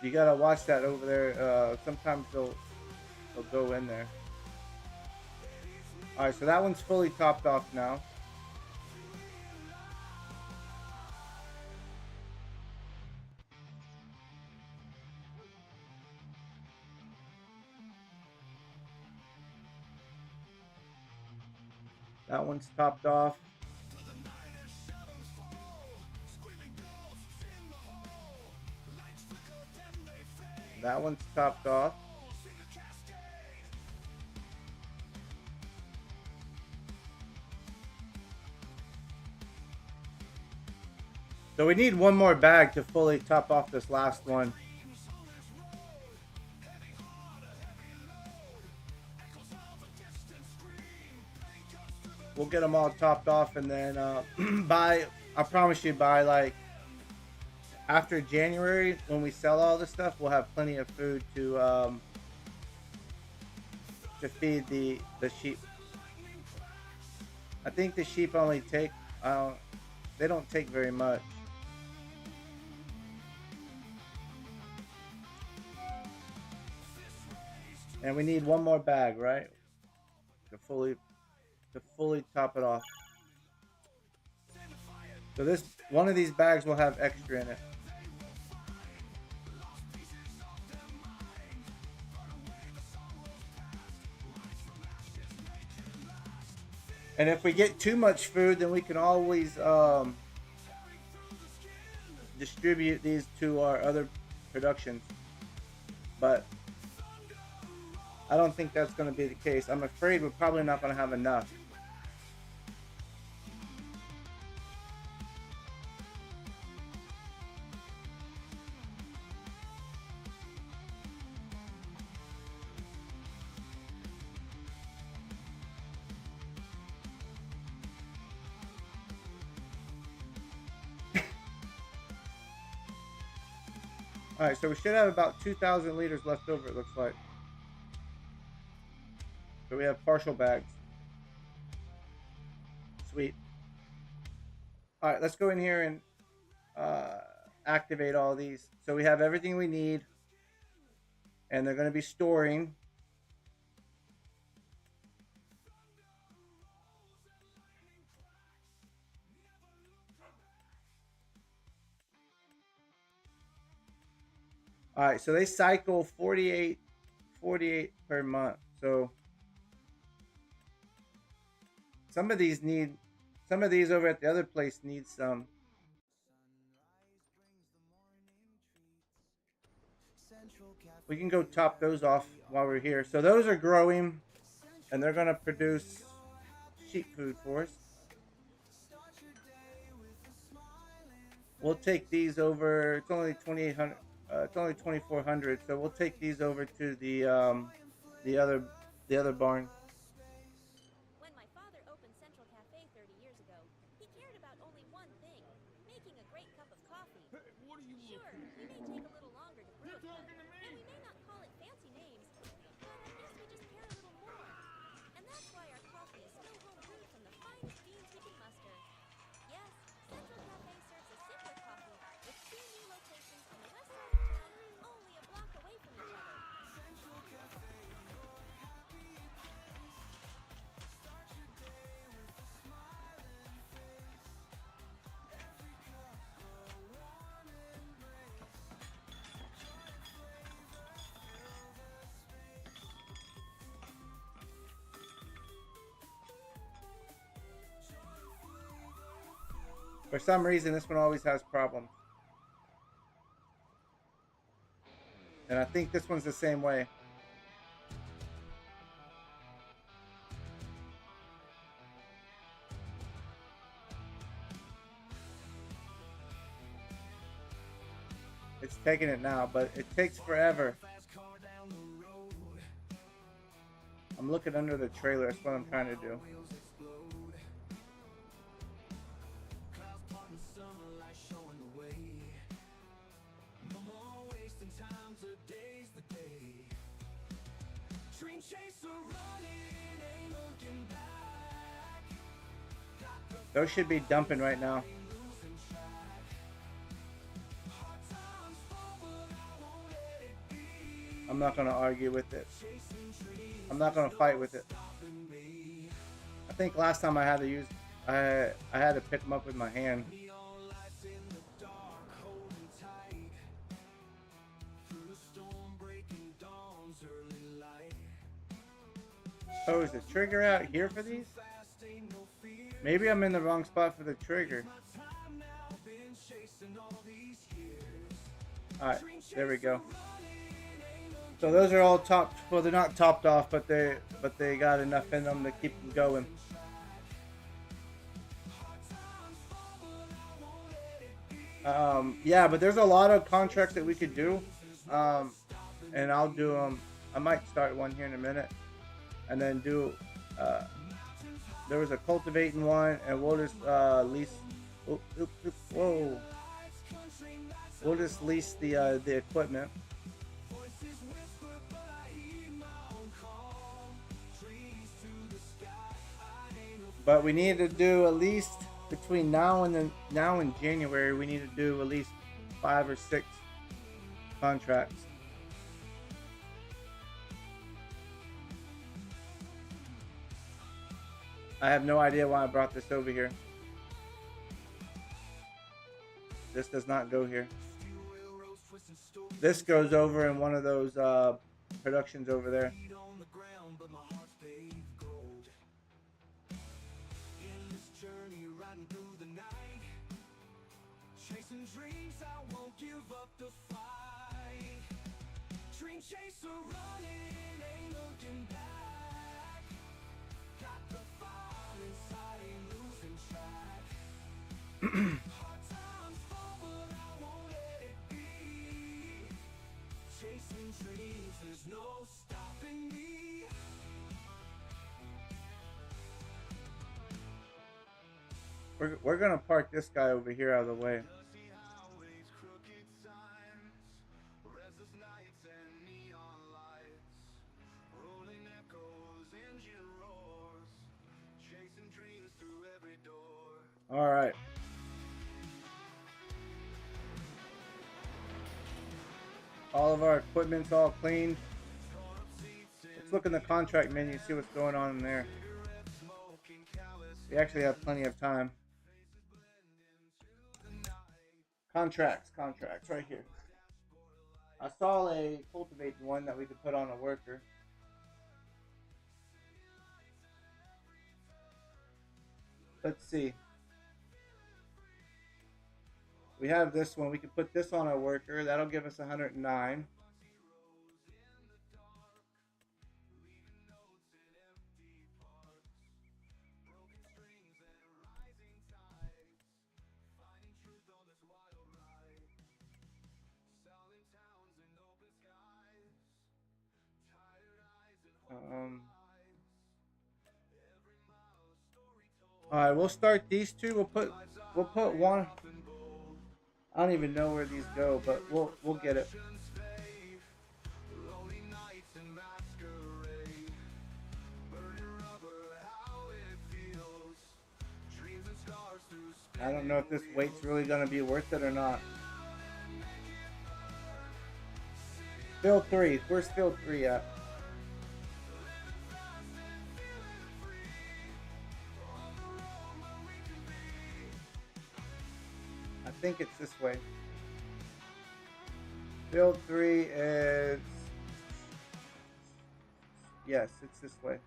You gotta watch that over there. Sometimes they'll go in there. Alright, so that one's fully topped off now. That one's topped off. That one's topped off. So we need one more bag to fully top off this last one. We'll get them all topped off, and then I promise you, by like after January, when we sell all this stuff, we'll have plenty of food to feed the sheep. I think the sheep only take they don't take very much. And we need one more bag, right? To fully top it off. So this one of these bags will have extra in it. And if we get too much food, then we can always distribute these to our other productions. But I don't think that's going to be the case. I'm afraid we're probably not going to have enough. Alright, so we should have about 2,000 liters left over, it looks like. So we have partial bags. Sweet. Alright, let's go in here and activate all these. So we have everything we need. And they're going to be storing. Alright, so they cycle 48 per month. So some of these over at the other place need some. We can go top those off while we're here. So those are growing, and they're going to produce sheep food for us. We'll take these over. It's only 2,800. It's only 2,400. So we'll take these over to the other barn. When my father opened Central Cafe 30 years ago, he cared about only one thing: making a great cup of coffee. Hey, what are you Sure, looking at? we may take a little longer to brew You're them, talking to me? and we may not call it fancy names, but I guess we just care a little more. And that's why our coffee is still home brewed from the finest beans we can muster. Yes, Central Cafe serves a simpler coffee with 2 new locations on the west side of town, only a block away from each other. For some reason, this one always has problems. And I think this one's the same way. It's taking it now, but it takes forever. I'm looking under the trailer. That's what I'm trying to do. Those should be dumping right now. I'm not going to argue with it. I'm not going to fight with it. I think last time I had to use, I had to pick them up with my hand. Oh, is the trigger out here for these? Maybe I'm in the wrong spot for the trigger. Alright, there we go. So those are all topped. Well, they're not topped off, but they got enough in them to keep them going. Yeah, but there's a lot of contracts that we could do, and I'll do them. I might start one here in a minute, and then do. There was a cultivating one, and we'll just lease. Whoa! We'll just lease the equipment. But we need to do at least between now and January. We need to do at least 5 or 6 contracts. I have no idea why I brought this over here. This does not go here. This goes over in one of those productions over there. We're gonna park this guy over here out of the way. All right. All of our equipment's all cleaned. Let's look in the contract menu, see what's going on in there. We actually have plenty of time. Contracts right here. I saw a cultivating one that we could put on a worker. Let's see. We have this one. We could put this on a worker. That'll give us 109. All right, we'll start these two. We'll put one. I don't even know where these go, but we'll get it. I don't know if this weight's really gonna be worth it or not. Field 3. Where's Field 3 at? I think it's this way. Field 3 is... Yes, it's this way.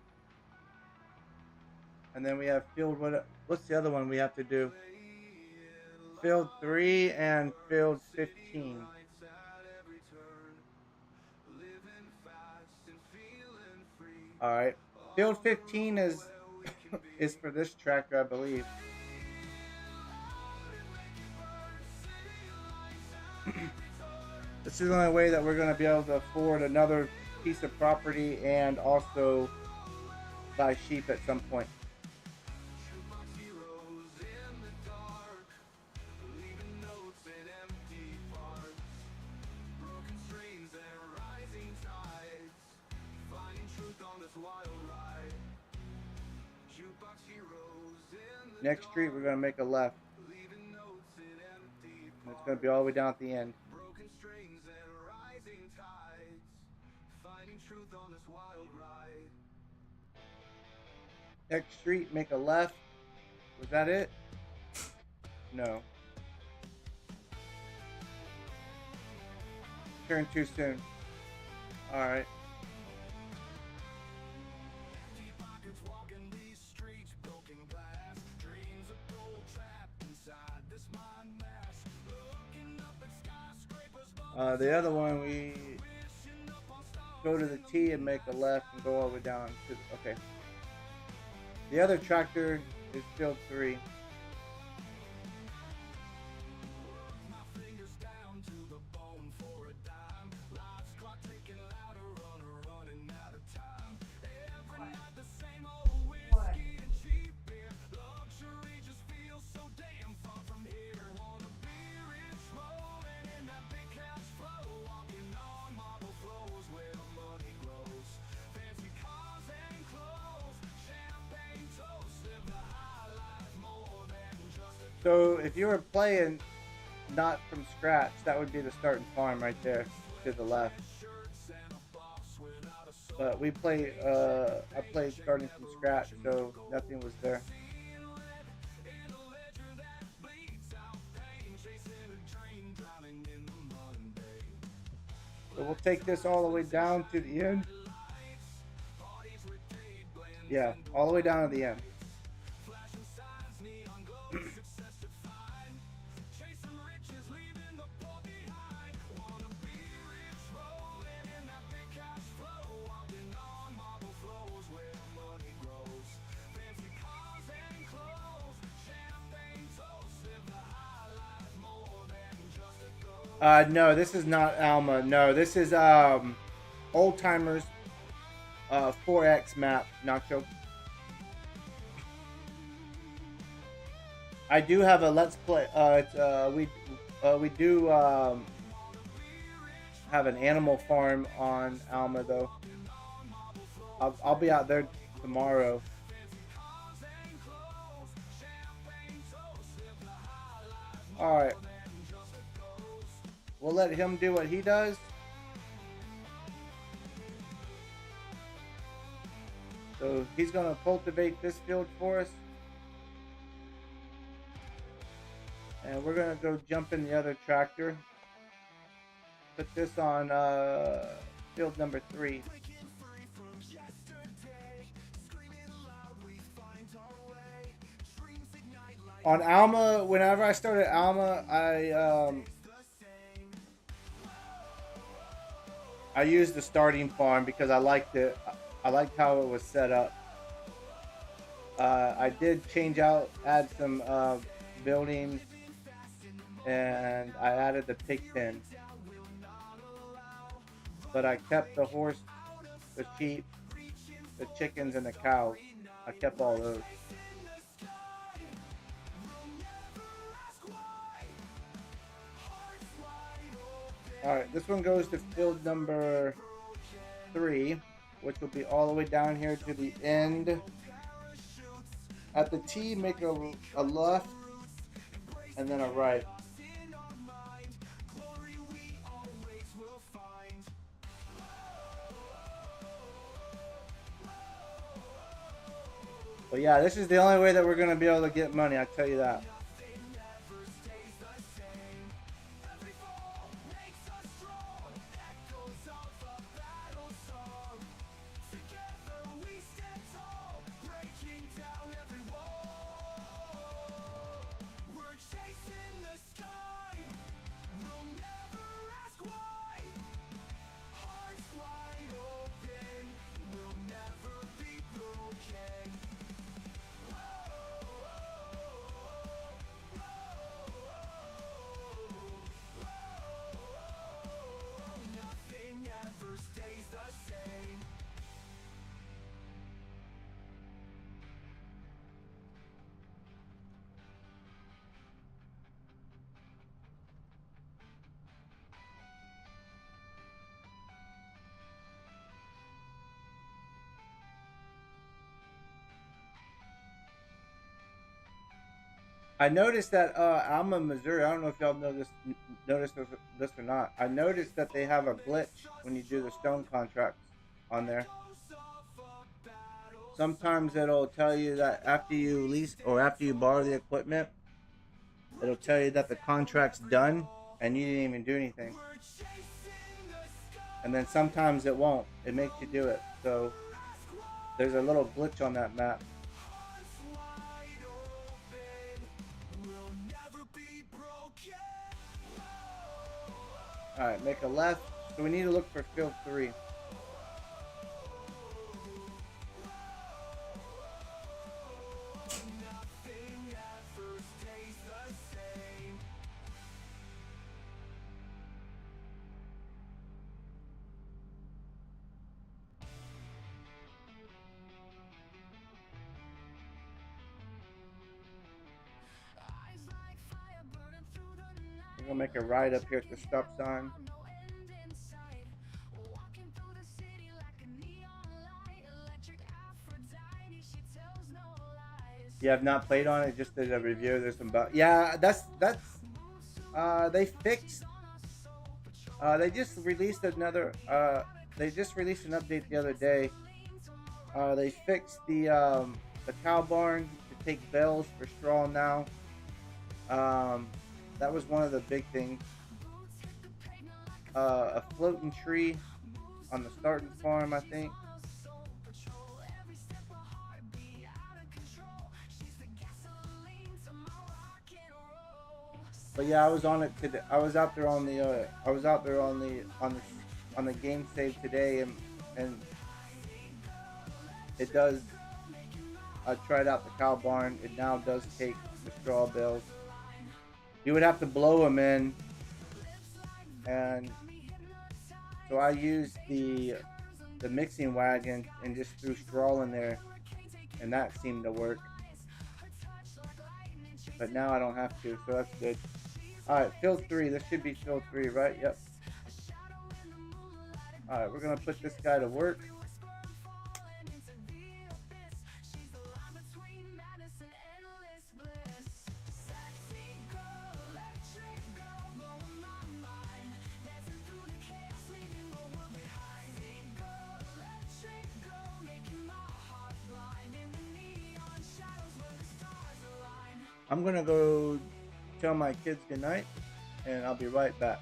And then we have field... What's the other one we have to do? Field 3 and Field 15. Alright. Field 15 is is for this tractor, I believe. This is the only way that we're going to be able to afford another piece of property and also buy sheep at some point. Next street, we're going to make a left. And it's going to be all the way down at the end. Next street, make a left. Was that it? No. Turn too soon. Alright. The other one, we go to the T and make a left and go all the way down to, okay. The other tractor is field 3. So if you were playing not from scratch, that would be the starting farm right there to the left. But we play, I played starting from scratch, so nothing was there. So we'll take this all the way down to the end. Yeah, all the way down to the end. No, this is not Alma. No, this is Old Timers 4X map, Nacho. I do have a Let's Play. We do have an animal farm on Alma though. I'll be out there tomorrow. All right. We'll let him do what he does. So he's going to cultivate this field for us. And we're going to go jump in the other tractor. Put this on field number 3. On Alma, whenever I started Alma, I used the starting farm because I liked it. I liked how it was set up. I did change out, add some buildings, and I added the pig pen. But I kept the horse, the sheep, the chickens, and the cows. I kept all those. Alright, this one goes to field number 3, which will be all the way down here to the end. At the T, make a left and then a right. But yeah, this is the only way that we're going to be able to get money, I tell you that. I noticed that Alma, Missouri. I don't know if y'all know this, noticed this or not. I noticed that they have a glitch when you do the stone contracts on there. Sometimes it'll tell you that after you lease or after you borrow the equipment, it'll tell you that the contract's done and you didn't even do anything. And then sometimes it won't. It makes you do it. So there's a little glitch on that map. Alright, make a left. So we need to look for field 3. We're gonna make a right up here at the stop sign. You have not played on it, just did a review. There's some yeah, that's they fixed. They just released another. They just released an update the other day. They fixed the cow barn to take bales for straw now. That was one of the big things. A floating tree on the starting farm, I think. But yeah, I was on it today. I was out there on the. I was out there on the game save today, and it does. I tried out the cow barn. It now does take the straw bales. You would have to blow them in, and so I used the mixing wagon and just threw straw in there, and that seemed to work. But now I don't have to, so that's good. Alright, field 3. This should be field 3, right? Yep. Alright, we're going to put this guy to work. I'm going to go tell my kids goodnight, and I'll be right back.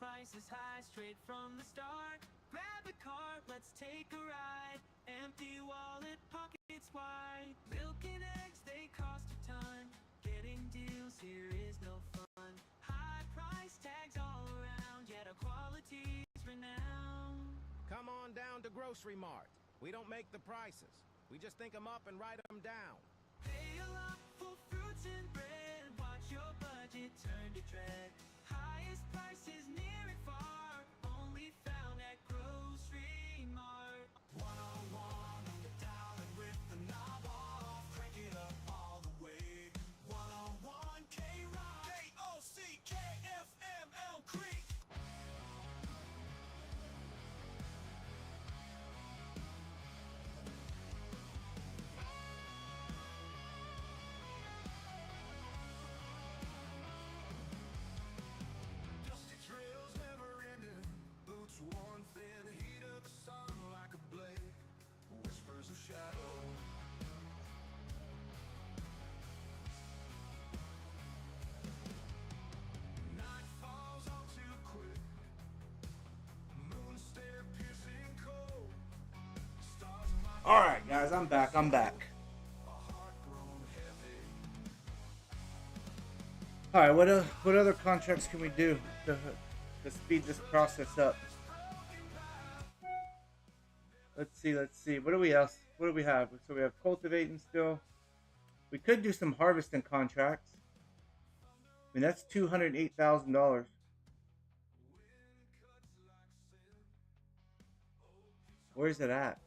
Prices high straight from the start. Grab a cart, let's take a ride. Empty wallet, pockets wide. Milk and eggs, they cost a ton. Getting deals here is no fun. High price tags all around, yet our quality's renowned. Come on down to Grocery Mart. We don't make the prices. We just think them up and write them down. Pay a lot for fruits and bread. Watch your budget turn to dread. Highest prices near and far, only found at Grocery Mart. 101 on the dial and with the knob off, crank it up all the way. 101 K-Rock, K-O-C-K-F-M-L Creek. Alright, guys, I'm back. All right, what other contracts can we do to speed this process up? Let's see. What do we else? What do we have? So we have cultivating still. We could do some harvesting contracts. I mean, that's $208,000. Where's it at?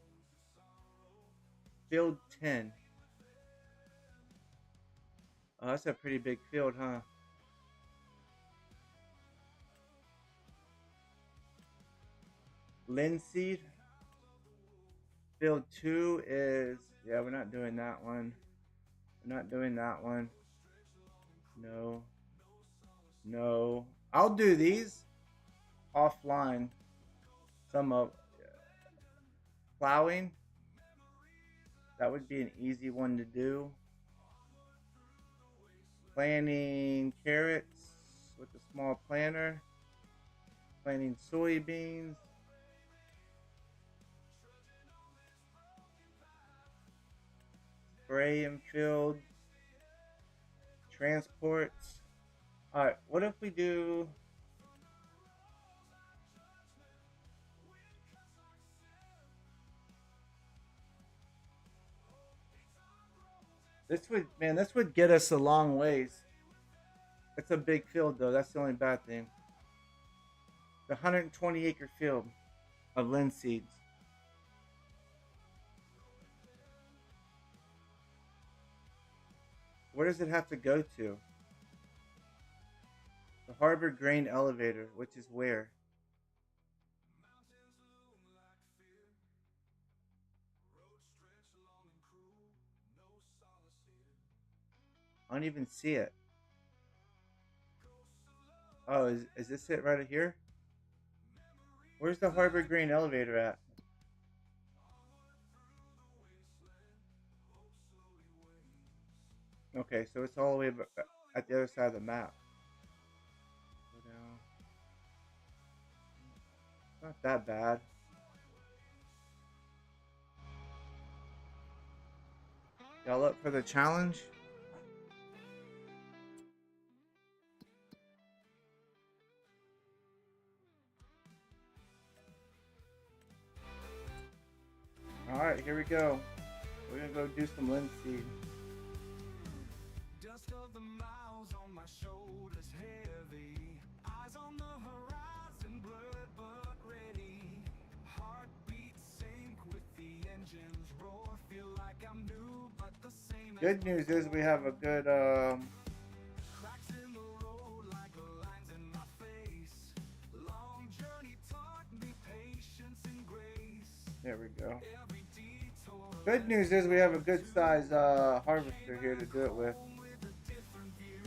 Field 10. Oh, that's a pretty big field, huh? Linseed. Field 2 is... Yeah, we're not doing that one. We're not doing that one. No. No. I'll do these offline. Some of... Plowing. That would be an easy one to do. Planting carrots with a small planter. Planting soybeans. Spray and field. Transports. Alright, what if we do... This would get us a long ways. It's a big field though, that's the only bad thing. The 120 acre field of linseeds. Where does it have to go to? The Harbor Grain Elevator, which is where? I don't even see it. Oh, is this it right here? Where's the Harbor Grain Elevator at? Okay, so it's all the way at the other side of the map. Go down. Not that bad. Y'all up for the challenge? Alright, here we go. We're gonna go do some linseed. Dust of the miles on my shoulders heavy. Eyes on the horizon, blurred but ready. Heartbeat sync with the engines roar. Feel like I'm new, but the same. Good news is we have a good Cracks in the road like lines in my face. Long journey taught me patience and grace. there we go. Every detour Good news is we have a good size harvester here to do it with. with a different view.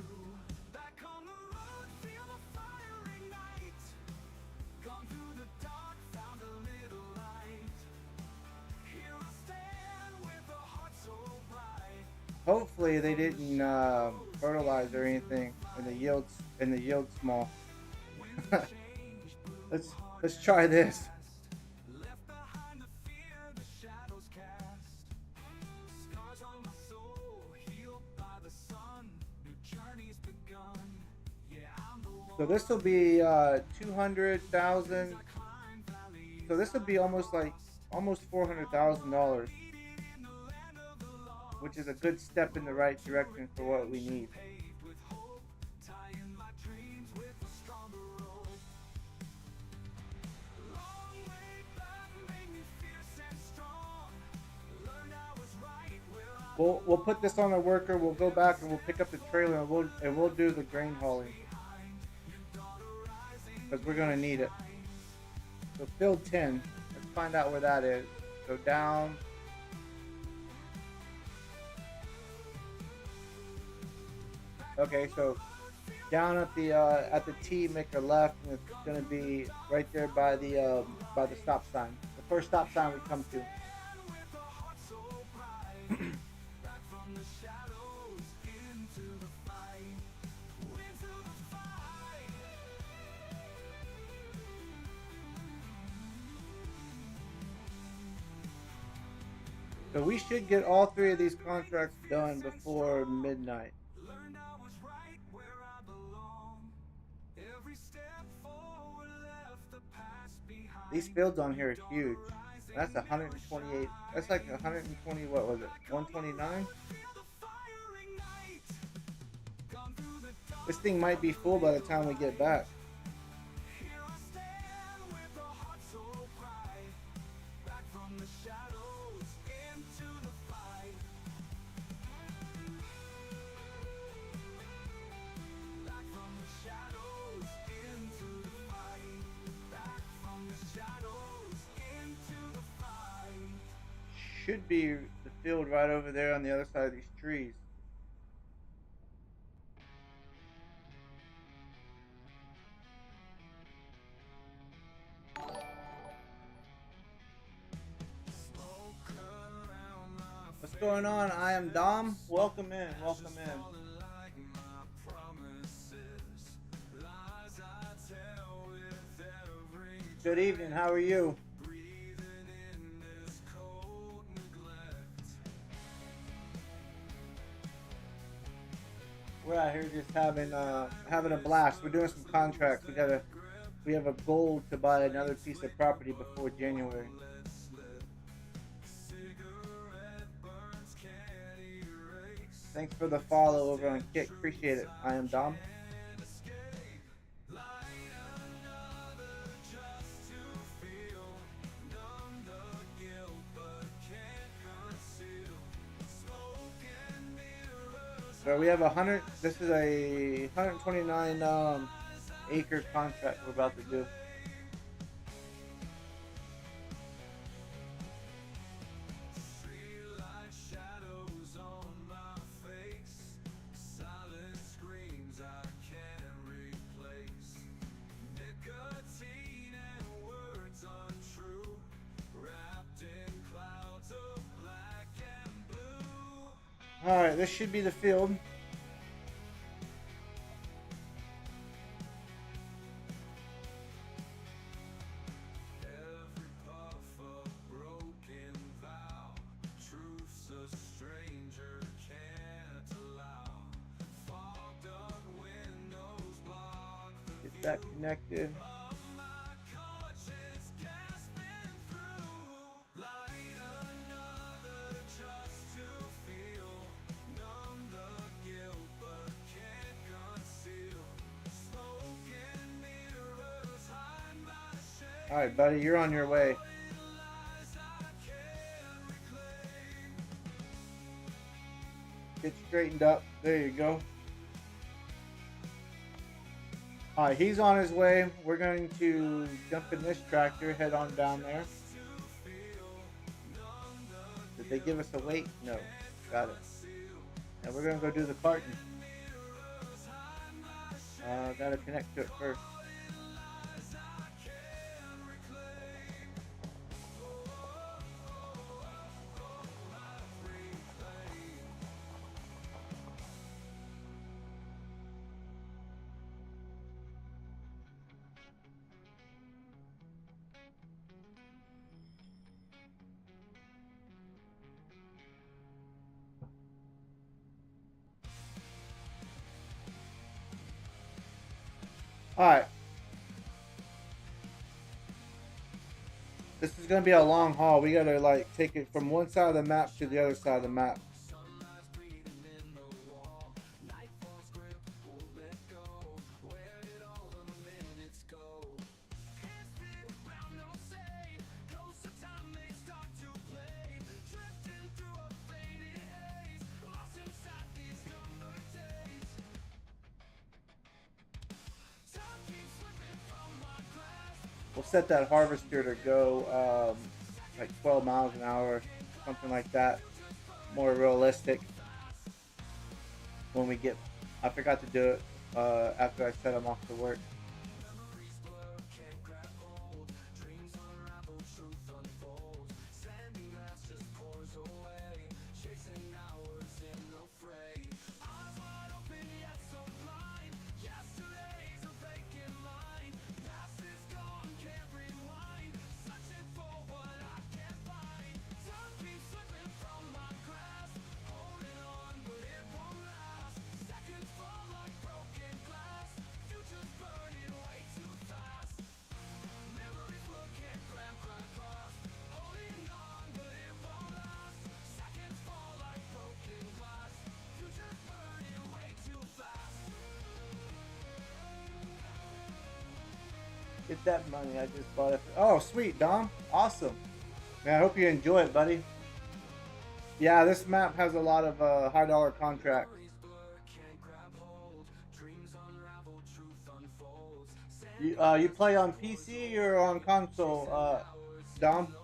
Back on the road, feel the fire ignite. Gone through the dark, found a little light. Here I stand with a heart so bright. Hopefully they didn't fertilize or anything, and the yield's small. let's try this. Left behind the fear the shadows cast. Scars on my soul, healed by the sun. New journey's begun. Yeah, I'm the one. So this will be 200,000. So this will be almost $400,000, which is a good step in the right direction for what we need. Paved with hope, tying my dreams with a stronger rope. Long way back made me fierce and strong. Learned I was right where I We'll put this on a worker. We'll go back and we'll pick up the trailer and we'll do the grain hauling because we're gonna need it. So field 10. Let's find out where that is. Go down. Okay, so down at the T, make a left, and it's gonna be right there by the stop sign. The first stop sign we come to. back from the shadows into the fight. Into the fight. So we should get all three of these contracts done before midnight. Learned I was right where I belong. Every step forward left the past behind. These fields on here are huge. That's 128. That's like 120. What was it? 129. This thing might be full by the time we get back. Here I stand with a heart so bright, back from the shadows into the fight. Back from the shadows into the fight. Back from the shadows into the fight. Should be the field right over there on the other side of these trees. Smoke around my What's going on? I am Dom. Welcome in. Welcome in. like my promises. Lies I tell with every Good evening. How are you? breathing in this cold neglect. We're out here just having a blast. We're doing some contracts. We have a goal to buy another piece of property before January. Thanks for the follow over on Kick. Appreciate it. I am Dom. So we have 100. This is a 129 acre contract we're about to do. Streetlight shadows on my face. Silent screams I can't replace. Nicotine and words untrue. Wrapped in clouds of black and blue. All right, this should be the field. Every puff a broken vow. Truths a stranger can't allow. Fogged up windows block the Get that connected. of my conscience gasping through. Light another just to feel. Numb the guilt but can't conceal. Smoke and mirrors hide my shame. All right, buddy, you're on your way. Get straightened up. There you go. All right, he's on his way. We're going to jump in this tractor, head on down there. Did they give us a weight? No. Got it. And we're going to go do the carton. Got to connect to it first. Alright. This is going to be a long haul. We got to like take it from one side of the map to the other side of the map. We'll set that harvester to go like 12 miles an hour, something like that. More realistic when we get. I forgot to do it after I set them off to work. Get that money. I just bought it. Oh, sweet, Dom. Awesome. Man, I hope you enjoy it, buddy. Yeah, this map has a lot of high dollar contracts. You play on PC or on console, Dom?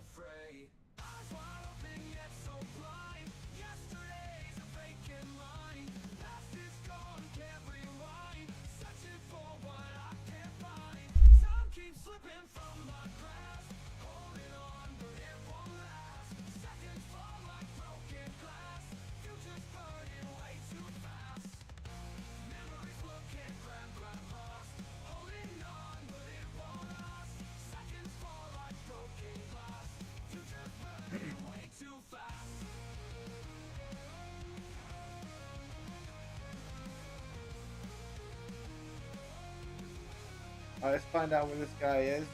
Alright, let's find out where this guy is.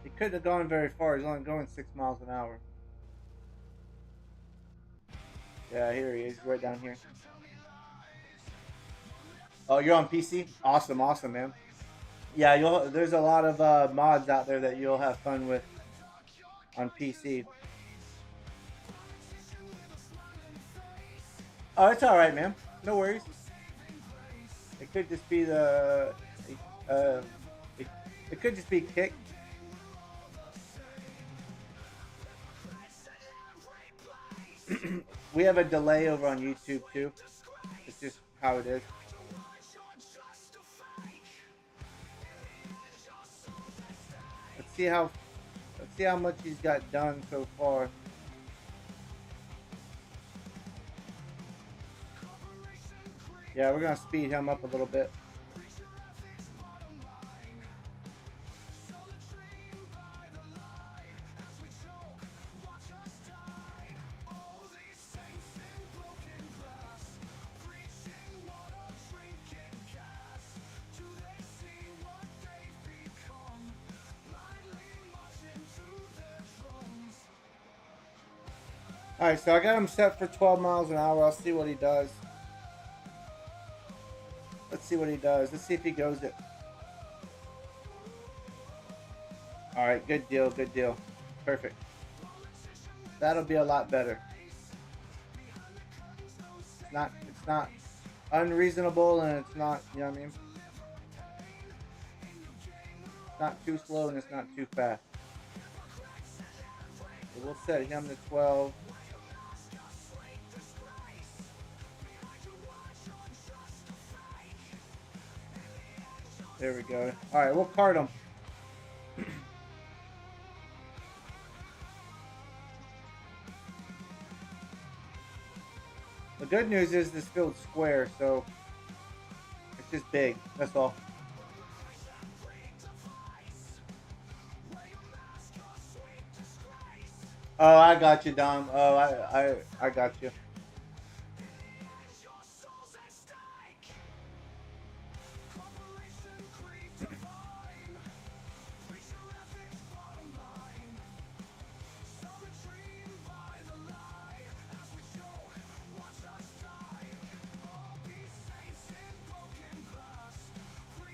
He couldn't have gone very far. He's only going 6 miles an hour. Yeah, here he is. He's right down here. Oh, you're on PC? Awesome, awesome, man. Yeah, there's a lot of mods out there that you'll have fun with on PC. Oh, it's alright, man. No worries. It could just be the... it could just be kick. We have a delay over on YouTube too. It's just how it is. Let's see how much he's got done so far. Yeah, we're gonna speed him up a little bit. Alright, so I got him set for 12 miles an hour. I'll see what he does. Let's see what he does. Let's see if he goes it. Alright, good deal, good deal. Perfect. That'll be a lot better. It's not unreasonable, and it's not, you know what I mean? It's not too slow and it's not too fast. So we'll set him to 12. There we go. Alright, we'll cart him. The good news is this field's square, so it's just big. That's all. Oh, I got you, Dom. Oh, I got you.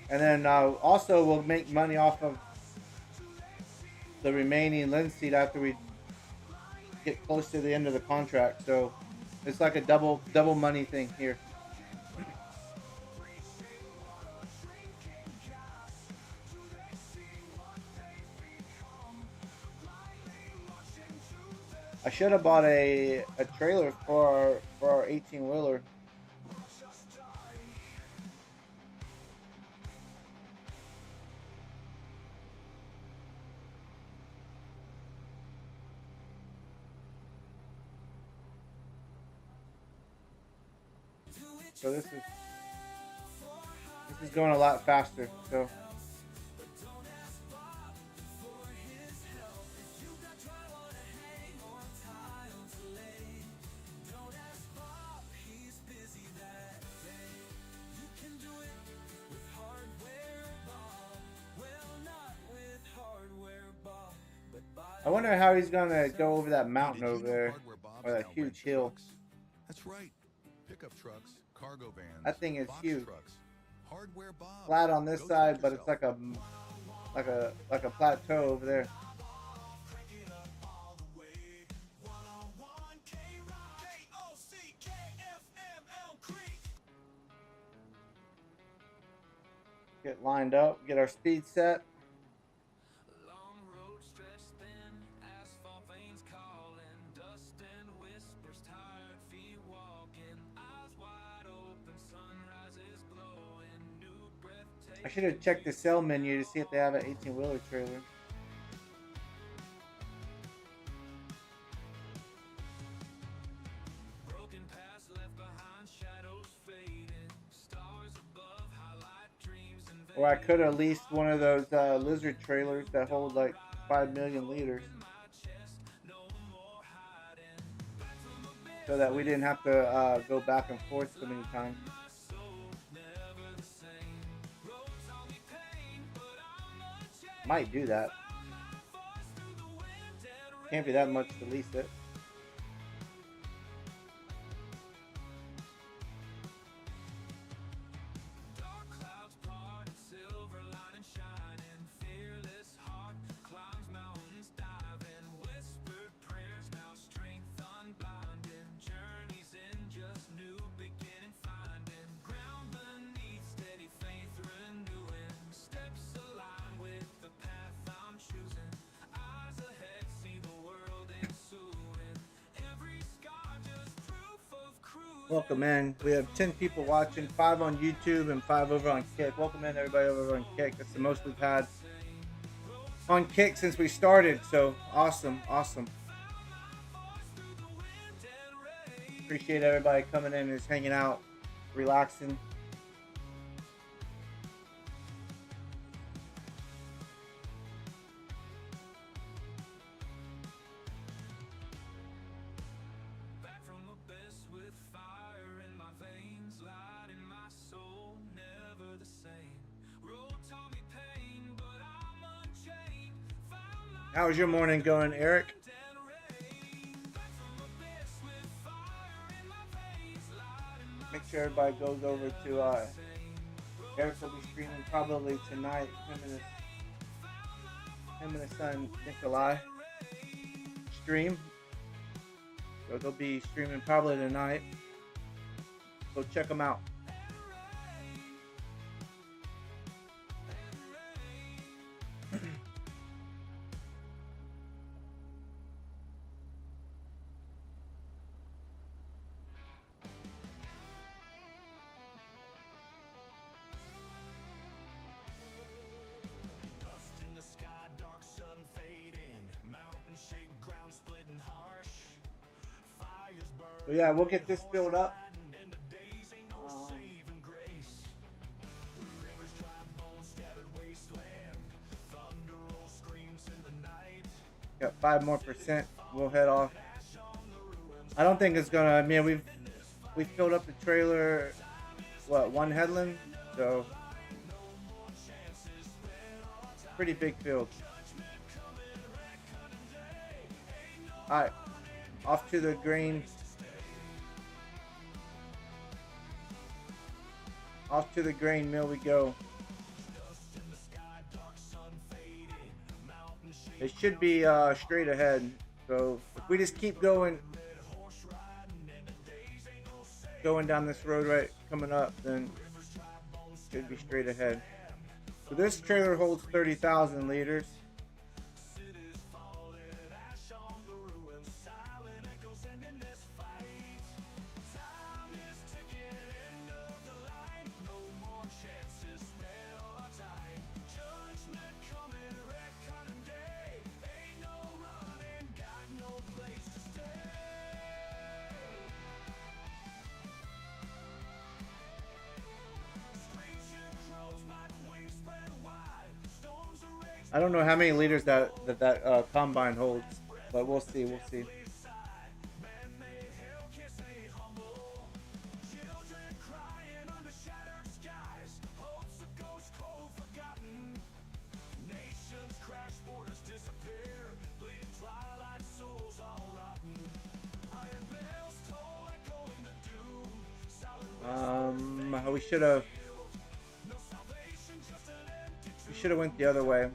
And then also we'll make money off of the remaining linseed after we get close to the end of the contract. So it's like a double money thing here. I should have bought a trailer for our 18-wheeler. So this is going a lot faster. So I wonder how he's gonna go over that mountain over there, or that huge hill. That's right. Pickup trucks, cargo vans. That thing is box huge. trucks. Hardware Bob. flat on this Go side, check but it's yourself. like a plateau over there. Get lined up, get our speed set. Long road stretched thin, asphalt veins calling, dust and whispers, tired feet walking, eyes wide open, sunrise is glowing, new breath I should have checked the sell menu to see if they have an 18-wheeler trailer. broken paths left behind, shadows fading, stars above highlight dreams and Or I could have leased one of those lizard trailers that hold like 5 million liters, so that we didn't have to go back and forth so many times. Might do that. Can't be that much to lease it. dark clouds part, silver lining shining, fearless heart climbs mountains diving, whispered prayers now strength unbinding, journeys in just new beginning finding, ground beneath steady faith renewing, steps align with the path I'm choosing, eyes ahead see the world ensuing, every scar just proof of cruising. Welcome in. We have 10 people watching, 5 on YouTube and 5 over on Kick. Welcome in, everybody over on Kick. That's the most we've had on Kick since we started. So awesome, awesome. Appreciate everybody coming in and just hanging out, relaxing. Back from abyss with fire in my veins, light in my soul, never the same. Road taught me pain, but I'm unchained. Found light How's your morning going, Eric? and rain. Back from abyss with fire in my veins, light in my Make sure everybody goes over to Eric will be streaming probably tonight. Him and his son Nikolai stream. So they'll be streaming probably tonight. Go check them out. dust in the sky, dark sun fading, mountain shaped ground splitting harsh. Fires burn. So yeah, we'll get this filled up. And the days ain't no saving grace. Rivers dry bones, scattered wasteland. Thunder roll screams in the night. Got 5 more %. We'll head off. I don't think it's gonna. I mean, we've filled up the trailer. What, one headland? So pretty big field. All right, off to the grain. Off to the grain mill we go. It should be straight ahead. So if we just keep going down this road right coming up, then it should be straight ahead. So this trailer holds 30,000 liters. I don't know how many liters that combine holds, but we'll see. We'll see. We should have. should have went the other way.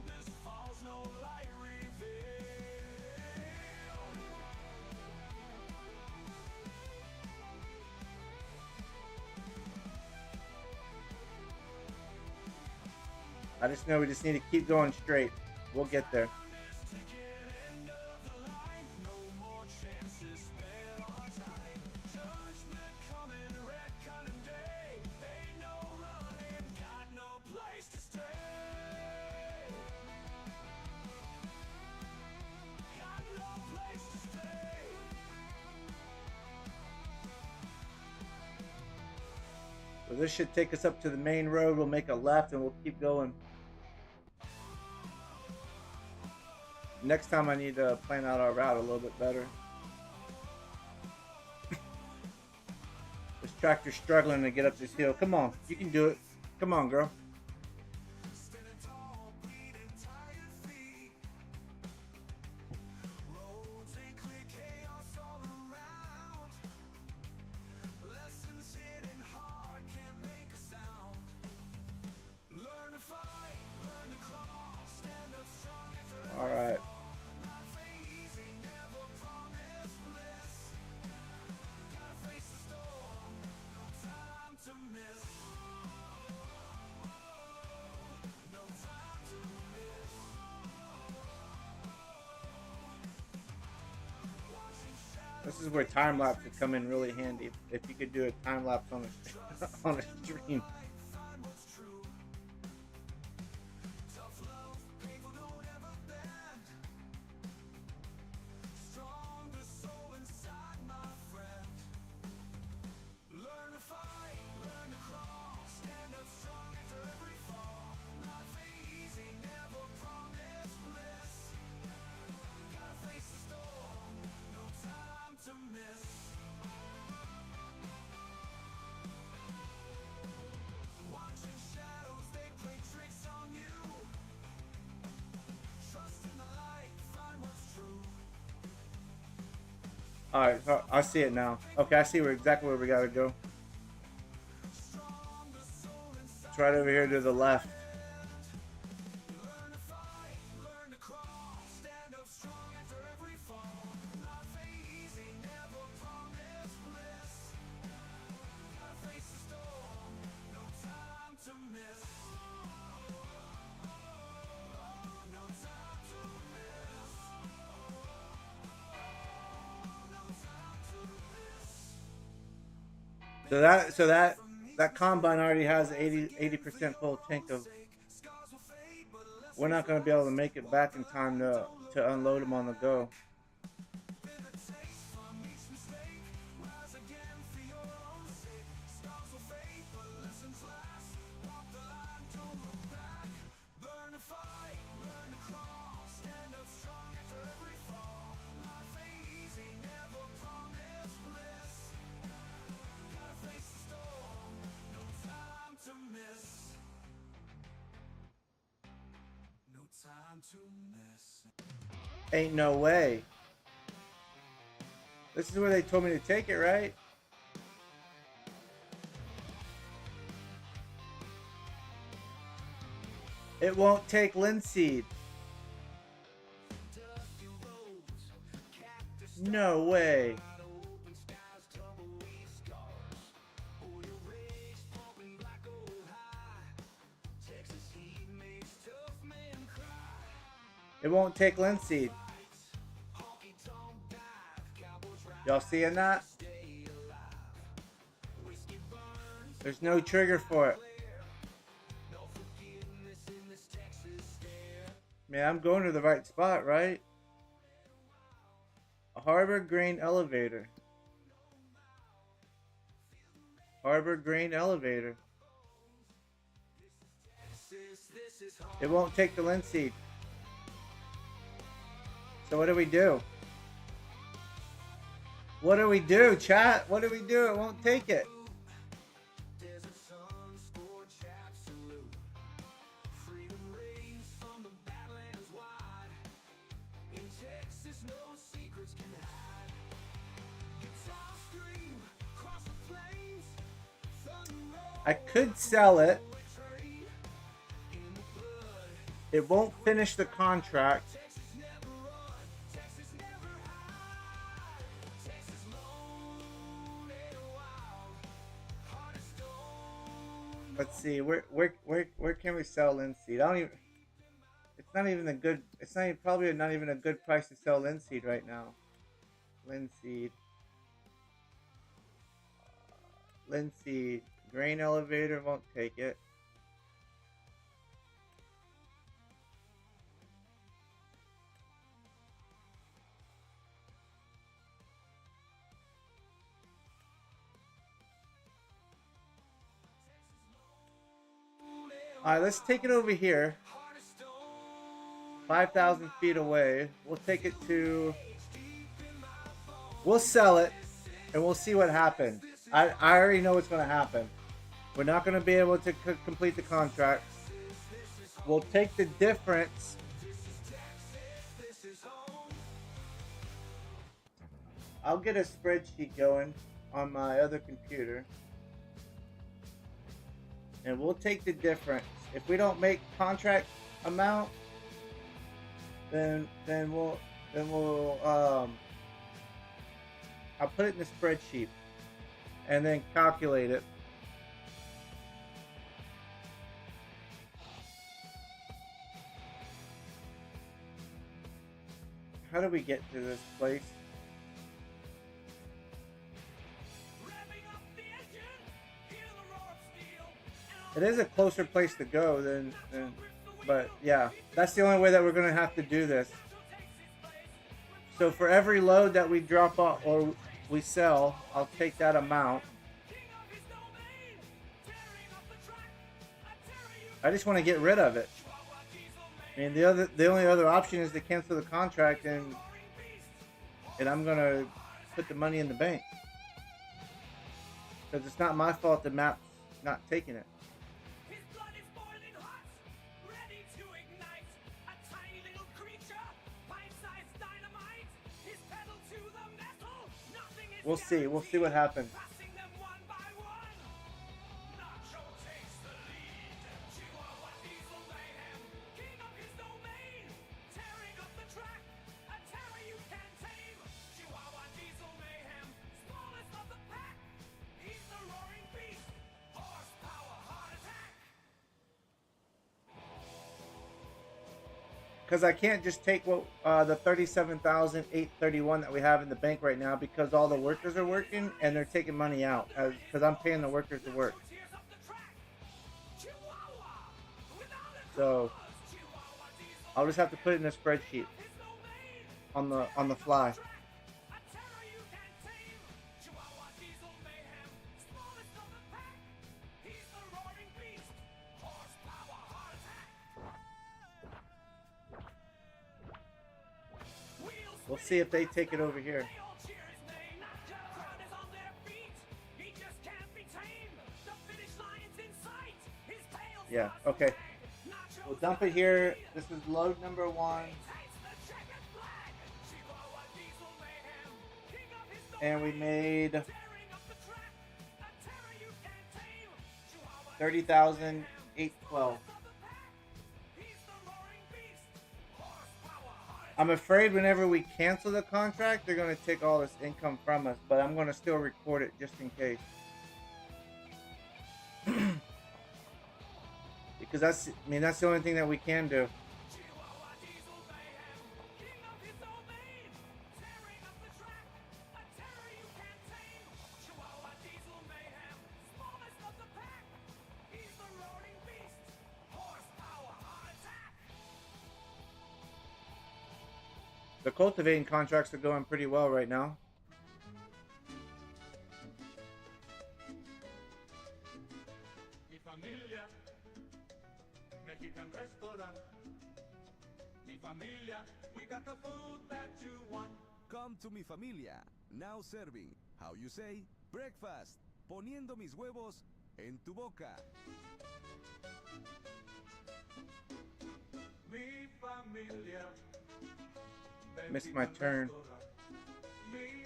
I just know we just need to keep going straight. We'll get there. So this should take us up to the main road. We'll make a left and we'll keep going. Next time I need to plan out our route a little bit better. This tractor's struggling to get up this hill. Come on, you can do it. Come on, girl. All right. This is where time lapse would come in really handy. If you could do a time lapse on a on a stream. Alright, so I see it now. Okay, I see exactly where we gotta go. It's right over here to the left. So that combine already has 80% full tank of. We're not going to be able to make it back in time to unload them on the go. Ain't no way. This is where they told me to take it, right? It won't take linseed. No way. It won't take linseed. Y'all seeing that? There's no trigger for it. Man, I'm going to the right spot, right? A Harbor Grain Elevator. Harbor Grain Elevator. It won't take the linseed. So what do we do? What do we do, chat? What do we do? It won't take it. I could sell it. It won't finish the contract. Let's see, where can we sell linseed? I don't even. It's not even a good. It's not even, probably not even a good price to sell linseed right now. Linseed. Linseed. Grain elevator won't take it. Alright, let's take it over here. 5,000 feet away. We'll take it to... We'll sell it, and we'll see what happens. I already know what's going to happen. We're not going to be able to complete the contract. We'll take the difference. I'll get a spreadsheet going on my other computer. And we'll take the difference. If we don't make contract amount, then we'll I'll put it in the spreadsheet and then calculate it. How do we get to this place? It is a closer place to go than but yeah, that's the only way that we're gonna have to do this. So for every load that we drop off or we sell, I'll take that amount. I just want to get rid of it. I mean, the only other option is to cancel the contract and I'm gonna put the money in the bank because it's not my fault the map's not taking it. We'll see. We'll see what happens. Because I can't just take what the 37,831 that we have in the bank right now because all the workers are working and they're taking money out because I'm paying the workers to work. So I'll just have to put it in a spreadsheet on the fly. We'll see if they take it over here. Yeah, okay. We'll dump it here. This is load number 1. And we made 30,812. I'm afraid whenever we cancel the contract, they're going to take all this income from us, but I'm going to still record it just in case. Because that's the only thing that we can do. The cultivating contracts are going pretty well right now. Mi familia, Mexican restaurant. Mi familia, we got the food that you want. Come to mi familia, now serving, how you say, breakfast, poniendo mis huevos en tu boca. Mi familia. Missed my turn.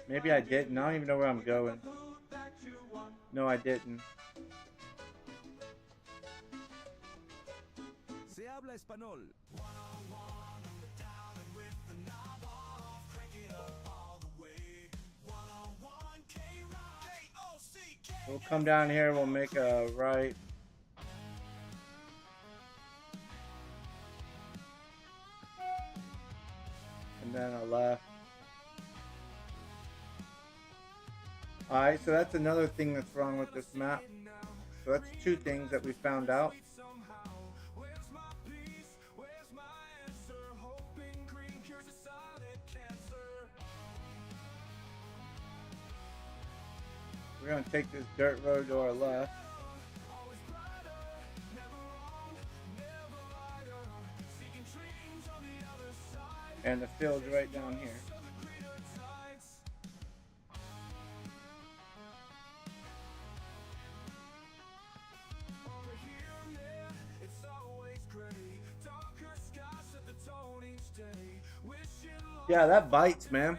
Maybe I didn't. I don't even know where I'm going. No, I didn't. Se habla habla español. We'll come down here, we'll make a right. And then a left. Alright, so that's another thing that's wrong with this map. So that's two things that we found out. We're going to take this dirt road to our left. And the field's right down here. Yeah, that bites, man.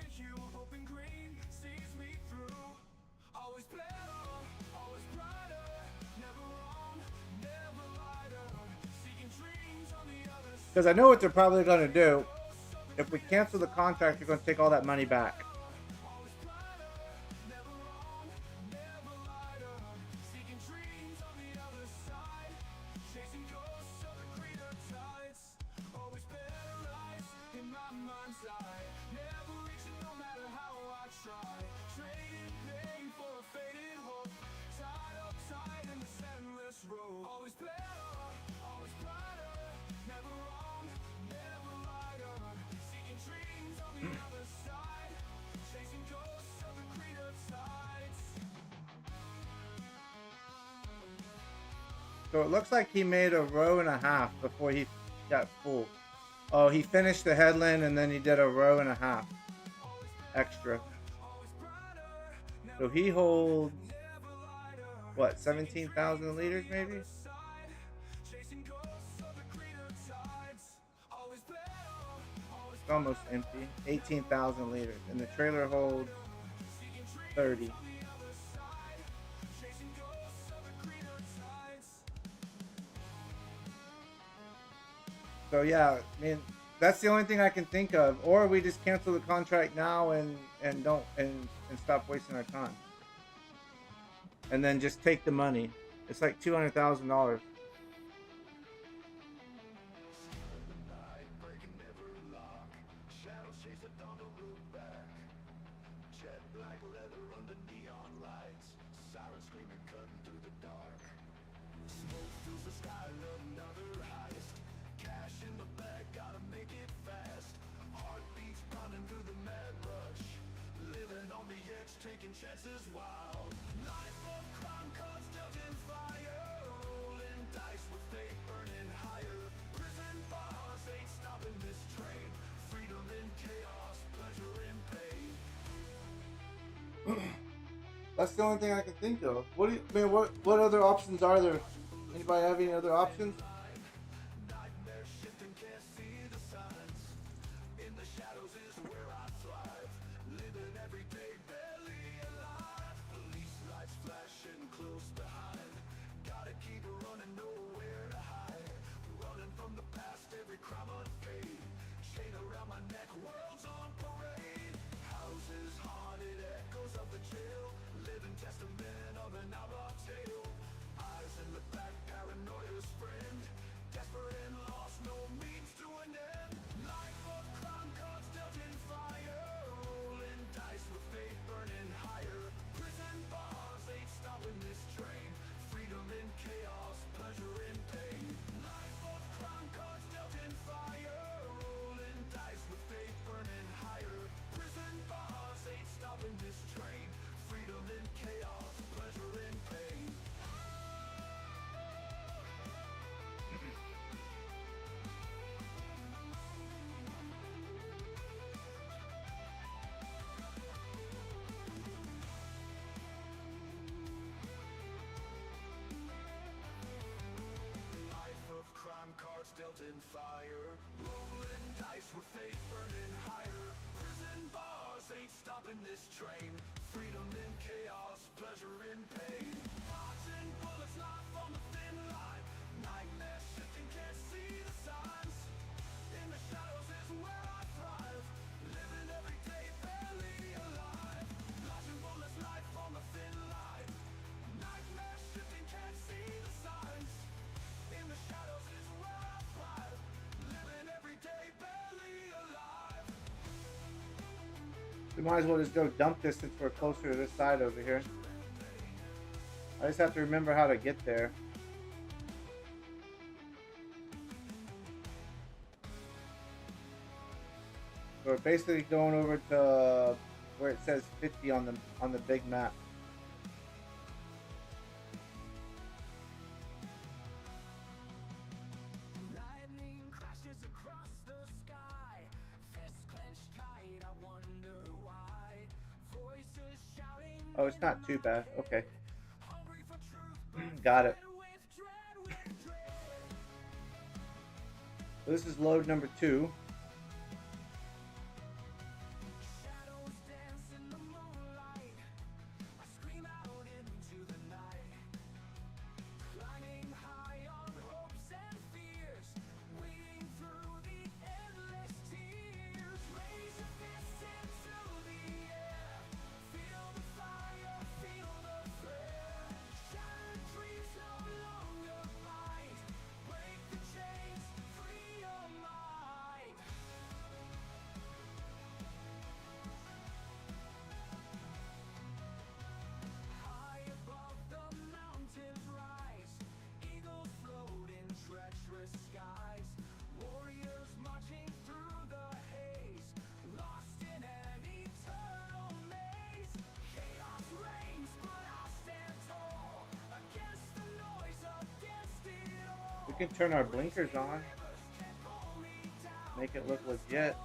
Because I know what they're probably going to do. If we cancel the contract, they're going to take all that money back. So it looks like he made a row and a half before he got full. Oh, he finished the headland and then he did a row and a half extra. So he holds, what, 17,000 liters maybe? It's almost empty. 18,000 liters. And the trailer holds 30. So yeah, I mean, that's the only thing I can think of. Or we just cancel the contract now and stop wasting our time. And then just take the money. It's like $200,000. That's the only thing I can think of. What do you, man? What other options are there? Anybody have any other options? Dealt in fire, rolling dice with fate burning higher. Prison bars ain't stopping this train. Freedom in chaos, pleasure in pain. Dodging bullets, life on the thin line. Nightmare shifting, can't see the sign. We might as well just go dump this since we're closer to this side over here. I just have to remember how to get there. So we're basically going over to where it says 50 on the big map. Lightning crashes across the sky. Fists clenched tight, I wonder why. Voices shouting. Oh, it's not too bad. Okay. Hungry for truth, Got it. with dread. So this is load number 2. Shadows dance in the moonlight. I scream out into the night. Climbing high on hopes and fears. Wading through the endless tears. Raise your fists into the air. Feel the fire, feel the flare. Shattered dreams no longer bind. Break the chains, free your mind. High above the mountains rise, eagles float in treacherous skies, warriors marching through the haze, lost in an eternal maze. Chaos reigns, but I'll stand tall, against the noise, against it all. We can turn our blinkers on. Make it look legit.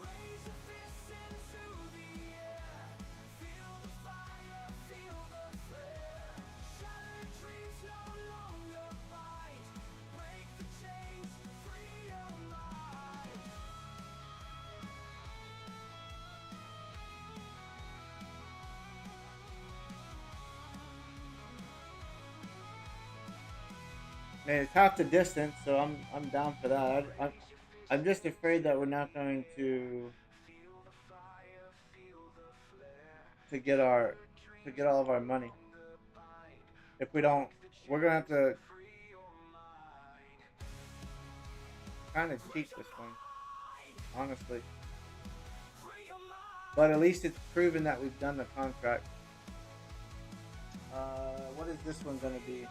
Raise your fists into the air. Feel the fire, feel the flare. Shattered dreams no longer bind. Break the chains, free your mind. Man, it's half the distance, so I'm down for that. I'm just afraid that we're not going to get all of our money. If we don't, we're gonna have to kind of cheat this one, honestly. But at least it's proven that we've done the contract. What is this one gonna be?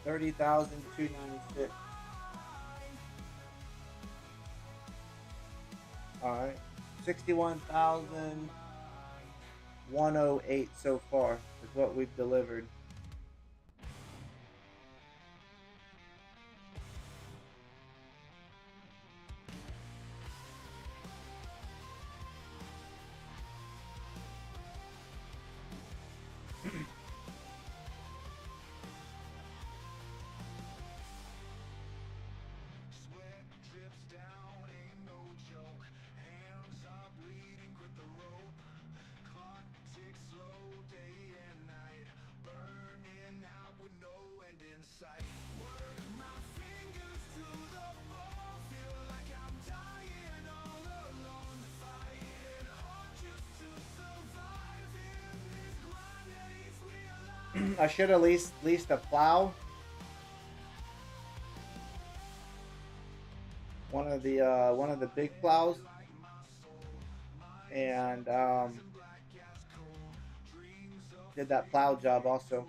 $30,296. All right, 61,108 so far is what we've delivered. Sweat drips down, ain't no joke. Hands are bleeding, grip the rope. Clock ticks slow, day and night. Burning out with no end in sight. Work my fingers to the bone. Feel like I'm dying all alone. Fighting hard just to survive in this grind that eats me alive. I should have leased a plow. One of the big plows, and did that plow job also.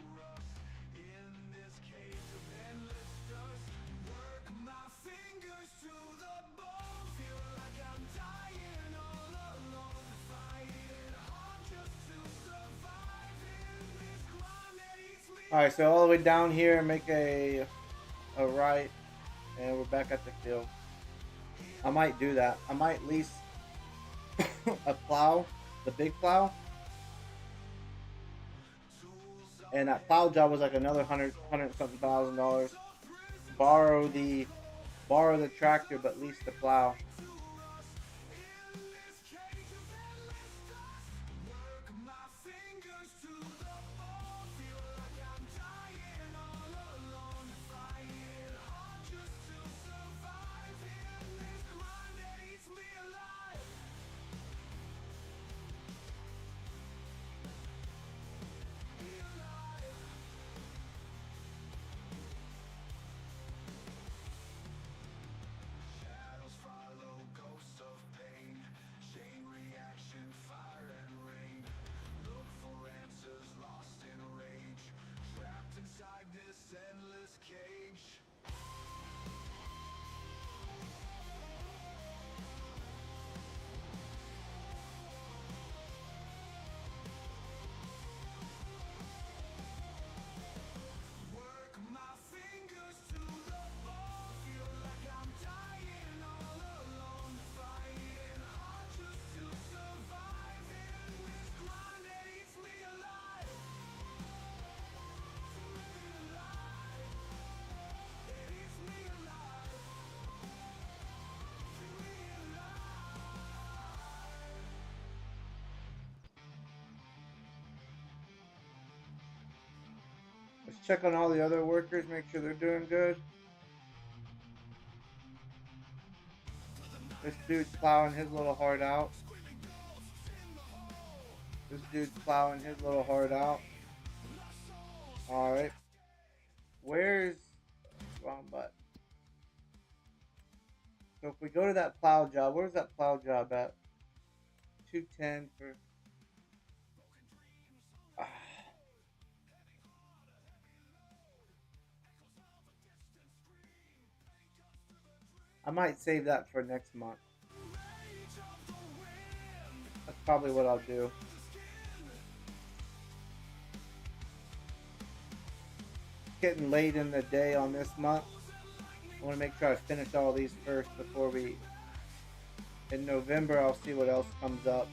My fingers to the bone, feel like I'm dying all alone. Fighting hard just to survive in this grind that eats me. All right, so all the way down here, make a right, and we're back at the field. I might do that. I might lease a plow, the big plow, and that plow job was like another hundred something $1,000. Borrow the tractor, but lease the plow. Work my fingers to the bone, feel like I'm dying all alone. Fighting hard just to survive in this grind that eats me alive. Be alive. Let's check on all the other workers, make sure they're doing good. This dude's plowing his little heart out. This dude's plowing his little heart out. Alright. Where's... Wrong button. So if we go to that plow job, where's that plow job at? 210 for... I might save that for next month. That's probably what I'll do. Getting late in the day on this month. I want to make sure I finish all these first before we... In November, I'll see what else comes up.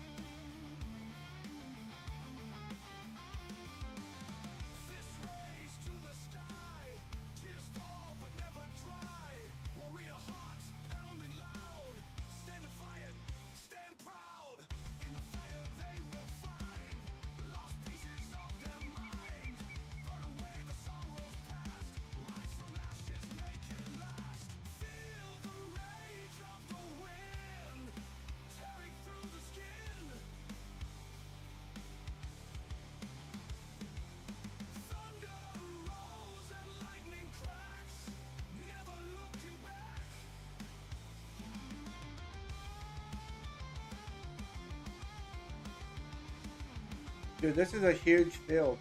Dude, this is a huge field.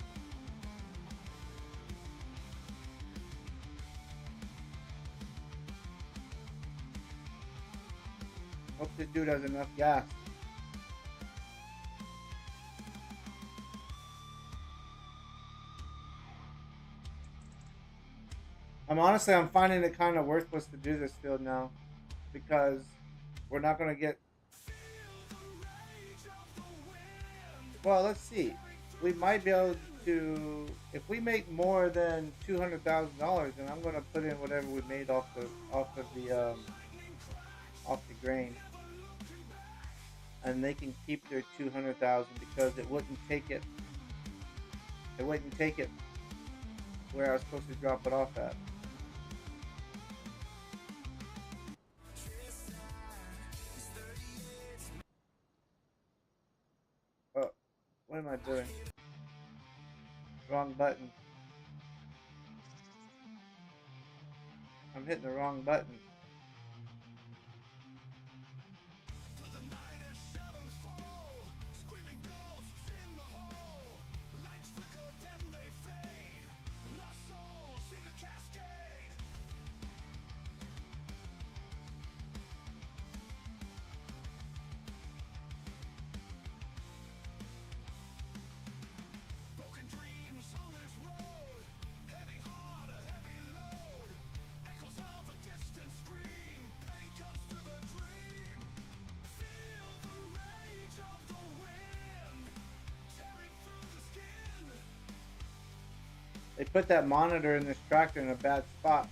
Hope this dude has enough gas. I'm finding it kind of worthless to do this field now because we're not going to get... Well, let's see. We might be able to, if we make more than $200,000, then I'm going to put in whatever we made off the grain, and they can keep their $200,000 because it wouldn't take it. It wouldn't take it where I was supposed to drop it off at. What am I doing? Wrong button. I'm hitting the wrong button. They put that monitor in this tractor in a bad spot.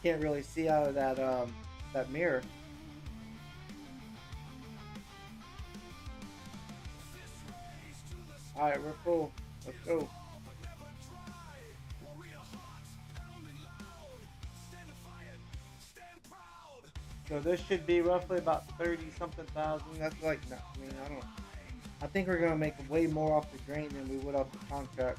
Can't really see out of that mirror. Alright, we're full. Let's go. So this should be roughly about 30-something thousand. That's like, no, I mean, I don't know. I think we're going to make way more off the grain than we would off the contract.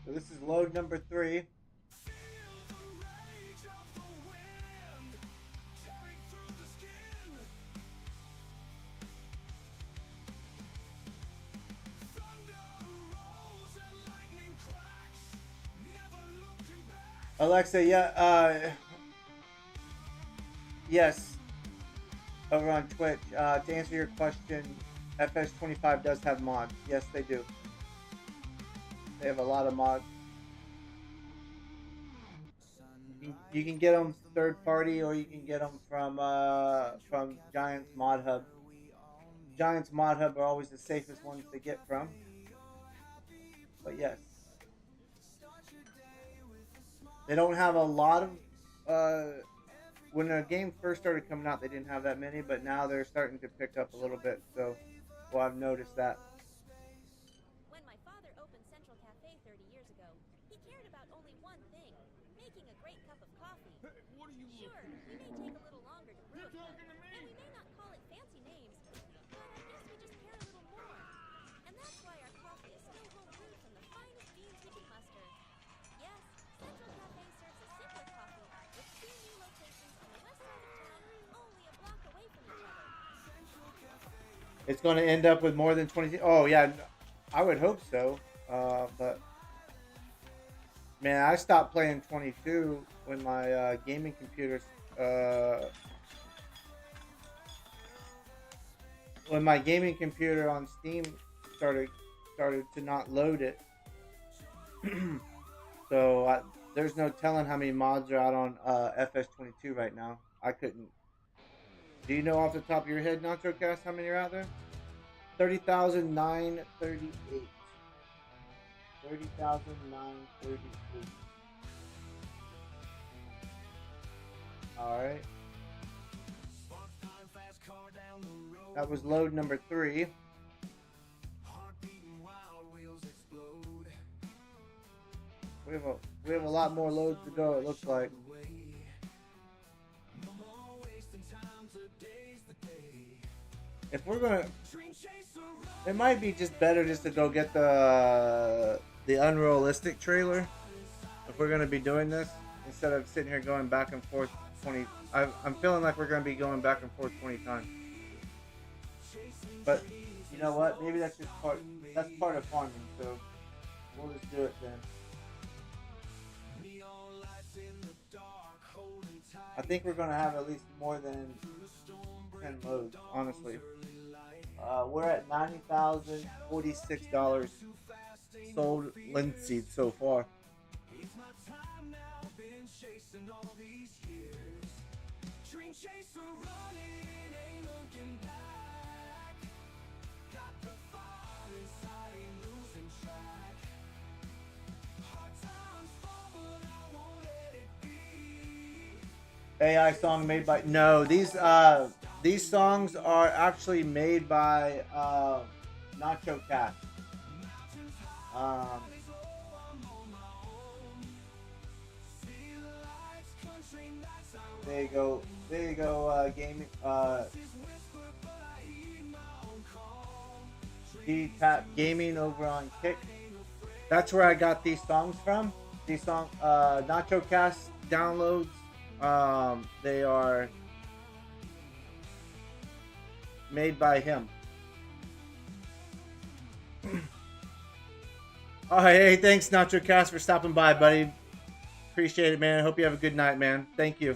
So this is load number 3. Alexa, yeah, yes, over on Twitch. To answer your question, FS25 does have mods. Yes, they do. They have a lot of mods. You can get them third party, or you can get them from Giants Mod Hub. Giants Mod Hub are always the safest ones to get from. But yes, they don't have a lot of. When the game first started coming out, they didn't have that many, but now they're starting to pick up a little bit. So, well, I've noticed that. When my father opened Central Cafe 30 years ago, he cared about only one thing, making a great cup of coffee. Sure, we may take a little longer to brew them, and we may not call it fancy names, but I guess we just care a little more. And that's why our coffee is still home brewed from the finest beans we can muster. Yes, Central Cafe serves a simpler coffee with 2 new locations on the west side of town, only a block away from each other. It's going to end up with more than 20. Oh yeah, I would hope so. But man, I stopped playing 22 when my gaming computer on Steam started to not load it. So there's no telling how many mods are out on FS22 right now. I couldn't. Do you know off the top of your head, NachoCast, how many are out there? 30,938. 30,938. Alright. That was load number 3. We have a lot more loads to go, it looks like. If we're gonna, it might be just better just to go get the unrealistic trailer. If we're gonna be doing this, instead of sitting here going back and forth 20, I'm feeling like we're gonna be going back and forth 20 times. But you know what? Maybe that's just part of farming. So we'll just do it then. I think we're gonna have at least more than 10 loads, honestly. We're at $90,046 sold linseed so far. AI song made by these songs are actually made by Nacho Cat. There you go, gaming. D-Tap Gaming over on Kick. That's where I got these songs from. These songs, Nacho Cast downloads. They are made by him. Oh, hey, thanks, Nacho Cast, for stopping by, buddy. Appreciate it, man. Hope you have a good night, man. Thank you.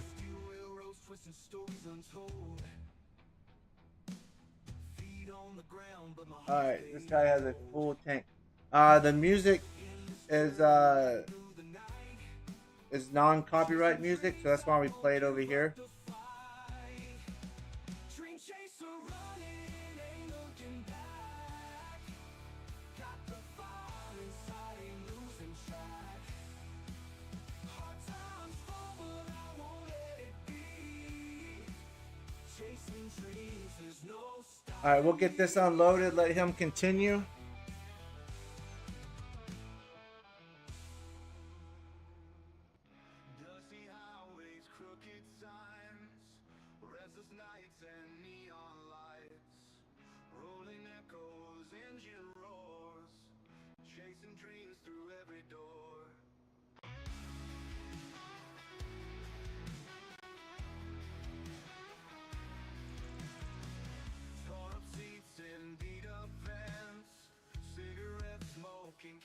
Alright, this guy has a full tank. The music is non-copyright music, so that's why we play it over here. Alright, we'll get this unloaded, let him continue.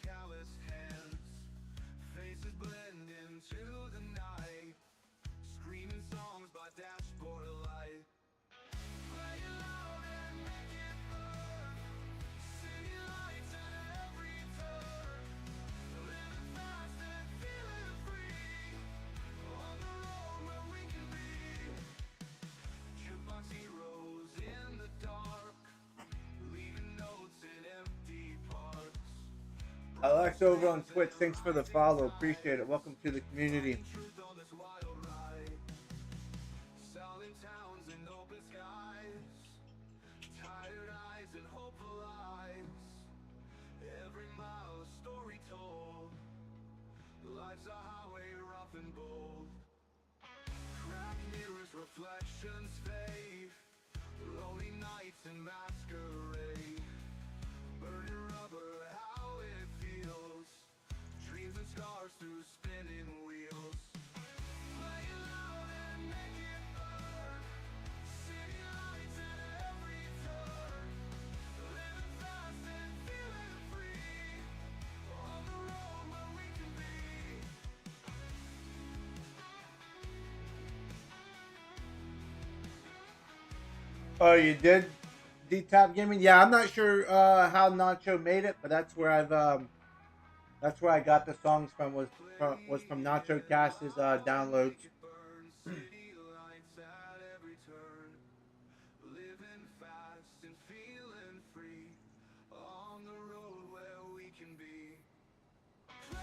Calloused hands, faces blend into the Alex over on Twitch, thanks for the follow. Appreciate it. Welcome to the community. Selling towns and open skies, tired eyes and hopeful lives. Every mile a story told. Life's a highway rough and bold. Cracked mirrors, reflections fade. Lonely nights and masquerade. Burning rubber, how it feels. Dreams and scars through spinning wheels. Play it loud and make it burn. City lights at every turn. Living fast and feeling free. On the road where we can be. Oh, you did D-Top Gaming? Yeah, I'm not sure how Nacho made it, but that's where that's where I got the songs from. Was from Nacho Cast's downloads. City lights at every turn. Living fast and feeling free. On the road where we can be. Play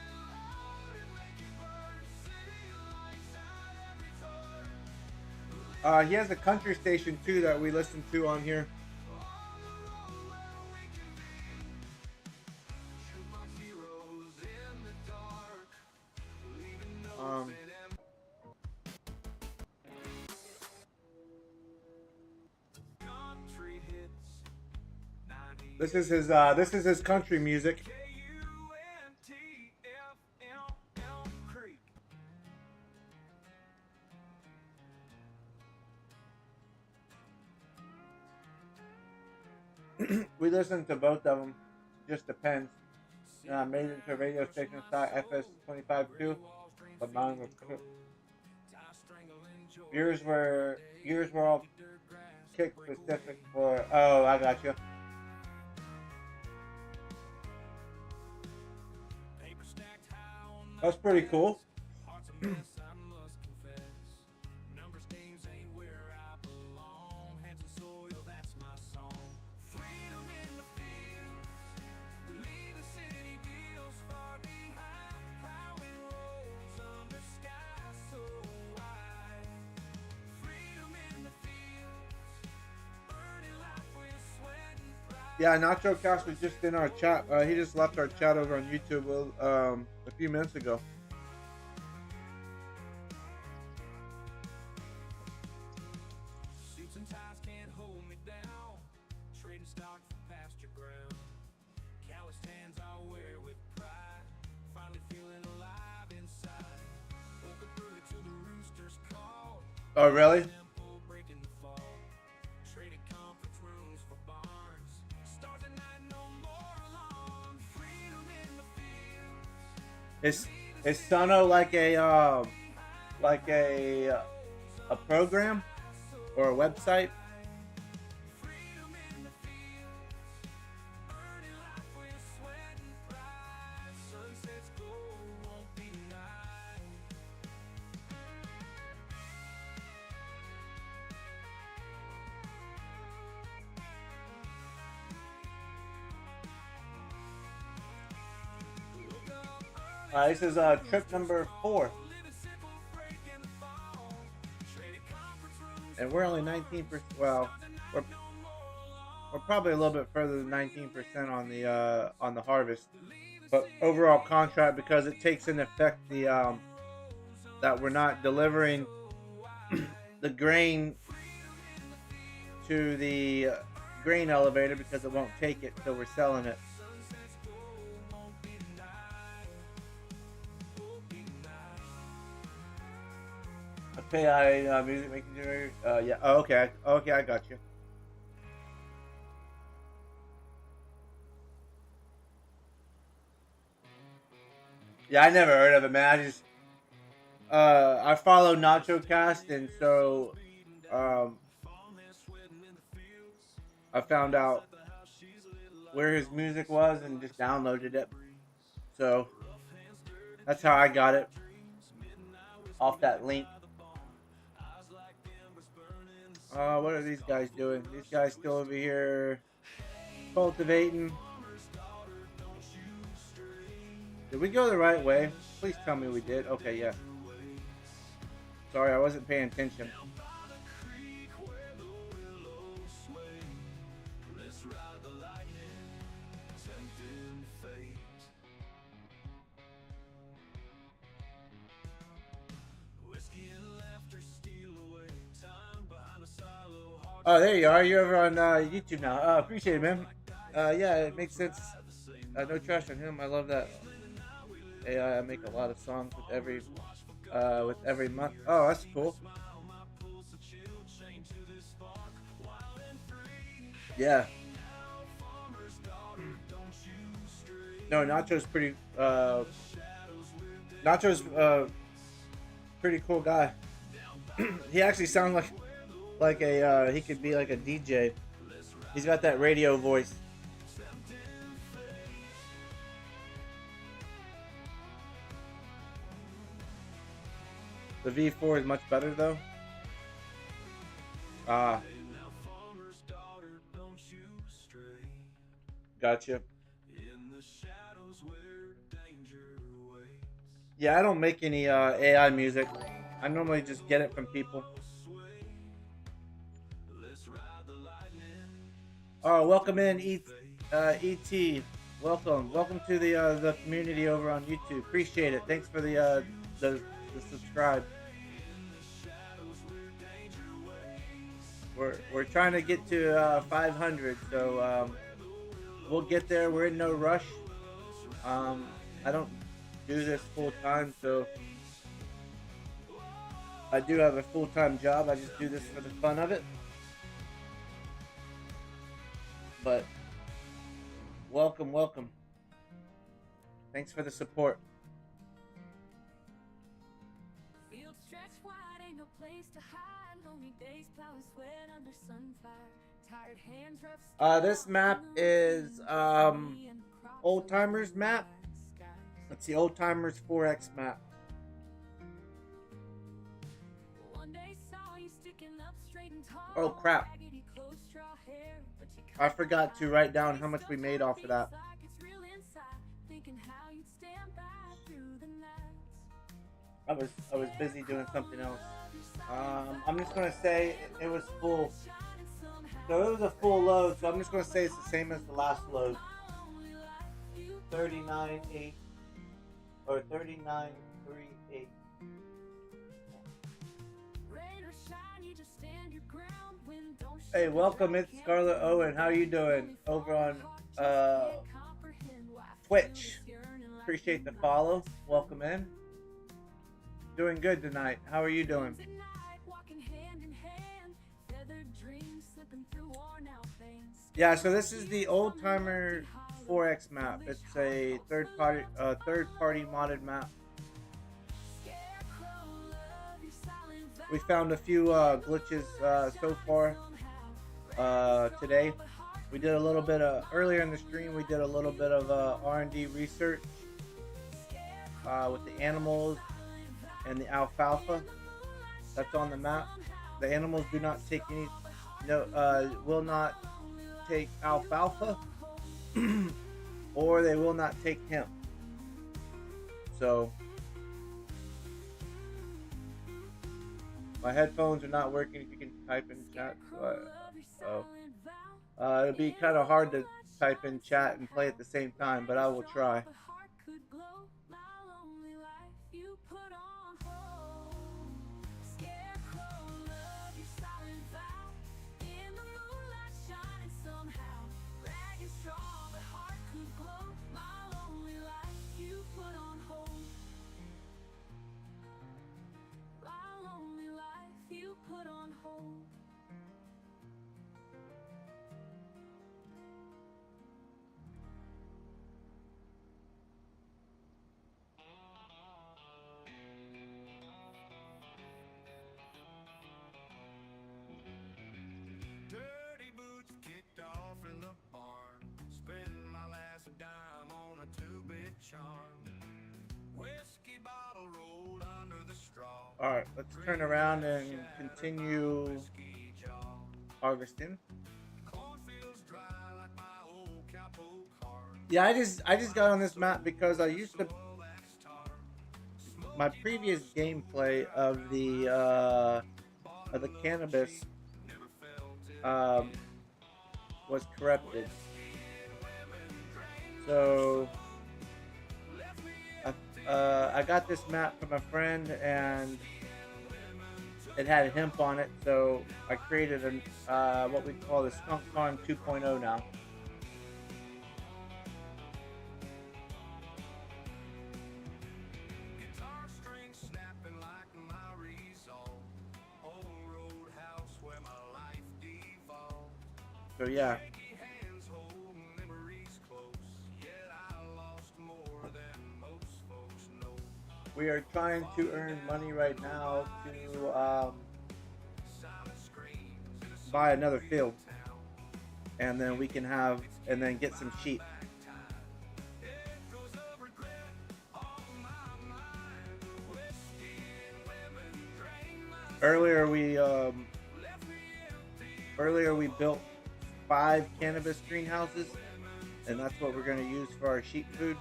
loud and make it burn. City lights at every turn. He has a country station too that we listen to on here. On the road where we can be. Jukebox heroes in the dark. Leaving notes Um, and country hits. 90 This is his country music. KUNTFM Creek. We listen to both of them. Just depends. Made it to radio station style FS25 too, but mine were yours were all kick specific for. Oh, I got you. That's pretty cool. Yeah, Nacho Cast was just in our chat. He just left our chat over on YouTube a few minutes ago. Suits and ties can't hold me down. Trading stock for pasture ground. Calloused hands I wear with pride. Finally feeling alive inside. Woke up early to the rooster's call. Oh, really? Tempo breaking the fall. Traded conference rooms for barns. Stars at night no more alone. Freedom in the fields. Is Sono like a program or a website? Freedom in the fields. Earning life with sweat and pride. Sunset's gold won't be denied. This is trip number 4, and we're only 19%. Well, we're probably a little bit further than 19% on the harvest, but overall contract, because it takes into effect the that we're not delivering the grain to the grain elevator because it won't take it, so we're selling it. Okay, music making generator. Yeah. Oh, okay. Okay, I got you. Yeah, I never heard of it, man. I just I follow Nacho Cast, and so I found out where his music was and just downloaded it. So that's how I got it, off that link. What are these guys doing? These guys still over here cultivating. Did we go the right way? Please tell me we did. Okay, yeah. Sorry, I wasn't paying attention. Oh, there you are. You're over on YouTube now. Appreciate it, man. Yeah, it makes sense. No trash on him. I love that. AI, I make a lot of songs with every month. Oh, that's cool. Yeah. No, Nacho's pretty. Nacho's pretty cool guy. He actually sounds like a he could be like a DJ. He's got that radio voice. The V4 is much better though. Ah. Gotcha. Yeah, I don't make any AI music. I normally just get it from people. Oh, welcome in, ET. Welcome to the community over on YouTube. Appreciate it. Thanks for the subscribe. We're trying to get to 500, so we'll get there. We're in no rush. I don't do this full time, so I do have a full-time job. I just do this for the fun of it. But welcome. Thanks for the support. Field stretch wide, ain't no place to hide. Lonely days, plowing sweat under sunfire. Tired hands rough. This map is Old Timers map. It's the Old Timers 4X map. Oh crap. I forgot to write down how much we made off of that. I was busy doing something else. I'm just gonna say it was full. So it was a full load, so I'm just gonna say it's the same as the last load. 39.8 or 39.38. Hey, welcome, it's Scarlett Owen. How you doing over on Twitch? Appreciate the follow. Welcome in. Doing good tonight. How are you doing? Yeah, so this is the Old Timer 4X map. It's a third party modded map. We found a few glitches so far today. We did a little bit of earlier in the stream. We did a little bit of R&D research with the animals and the alfalfa that's on the map. The animals do not take any, will not take alfalfa, or they will not take hemp. So my headphones are not working. If you can type in chat, it'll be kind of hard to type in chat and play at the same time, but I will try. Alright, let's turn around and continue harvesting. Yeah, I just got on this map because I used to my previous gameplay of the cannabis um was corrupted. So I got this map from a friend and it had hemp on it, so I created an what we call the Skunk Farm 2.0 now. Guitar strings snapping like my resolve. Old roadhouse where my life devolved. So yeah, Shaky hands hold memories close. Yet I lost more than most folks know. we are trying to earn money right now to Silent screams in a buy another field, town. and then we can have and then get some sheep. Echoes of regret on my mind. Whiskey and women drain my Earlier we built 5 cannabis greenhouses, and that's what we're going to use for our sheep food.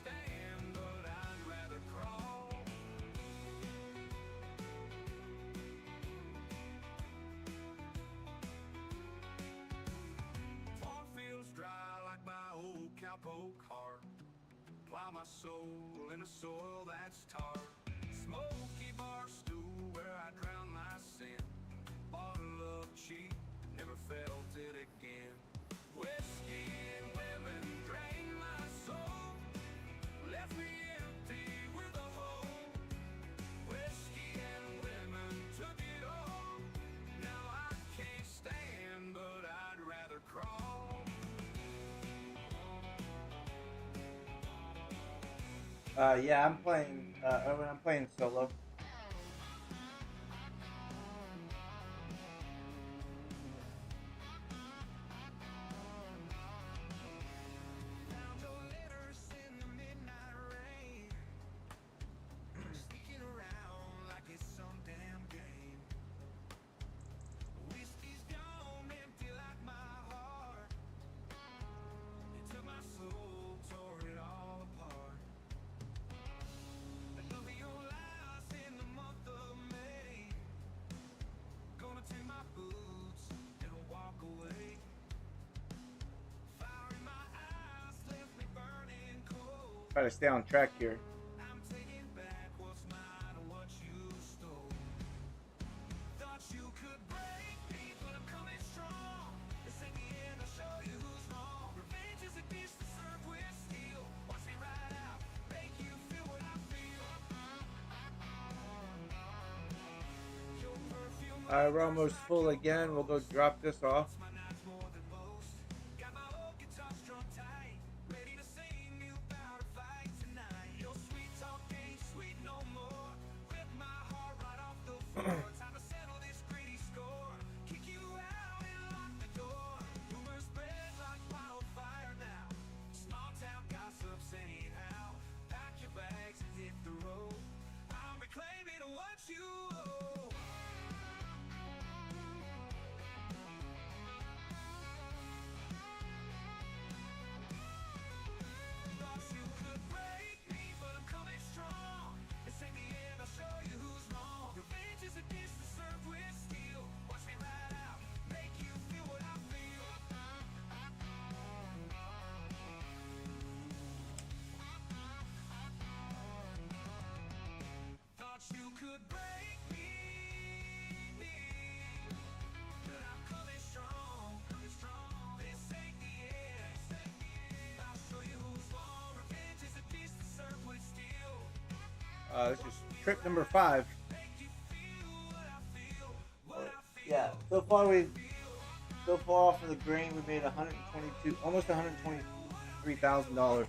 stand, but I'd rather crawl. Cornfields dry like my old cowpoke heart. Plow my soul in a soil that's tar. Smoky bar stool where I drown my sin. Bottle of cheap, never felt it again. Whiskey and women drain my soul. Left me empty with a hole. Whiskey and women took it all. Now I can't stand, but I'd rather crawl. Yeah, I'm playing. I'm playing solo. Found your letters in the midnight rain. Sneaking around like it's some damn game. Whiskey's gone empty like my heart. It took my soul, tore it all apart. It'll be your last in the month of May. Gonna take my boots and walk away. Fire in my eyes left me burning cold. Try to stay on track here. I'm taking back what's mine and what you stole. Thought you could break me, but I'm coming strong. This ain't the end, I'll show you who's wrong. Revenge is a dish to serve with steel. Watch me ride out, make you feel what I feel. Your perfume Alright, we're almost full again. We'll go drop this off. my nights more than most. Got my old guitar strung tight, ready to sing you about a fight tonight. Your sweet talk ain't sweet no more. Rip my heart right off the floor. Time to settle this gritty score. Kick you out and lock the door. Rumors spread like wildfire now. Small town gossip saying how. Pack your bags and hit the road. I'm reclaiming what you owe. Thought you could break me, but I'm coming strong. This ain't the end, I'll show you who's wrong. Revenge is a dish to serve with steel. Watch me ride out, make you feel what I feel. Thought you could break me, but I'm coming strong, coming strong. This ain't the end. I'll show you who's wrong. Revenge is a dish to serve with steel. This is trip number 5. Make you feel what I feel, what I feel. Yeah, so far off of the green, we made almost $123,000.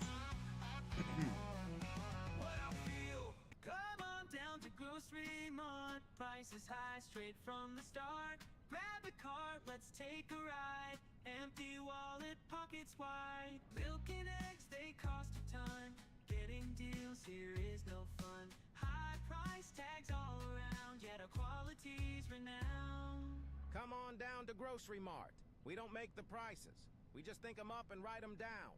Come on down to Grocery Mart. Prices high straight from the start. Grab a cart, let's take a ride. Empty wallet, pockets wide. Milk and eggs, they cost a ton. Getting deals here is no fun. High price tags all around, yet our quality's renowned. Come on down to Grocery Mart. We don't make the prices. We just think 'em up and write 'em down.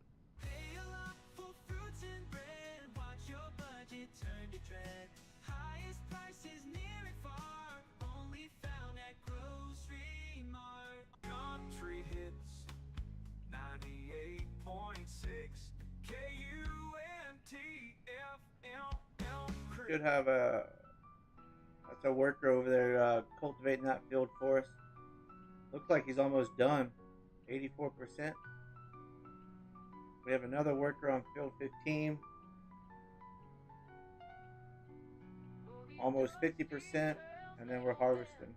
Highest prices near and far, only found at Grocery Mart. Country hits 98.6 KUNTFM. Should have a that's a worker over there cultivating that field for us. Looks like he's almost done, 84%. We have another worker on field 15, almost 50%, and then we're harvesting.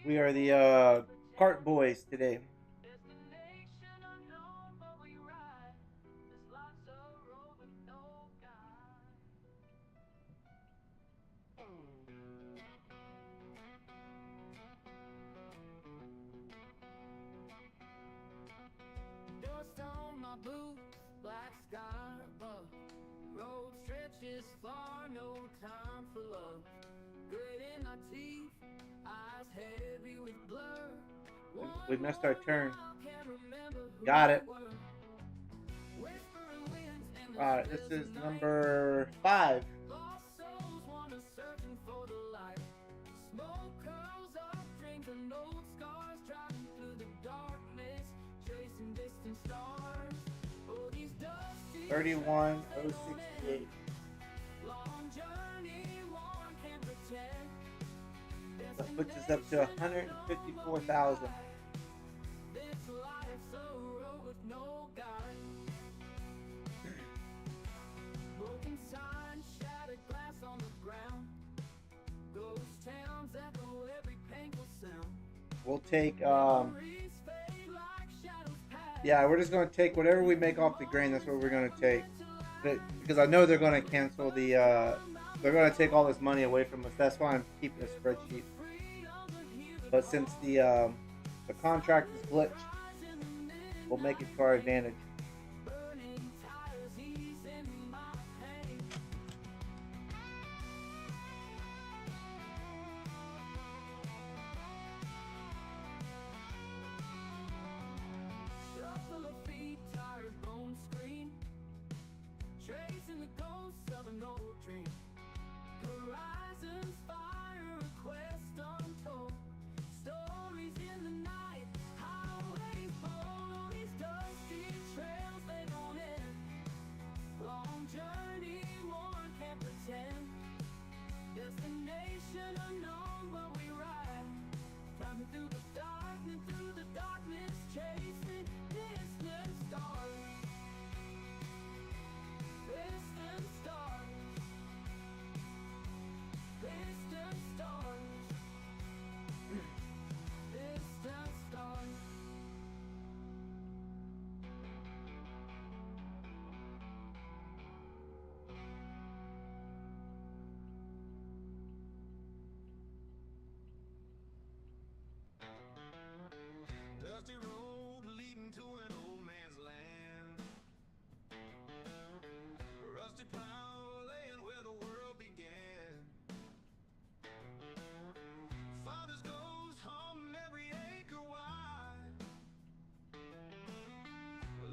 We are the cart boys today. Dust on my boots, black sky above. Road stretches far, no time for love. Grit in my teeth, eyes heavy with blur. We missed our turn. Can't remember who Got it. we were. Whispering winds and the Alright, this stillness is night. number 5. Lost souls wander searching for the light. Smoke curls up, drinking old scars, driving through the darkness, chasing distant stars. Oh, these dusty 31068. long journey, one can pretend. That puts us up to 154,000. This life's a road with no guide. Broken signs, shattered glass on the ground. Ghost towns echo every painful sound. We'll take Memories fade like shadows pass. yeah, we're just gonna take whatever we make off the grain. That's what we're gonna take, because I know they're gonna cancel the. They're gonna take all this money away from us. That's why I'm keeping a spreadsheet. But since the contract is glitched, we'll make it to our advantage. Burning tires easing my pain. Shuffle of feet, tired bones scream, tracing the ghosts of an old dream. Horizons fire, a quest untold. Stories in the night, highways bold. On these dusty trails, they don't end. Long journey, one can't pretend. Destination unknown, but we ride. Climbing through the darkness, chasing distant stars. Distant stars. Distant stars. Distant stars. Dusty road leading to an old man's land. Rusty plow laying where the world began. Father's ghost haunting every acre wide.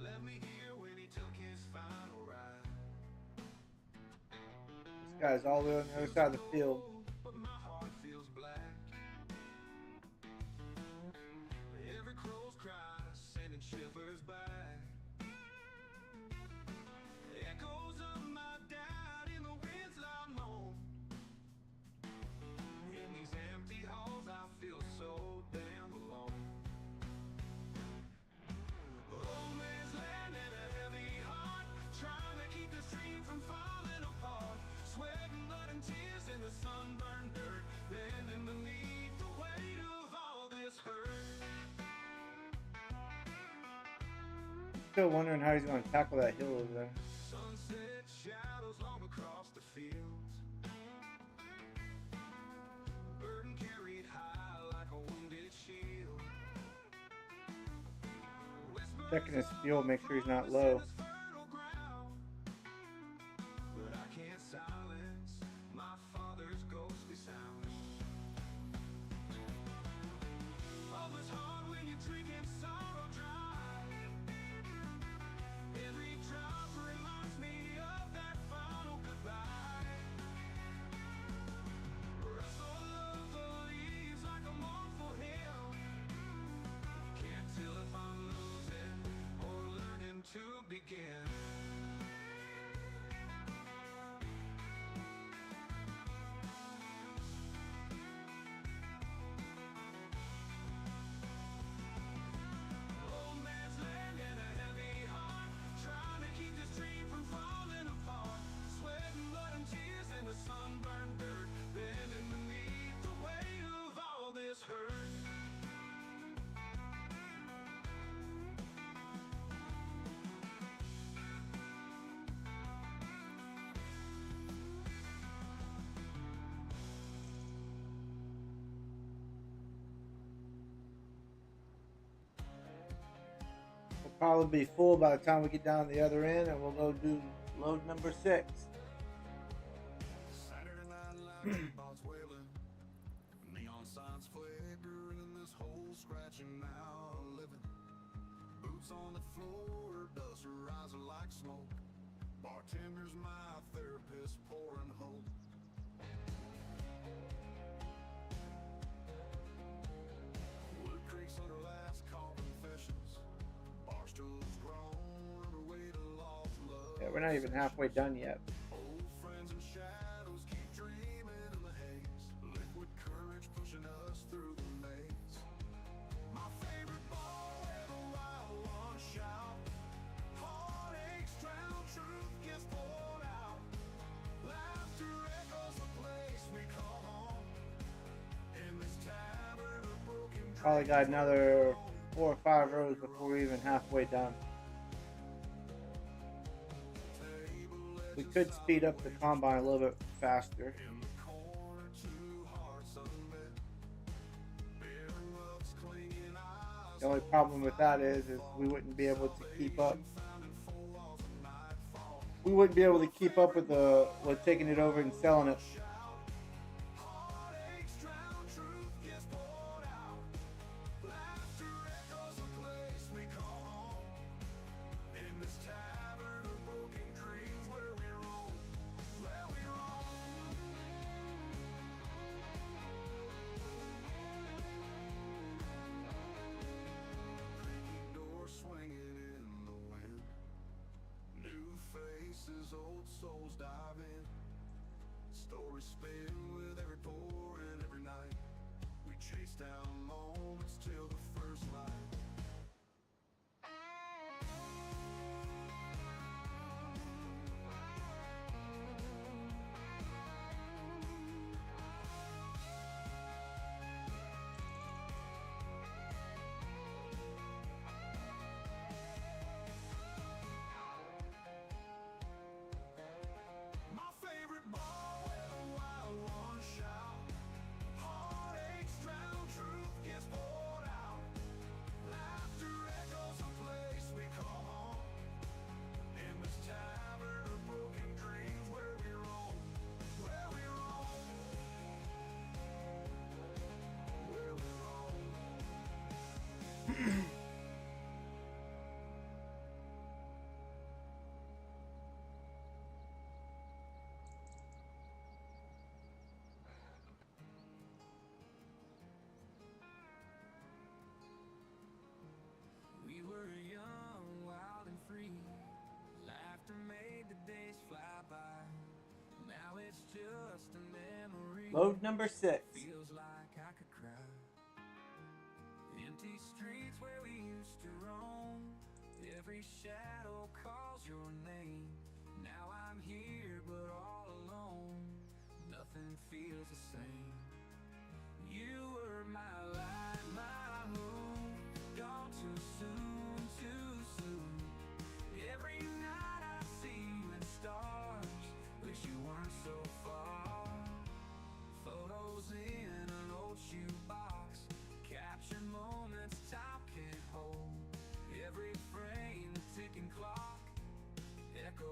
Left me here when he took his final ride. This guy's all the way on the other side of the field. But my heart feels black. Every crow's cry sending shivers back. Echoes of my dad in the wind's loud moan. In these empty halls I feel so damn alone. Old man's land and a heavy heart, trying to keep the stream from falling apart. Sweat and blood and tears in the sunburned dirt, bending beneath the weight of all this hurt. Still wondering how he's gonna tackle that hill over there. Sunset shadows long across the fields. Burden carried high like a wounded shield. Checking his fuel, make sure he's not low. Fertile ground. But I can't silence my father's ghostly sound. Love is hard when you're drinking sorrow dry. Every drop reminds me of that final goodbye. begin. Old man's land and a heavy heart, trying to keep this dream from falling apart. Sweat and blood and tears in the sunburned dirt, bending beneath the weight of all this hurt. We'll probably be full by the time we get down the other end, and we'll go do load number 6. Saturday night lights, jukebox wailing, neon signs flickering in this hole, scratching out a living. Boots on the floor, dust rising like smoke. Bartender's my therapist, pouring hope. Wood creaks under last call confessions. Bar stools groan under weight of lost love. Yeah, we're not even halfway done yet. Old friends and shadows keep dreaming in the haze. Liquid courage pushing us through the maze. My favorite ball where the wild ones shout. Heartaches drown, truth gets poured out. Laughter echoes the place we call home. In this tavern of broken Probably got another 4 or 5 rows before we're even halfway done. We could speed up the combine a little bit faster. in the corner, two hearts unmet. Bitter love's clinging eyes. The only problem with that is we wouldn't be able to keep up. Found in four walls of nightfall. We wouldn't be able to keep up with taking it over and selling it. Heartaches drown, truth gets poured out. Laughter echoes the place we call home. In this tavern of broken dreams where we roam, where we roam. Creaky door swinging in the wind. New faces, old souls dive in. Stories spin with every pour and every night. We chase down moments till the first light. My favorite ball where the wild ones shout. Heartaches drown, truth gets poured out. Laughter echoes the place we call home. In this tavern of broken dreams where we roam, where we roam, where we roam. We were young, wild and free. Laughter made the days fly by. Now it's just a memory. Load number 6. Feels like I could cry. Empty streets where we used to roam. Every shadow calls your name. Now I'm here, but all alone. Nothing feels the same. You were my light, my moon. Gone too soon, too soon. Every night I see you in stars. Wish you weren't so far. Photos in an old shoebox. Capture moments time can't hold. Every frame, the ticking clock. Echo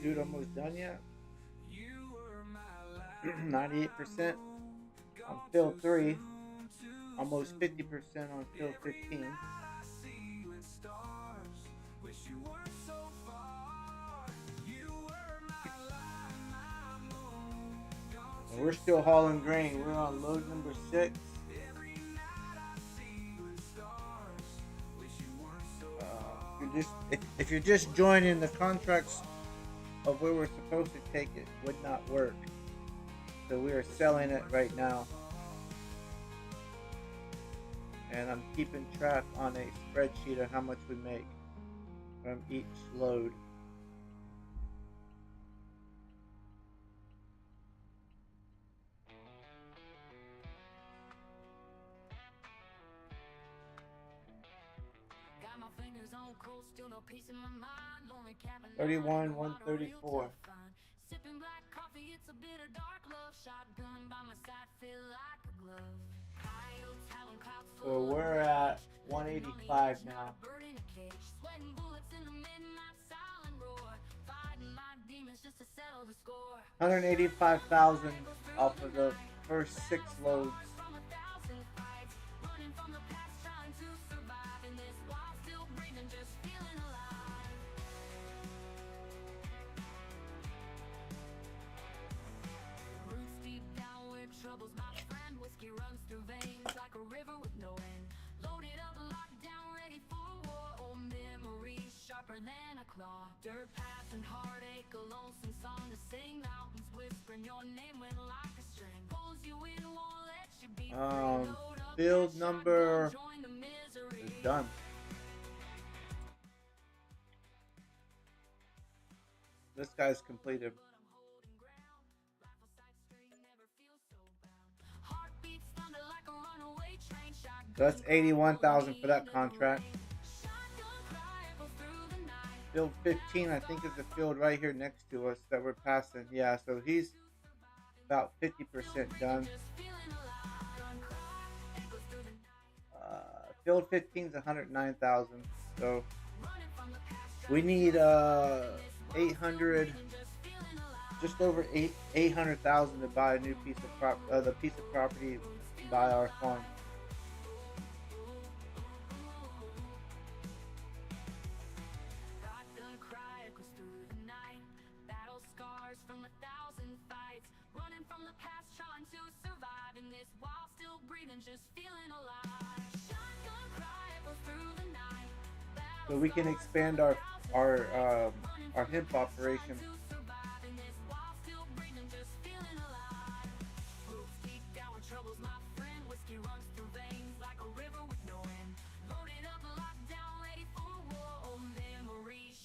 dude almost done yet? You were my light, 98% on field 3. Almost 50% on field 15. I see you in stars. Wish you weren't so far. You were my light, my moon. Gone And we're still hauling grain. We're on load number 6. every night I see you in stars. Wish you weren't so far. If you're just joining, the contracts of where we're supposed to take it would not work. So we are selling it right now. And I'm keeping track on a spreadsheet of how much we make from each load. Got my fingers on cold, still no peace in my mind. Lonely cabin, 31, no water, 134. real tough find. Sipping black coffee, it's a bitter dark love. Shotgun by my side, feel like a glove. High old talon clouds So full of we're at 185 now. bird in a cage, sweating bullets in the midnight silent roar. Fighting my demons just to settle the score. 185,000 off of the first 6 loads. From 1,000 fights, running from the past, trying to survive in this while still breathing, just feeling alive. Roots deep down where troubles my friend. Whiskey runs through veins like a river with no end. Loaded up, locked down, ready for war. Old memories sharper than a claw. Dirt path and heartache, a lonesome song to sing. Mountains whispering your name when like a string pulls you in, won't let you be free. Load up Field that number shotgun, join the misery. is done. This guy's completed. So that's 81,000 for that contract. Field 15, I think, is the field right here next to us that we're passing. Yeah, so he's about 50% done. Field 15 is 109,000. So we need 800, just over 800,000 to buy a new piece of the piece of property by our farm. Shotgun cry echoes through the night. Battle scars from 1,000 fights. Running from the past, trying to survive in this while still breathing, just feeling alive. Shotgun cry echoes through the night. So we can expand our hemp operation.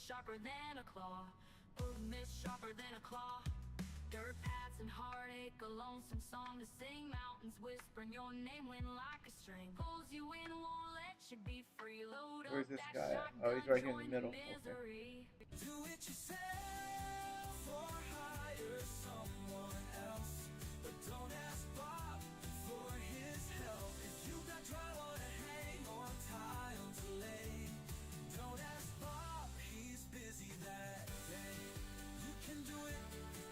Sharper than a claw, old mist sharper than a claw. Dirt paths and heartache, a lonesome song to sing. Mountains whispering your name when like a string pulls you in, won't let you be free. Load Where's up this that guy at? shotgun, Oh, he's right here in the join middle. misery. Do it yourself or hire someone else, but don't ask Bob for his help. If you got drywall to hang or tile to lay, don't ask Bob, he's busy that day. You can do it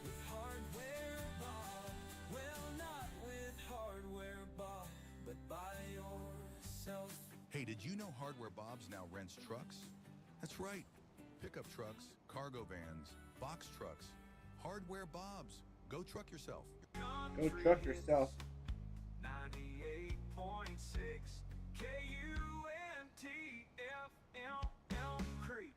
with hardware Bob. Well, not with hardware Bob, but by yourself. Hey, did you know Hardware Bob's now rents trucks? That's right. Pickup trucks, cargo vans, box trucks. Hardware Bob's. Go truck yourself. Go truck yourself. 98.6 KUNTFM Creek.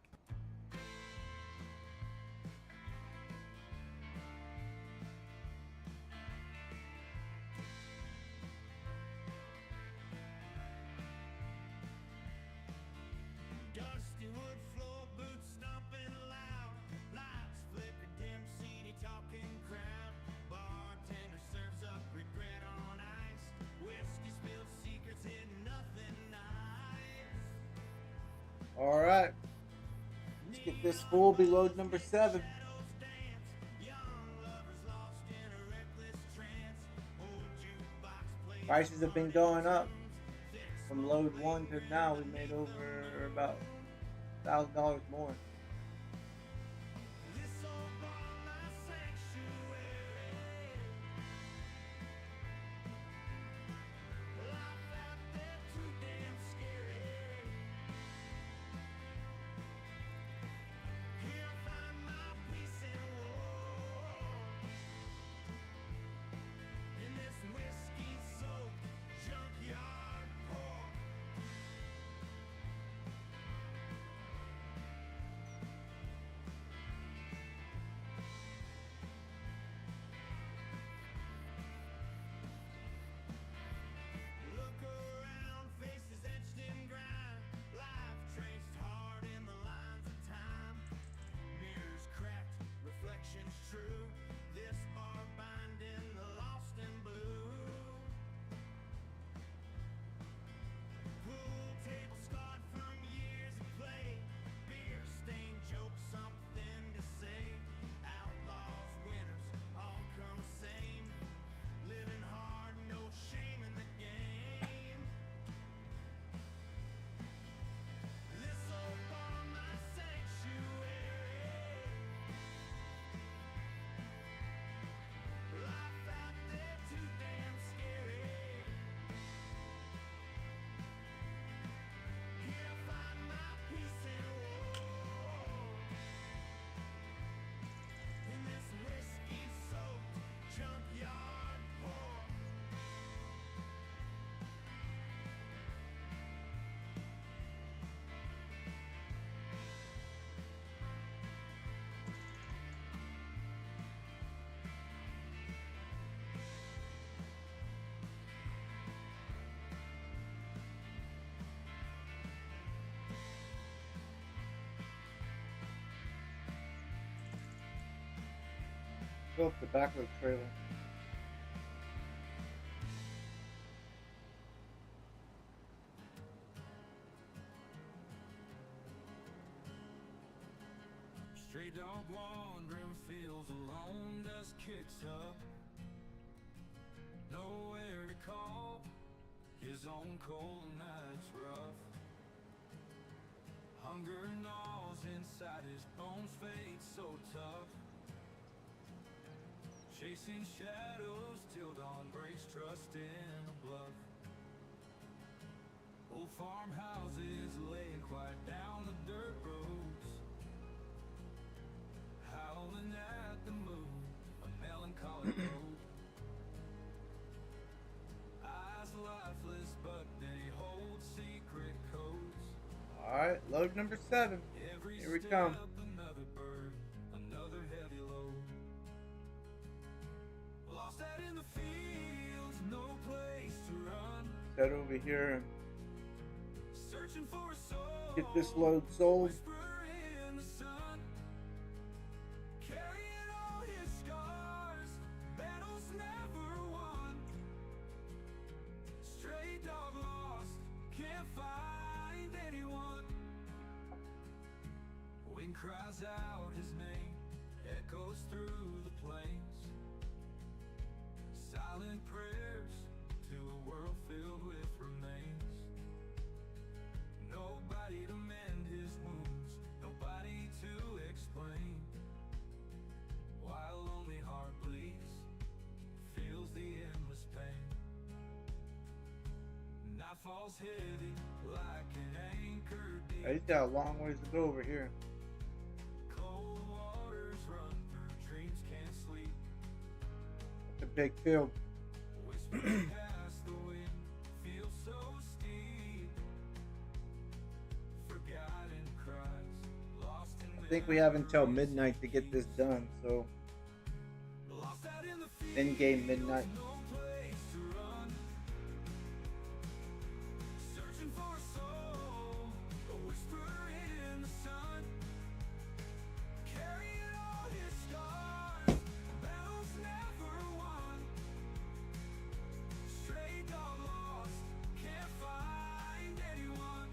Dusty wood floor, boots stomping loud. Lights flicker, dim, seedy talking crowd. Bartender serves up regret on ice. Whiskey spills secrets, hidden nothing nice. Alright. Let's get this fool be load number 7. Shadows dance, young lovers lost in a reckless trance. Old jukebox plays Prices have been going up. From load 1 to now, we made over about $1,000 more. this old bar Fill up the back of the trailer. Stray dog wandering fields alone, dust kicks up. Nowhere to call, his own cold night's rough. Hunger gnaws inside his bones, fate so tough. Chasing shadows till dawn breaks, trust in a bluff. Old farmhouses laying quiet down the dirt roads, howling at the moon, a melancholy road. Eyes lifeless, but they hold secret codes. Alright, load number 7. Every Here we step, come. another bird, another heavy load. Lost out in the fields, no place to run. Head over here and Searching for a soul. get this load sold. Whisper in the sun. Carrying all his scars, battles never won. Stray dog lost, can't find anyone. Wind cries out his name, echoes through the plains. Silent prayers to a world filled with remains. Nobody to mend his wounds, nobody to explain. While lonely heart bleeds, feels the endless pain. Night falls heavy like an anchor deep. He's got a long ways to go over here. Cold waters run through dreams, can't sleep. It's a big field. Whispering past the wind, feels so steep. Forgotten cries, lost in I think we have until midnight to get this done, so lost out in the field, in-game midnight. no place to run. Searching for a soul, a whisper in the sun. Carrying all his scars, battles never won. Stray dog lost, can't find anyone.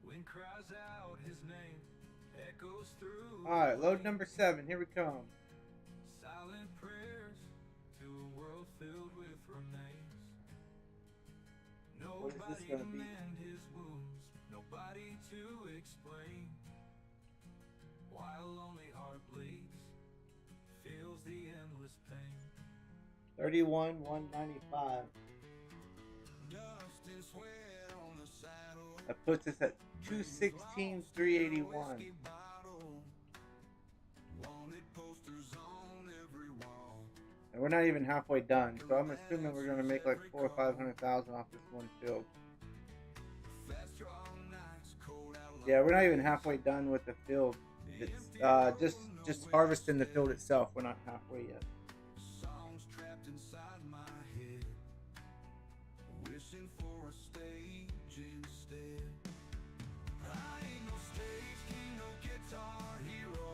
Wind cries out his name, echoes through. Alright, load number 7. Here we come. Silent prayers to a world filled with remains. What is this Nobody gonna to be? mend his wounds, nobody to explain. While lonely heart bleeds, feels the endless pain. 31,195. Dust and sweat on the saddle. That puts us at 216,381. Whiskey bottle. Wanted posters on every wall. And we're not even halfway done, so I'm assuming we're gonna make like 400,000 or 500,000 off this one field. Fast draw nights, cold out. Yeah, we're not even halfway done with the field. It's just harvesting the field itself. We're not halfway yet. Songs trapped inside my head, wishing for a stage instead. I ain't no stage king, no guitar hero,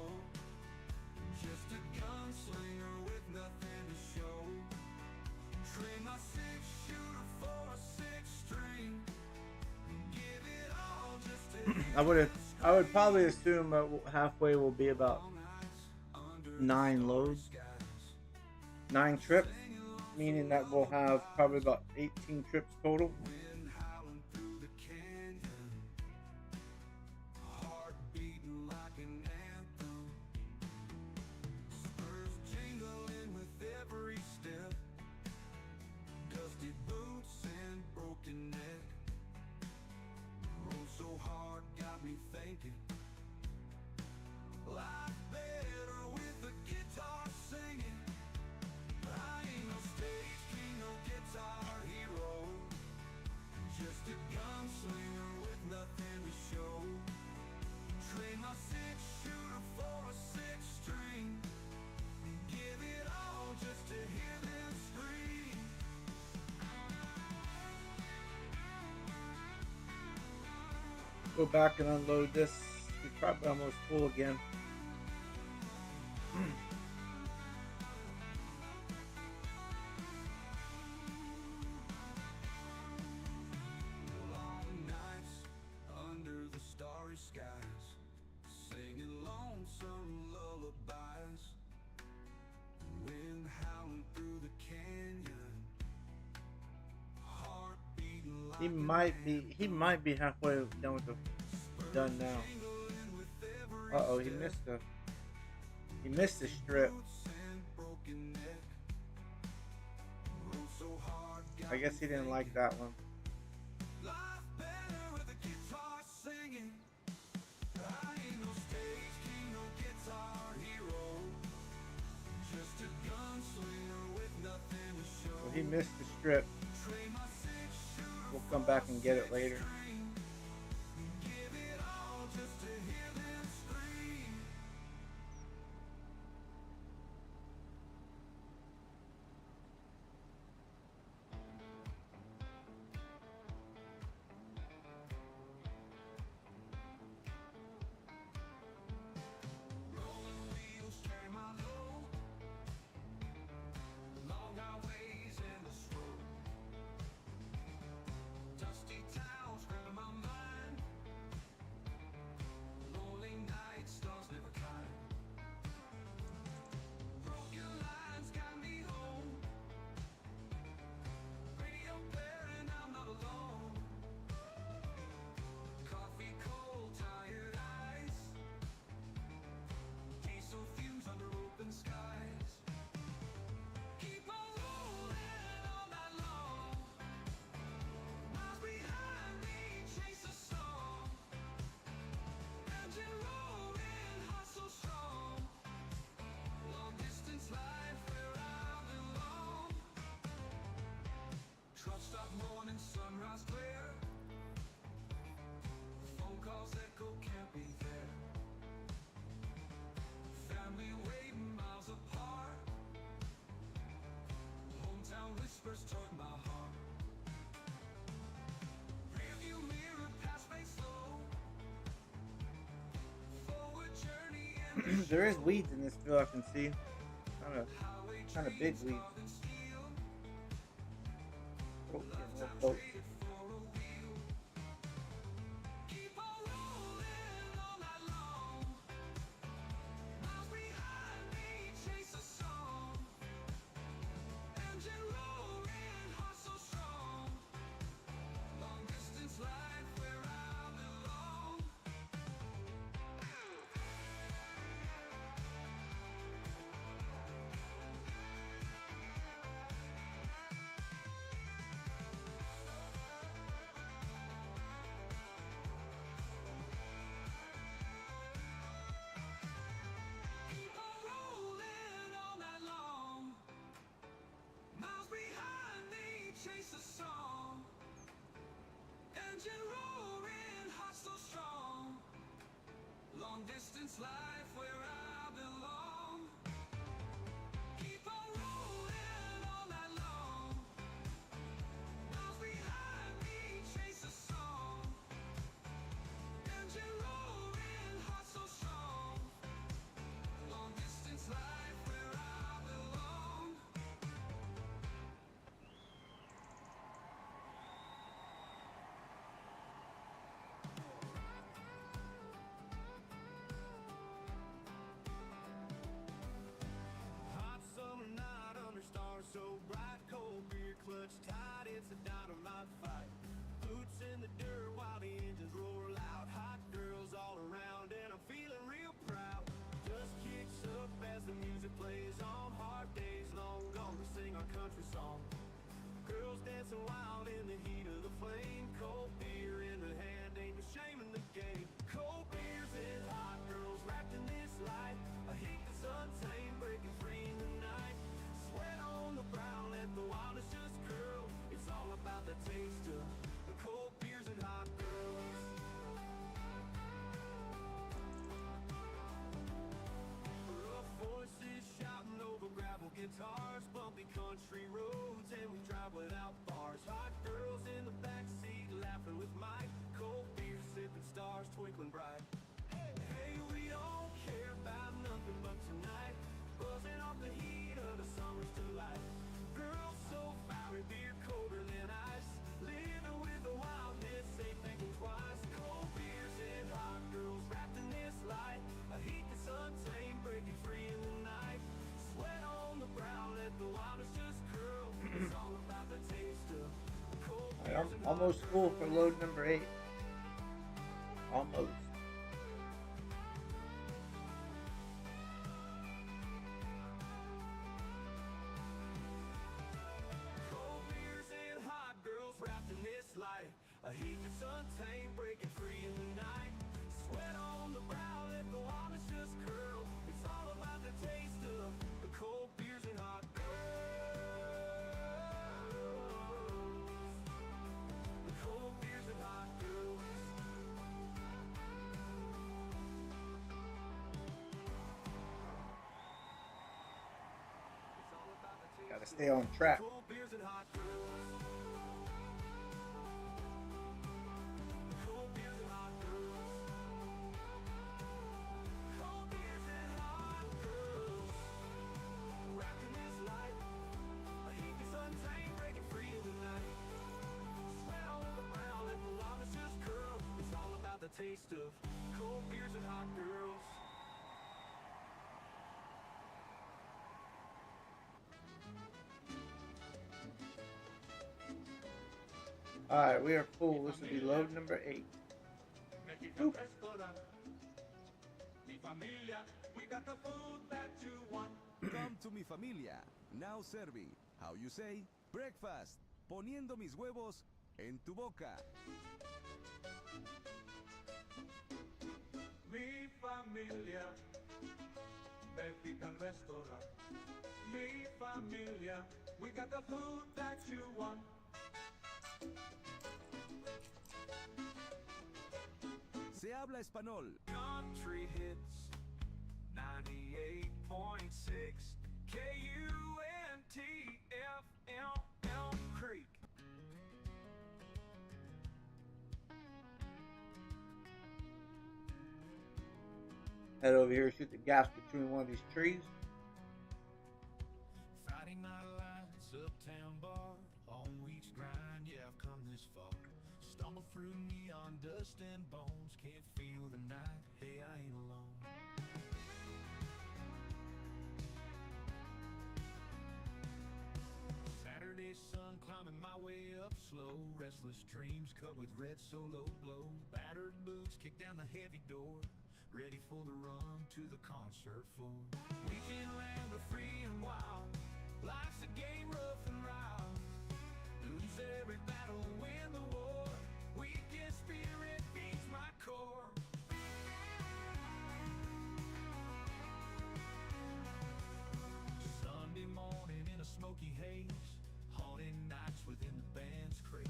just a gunslinger with nothing to show. Trade my 6-shooter for a 6-string, give it all just to I would probably assume halfway will be about 9 loads, 9 trips, meaning that we'll have probably about 18 trips total. wind howling through the canyon, heart beating like an anthem, spurs jingling with every step, dusty boots and broken neck. Road so hard got me thinking, life better Go back and unload this. It's probably almost full again. Long nights under the starry skies, singing lonesome lullabies. Wind howling through the canyon, heart beating like He might be halfway done with the done now. Uh-oh, he missed the strip. I guess he didn't like that one. Life better with a guitar singing. I ain't no stage king, no guitar hero, just a gunslinger with nothing to show. So he missed the strip. Trade my six-shooter We'll come back and get it later. give it all just to hear them scream. Rolling wheels carry my load, long highways in the road. Dusty towns gripping my mind, lonely nights, stars never kind. Broken lines got me home, radio blaring, I'm not alone. Coffee cold, tired eyes, diesel fumes under open skies. Keep on rolling all night long, miles behind me chase a song. Engine roaring, heart so strong, long distance life where I belong. Truck stop morning, sunrise clear, phone calls echo, can't be there. Family waiting miles apart, hometown whispers toward my heart. Rearview mirror, past fade slow, forward journey and There is weeds in this field, I can see. Kind of big weeds. northern steel. Oh, yeah, little boat. Keep on rolling all night long, miles behind me chase a song. Engine roaring, heart so strong, long distance life where I belong. Keep on rolling all night long, miles behind me chase a song. Engine roaring, heart so strong, long distance life where I belong. Keep on rolling all night long, miles behind me chase a song. Engine roaring, heart so strong, long distance life where I belong. Hot summer night under stars so bright, cold beer clutch tight, it's a dynamite fight. Boots in the dirt while the engines roar loud, hot girls all around and I'm feeling real proud. Dust kicks up as the music plays on, hard days long gone to sing our country song. Girls dancing wild in the heat of the flame, cold beer in the hand, ain't no shame in the game. Cold beers and hot girls wrapped in this light, a heat that's untamed, breaking free in the night. Sweat on the brow, let the wildness just curl. It's all about the taste of the cold beers and hot girls. Rough voices shouting over gravel guitars, bumpy country roads, and we drive without bars. Hot girls in the back seat laughing with Mike, cold beer sipping stars twinkling bright. Hey, we don't care about nothing but tonight, buzzing off the heat of the summer's delight. Girls so fiery, beer colder than ice, living with the wildness, ain't thinking twice. Cold beers and hot girls wrapped in this light, a heat that's untamed, breaking free in the night. Sweat on the brow, let the wildness just curl. It's all about the taste of cold beers. I'm almost full for load number 8. Almost. Cold beers and hot girls wrapped in this light, a heat that's untamed, breaking free in the night. Sweat on the brow, let the wildness just curl. It's all about the taste of the cold beers and hot girls. The cold beers and hot girls. It's all about the taste Gotta of stay on track. cold beers and hot girls. Cold beers and hot girls. Cold beers and hot girls. Wrapped in this light, a heat that's untamed, breaking free in the night. Sweat all over the brow, let the wildness just curl. It's all about the taste of cold beers and hot girls. Alright, we are full. This will be load number 8. Mexican restaurant. Mi familia, we got the food that you want. Come to mi familia, now serving, how you say, breakfast, poniendo mis huevos en tu boca. Mi familia, Mexican restaurant. Mi familia, we got the food that you want. Se habla español. Country hits 98.6 KUNTFM Creek. Head over here, shoot the gaps between one of these trees. Friday night lights, uptown bar, all week's grind, yeah, I've come this far. Stumble through neon dust and bones, can't feel the night, hey, I ain't alone. Saturday sun climbing my way up slow, restless dreams cut with red solo glow. Battered boots kick down the heavy door, ready for the run to the concert floor. Weekend land are free and wild, life's a game rough and round. Lose every battle, win the war, weekend spirit feeds my core. Sunday morning in a smoky haze, haunting nights within the band's craze.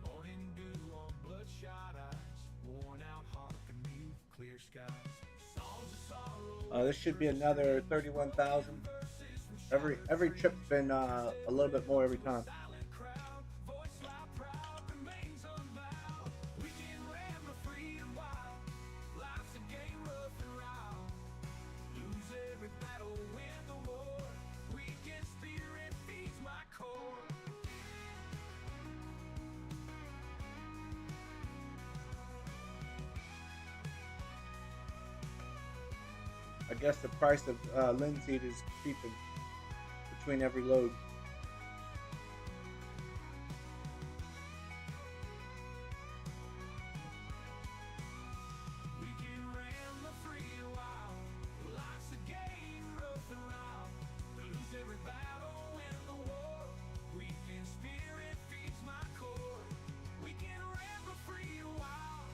Morning dew on bloodshot eyes, worn out heart beneath clear skies. Songs of sorrow. This should be another 31,000. Every trip's been a little bit more every time. Silent crowd, voice loud, proud, remains unbowed. Weekend ran the free and wild. Life's a game rough and round. Lose every battle, win the war. Weekend spirit feeds my core. I guess the price of linseed is creeping between every load. Weekend ran the free and wild. Life's a game rough and round. Lose every battle, win the war. Weekend spirit feeds my core. Weekend ran the free and wild.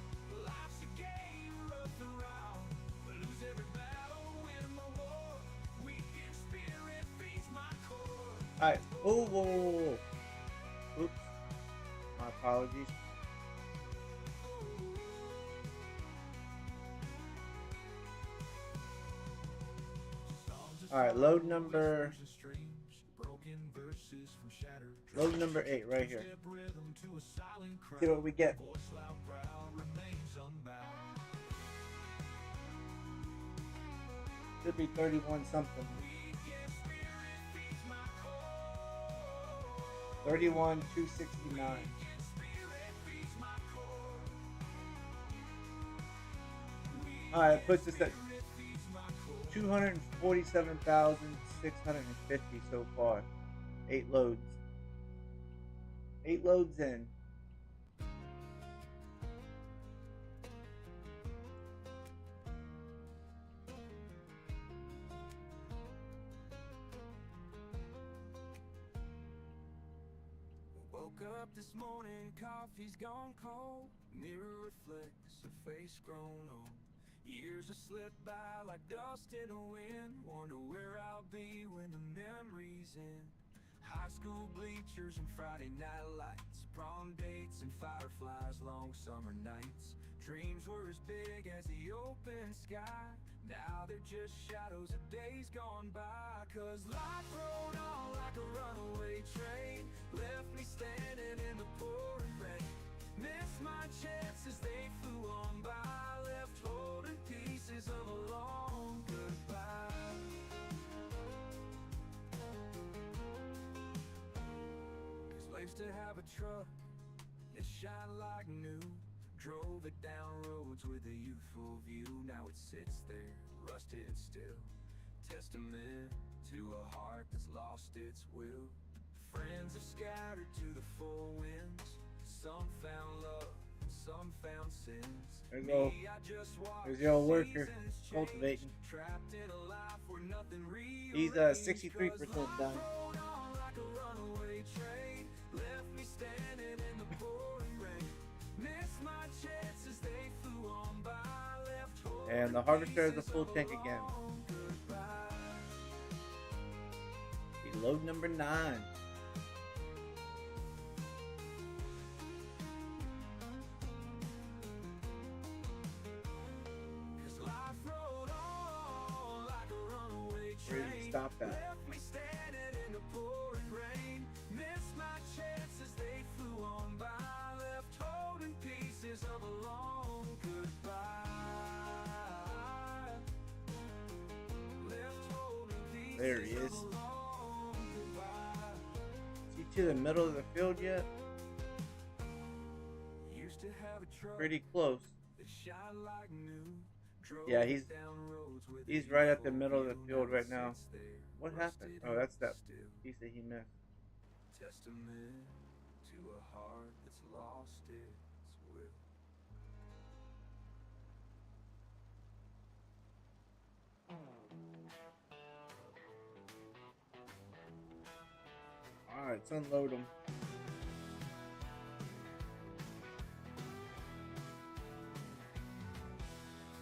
Life's a game rough and round. Lose every battle, win the war. Weekend spirit feeds my core. Alright. Oh, whoa, whoa, whoa. Oops. My apologies. Alright, load number Broken verses ashes from shattered Load number 8 right here. step rhythm to a silent crowd. See what we get. Voice loud, proud, remains unbound. Should be 31 something. 31,269. Alright, it puts us at 247,650 so far. 8 loads. 8 loads in. Woke up this morning, coffee's gone cold. Mirror reflects a face grown old. Years have slipped by like dust in the wind. Wonder where I'll be when the memories end. High school bleachers and Friday night lights, prom dates and fireflies, long summer nights. Dreams were as big as the open sky. Now they're just shadows of days gone by. Cause life rode on like a runaway train, left me standing in the pouring rain. Missed my chances, they flew on by, left holding pieces of a long goodbye. Cause I used to have a truck that shined like new. Drove it down roads with a youthful view. Now it sits there, rusted still, testament to a heart that's lost its will. Friends have scattered to the four winds. Some found love, some found sins. There's your, there's your old worker cultivating. Trapped in a life where nothing real. He's 63% done. Like a runaway train, left me standing in the pouring rain. Missed my chances, they flew on by, left holding And the harvester has a full tank again. Load number 9. Ready to stop that. Left me standing in the pouring rain. Missed my chances, they flew on by, left holding pieces of a long goodbye. Left holding pieces There he is. of a long goodbye. Is he to the middle of the field yet? Used to have a truck Pretty close. that shine like new. Drove Yeah, he's down roads with he's a right at the youthful middle of the view. field Now right it now. sits there, What happened? rusted Oh, that's that still. piece that he missed. Testament to a heart that's lost its will. Alright, let's unload him.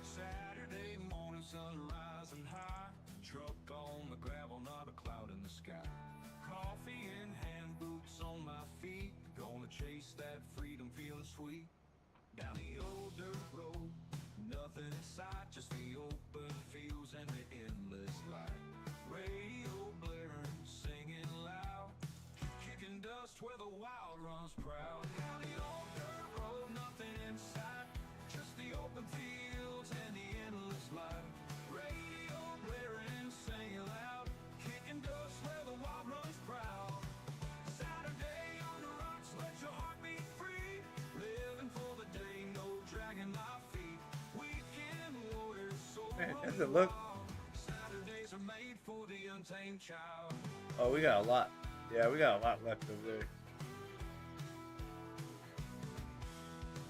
Saturday morning, sun rising high. Truck on the gravel, not a cloud in the sky. Coffee in hand, boots on my feet. Gonna chase that freedom, feeling sweet. Down the old dirt road, nothing in sight, just the open fields and the endless light. Radio blaring, singing loud, kicking dust where the wild runs proud. Down the old dirt road, nothing in sight, just the open fields and the endless light. Radio blaring, singing loud, kicking dust where the wild runs proud. Saturday on the rocks, let your heart be free. Living for the day, no dragging my feet. Weekend warriors, so Man, does it look? Saturdays are made for the untamed child. Oh, we got a lot. Yeah, we got a lot left over there.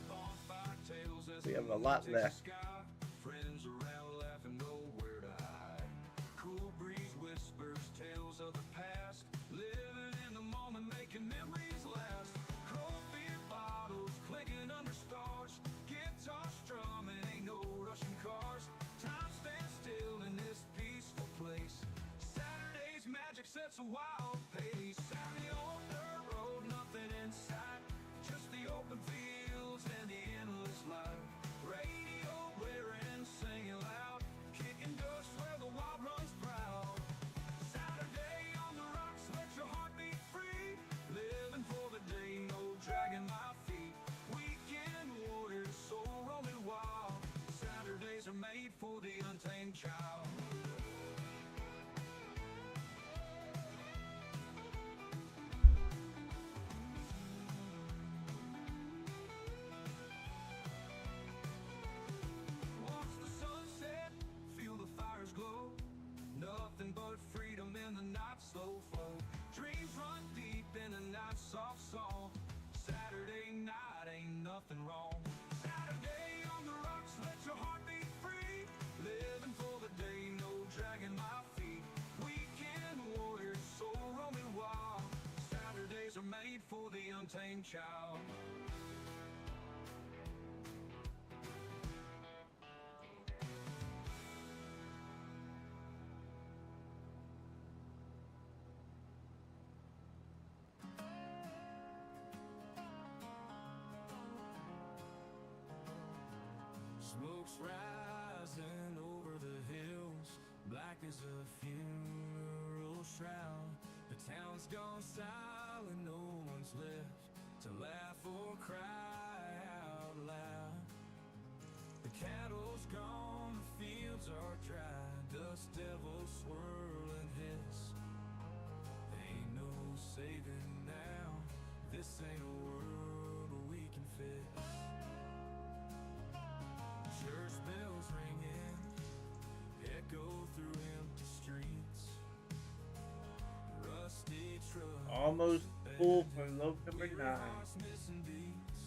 Bonfire tales as We the have a moon lot takes the left. sky. Friends around laughing, nowhere to hide. Cool breeze whispers tales of the past. Living in the moment, making memories last. Cold beer bottles clinking under stars. Guitar strumming, ain't no rushing cars. Time stands still in this peaceful place. Saturday's magic sets a wild pace. Saturday on dirt road, nothing in sight, just the open fields and the endless light. Radio blaring, singing loud, kicking dust where the wild runs proud. Saturday on the rocks, let your heart be free. nothing wrong. Saturday on the rocks, let your heart be free. Living for the day, no dragging my feet. Weekend warrior, soul roaming wild. Saturdays are made for the untamed child. Smoke's rising over the hills, black as a funeral shroud. The town's gone silent, no one's left to laugh or cry out loud. The cattle's gone, the fields are dry, dust devils swirl and hiss. Ain't no saving now, this ain't a world we can fix. Church bells ringing, echo through empty streets. Rusty trucks, Almost full for load number 9. hearts missing beats.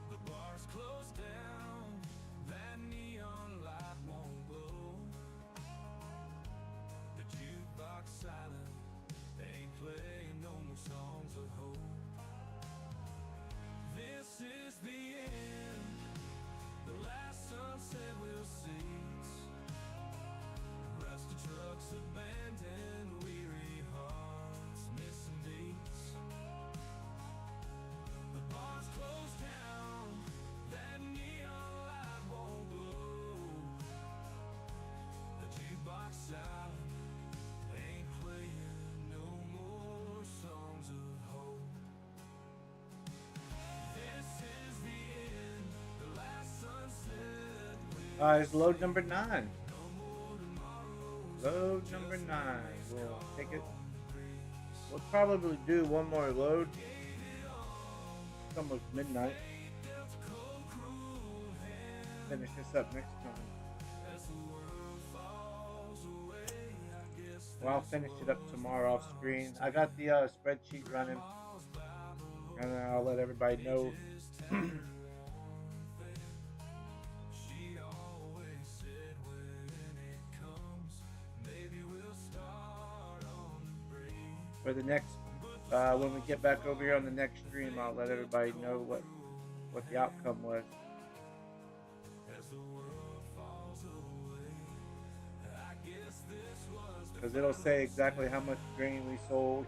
The bar's closed down, that neon light won't glow. The jukebox silent, they ain't playing no more songs of hope. This is the end, the last sunset we'll see. Rusty trucks abandoned, weary hearts missing beats. The bar's closed down, that neon light won't glow. The jukebox silent, ain't playing no more songs of hope. This is the end, the last sunset. It's load number 9. Load number 9. We'll take it. We'll probably do one more load. It's almost midnight. Finish this up next time. Well, I'll finish it up tomorrow off screen. I got the spreadsheet running, and then I'll let everybody know. She always said when it comes, maybe we'll start on the break. For the next, when we get back over here on the next stream, I'll let everybody know what the outcome was. As the world falls away, I guess this was the Because it'll say exactly how much grain we sold.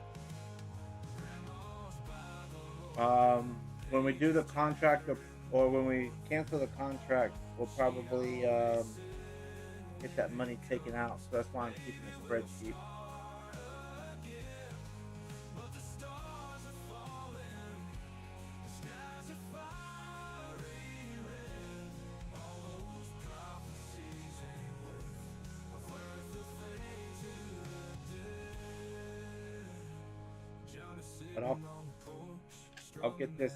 When we do the contract, or when we cancel the contract, we'll probably get that money taken out. So that's why I'm keeping a spreadsheet. but the stars are falling, the skies are fiery red. All those prophecies ain't worth the fate to the dead. Johnny But sitting on the porch, I'll get this.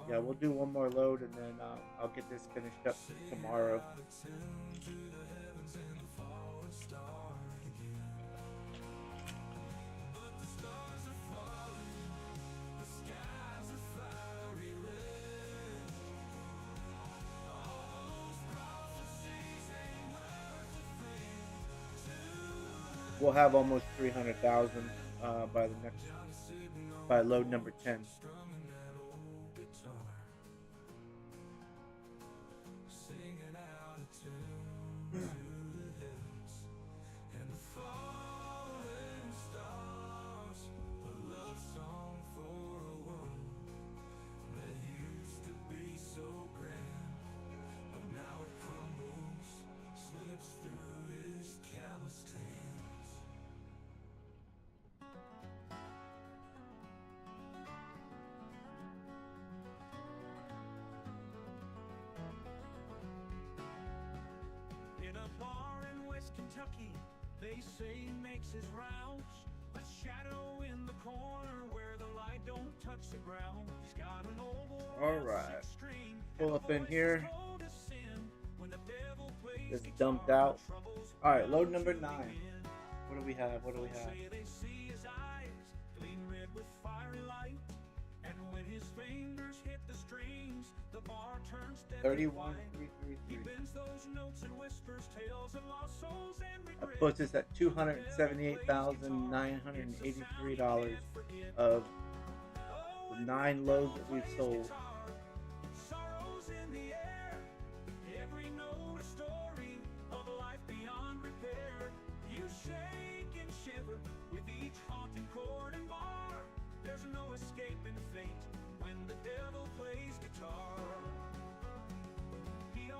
Yeah, we'll do one more load, and then I'll get this finished up tomorrow. attend to the heavens and the forward star again. But the stars are falling, the skies are fiery red. All those prophecies ain't worth the thing. We'll have almost 300,000 by load number 10. Strumming that old guitar, singing out a tune to the heavens and the falling stars. A love song for a world that used to be so grand, but now it crumbles, slips through his calloused hands. In a bar in West Kentucky, they say he makes his rounds. A shadow in the corner where the light don't touch the ground. He's got an old Alright. string. Pull up in here. Cold as sin. When the devil plays It's guitar, dumped out. troubles Alright, load number 9. What do we have? What do we have? say they see his eyes gleam red with fiery light. And when his face turns death to 31,333. bends those notes and whispers tales of lost souls and That regrets. puts us at $278,983 of the 9 loads that we've sold. Sorrows in the air, every note a story of a life beyond repair. You shake and shiver with each haunting chord and bar. There's no escaping fate when the devil plays guitar.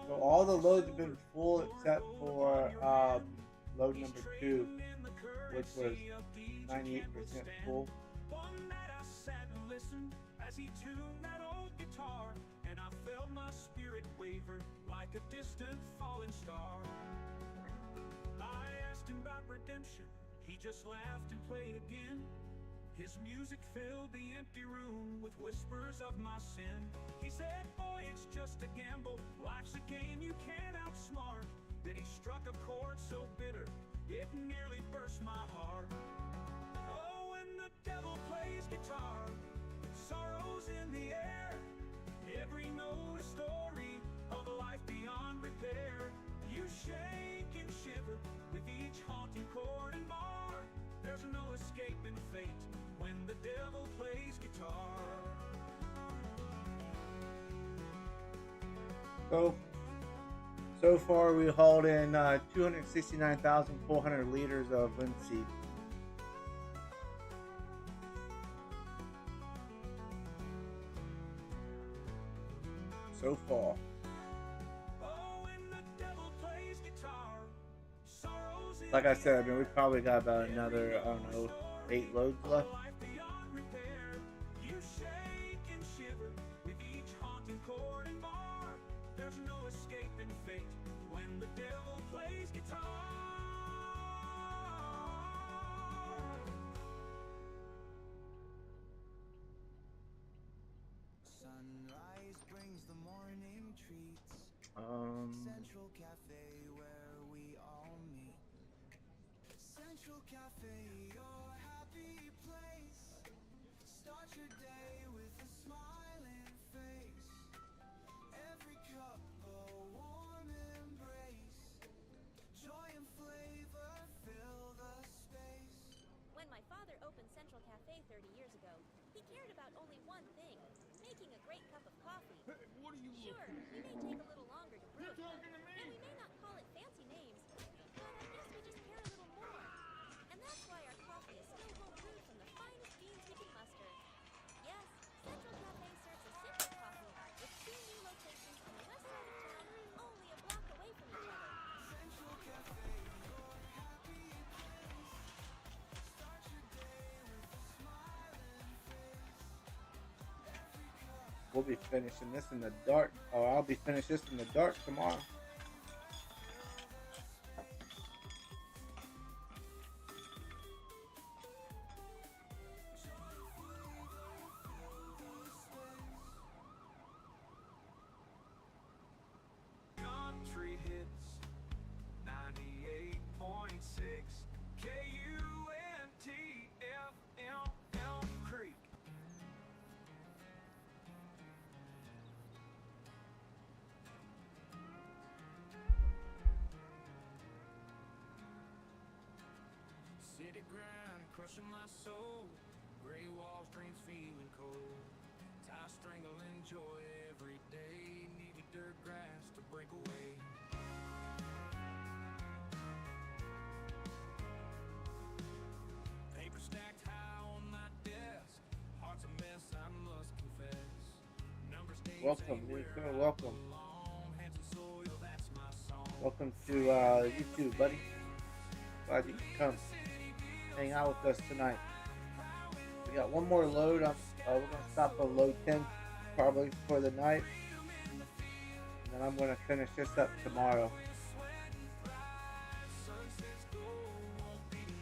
So all the loads have been full except for load number 2, which was 98% full. One night I sat and listened as he tuned that old guitar, and I felt my spirit waver like a distant falling star. I asked him about redemption, he just laughed and played again. His music filled the empty room with whispers of my sin. He said, boy, it's just a gamble, life's a game you can't outsmart. Then he struck a chord so bitter, it nearly burst my heart. Oh, when the devil plays guitar, sorrows in the air, every note a story of a life beyond repair. You shake and shiver with each haunting chord and bar. There's no escaping fate when the devil plays guitar. So far we hauled in 269,400 liters of linseed. So far. Like I said, I mean, we probably got about another, I don't know, 8 loads left. Sunrise brings the morning treats. Central Cafe where we all meet. Central Cafe, your happy place. Start your day with a smiling face. Every cup a warm embrace. Joy and flavor fill the space. When my father opened Central Cafe 30 years ago, he cared about only one thing, making a great cup of coffee. Hey, what are you Sure, we may take a little longer to brew it, and we may not call it fancy names, but I guess we just care a little more. And that's why our coffee is still home brewed from the finest beans we can muster. Yes, Central Cafe serves a simple coffee with 2 new locations on the west side of town, only a block away from each other. Central Cafe, your happy place. Start your day with a smiling face. Every cup. We'll be finishing this in the dark. Oh, I'll be finishing this in the dark tomorrow. Country hits 98.6 KUNTFM Creek. City grind crushing my soul. Gray walls, dreams feeling cold. Tie strangling joy every day. Needed dirt grass to break away. Paper stacked high on my desk. Heart's a mess, I must confess. Numbers, dates, Welcome, ain't where Nico. I Welcome. belong. Hands and soil, that's my song. Welcome to YouTube, buddy. Glad you could come hang out with us tonight. We got one more load. We're going to stop on load 10 probably for the night. And then I'm going to finish this up tomorrow.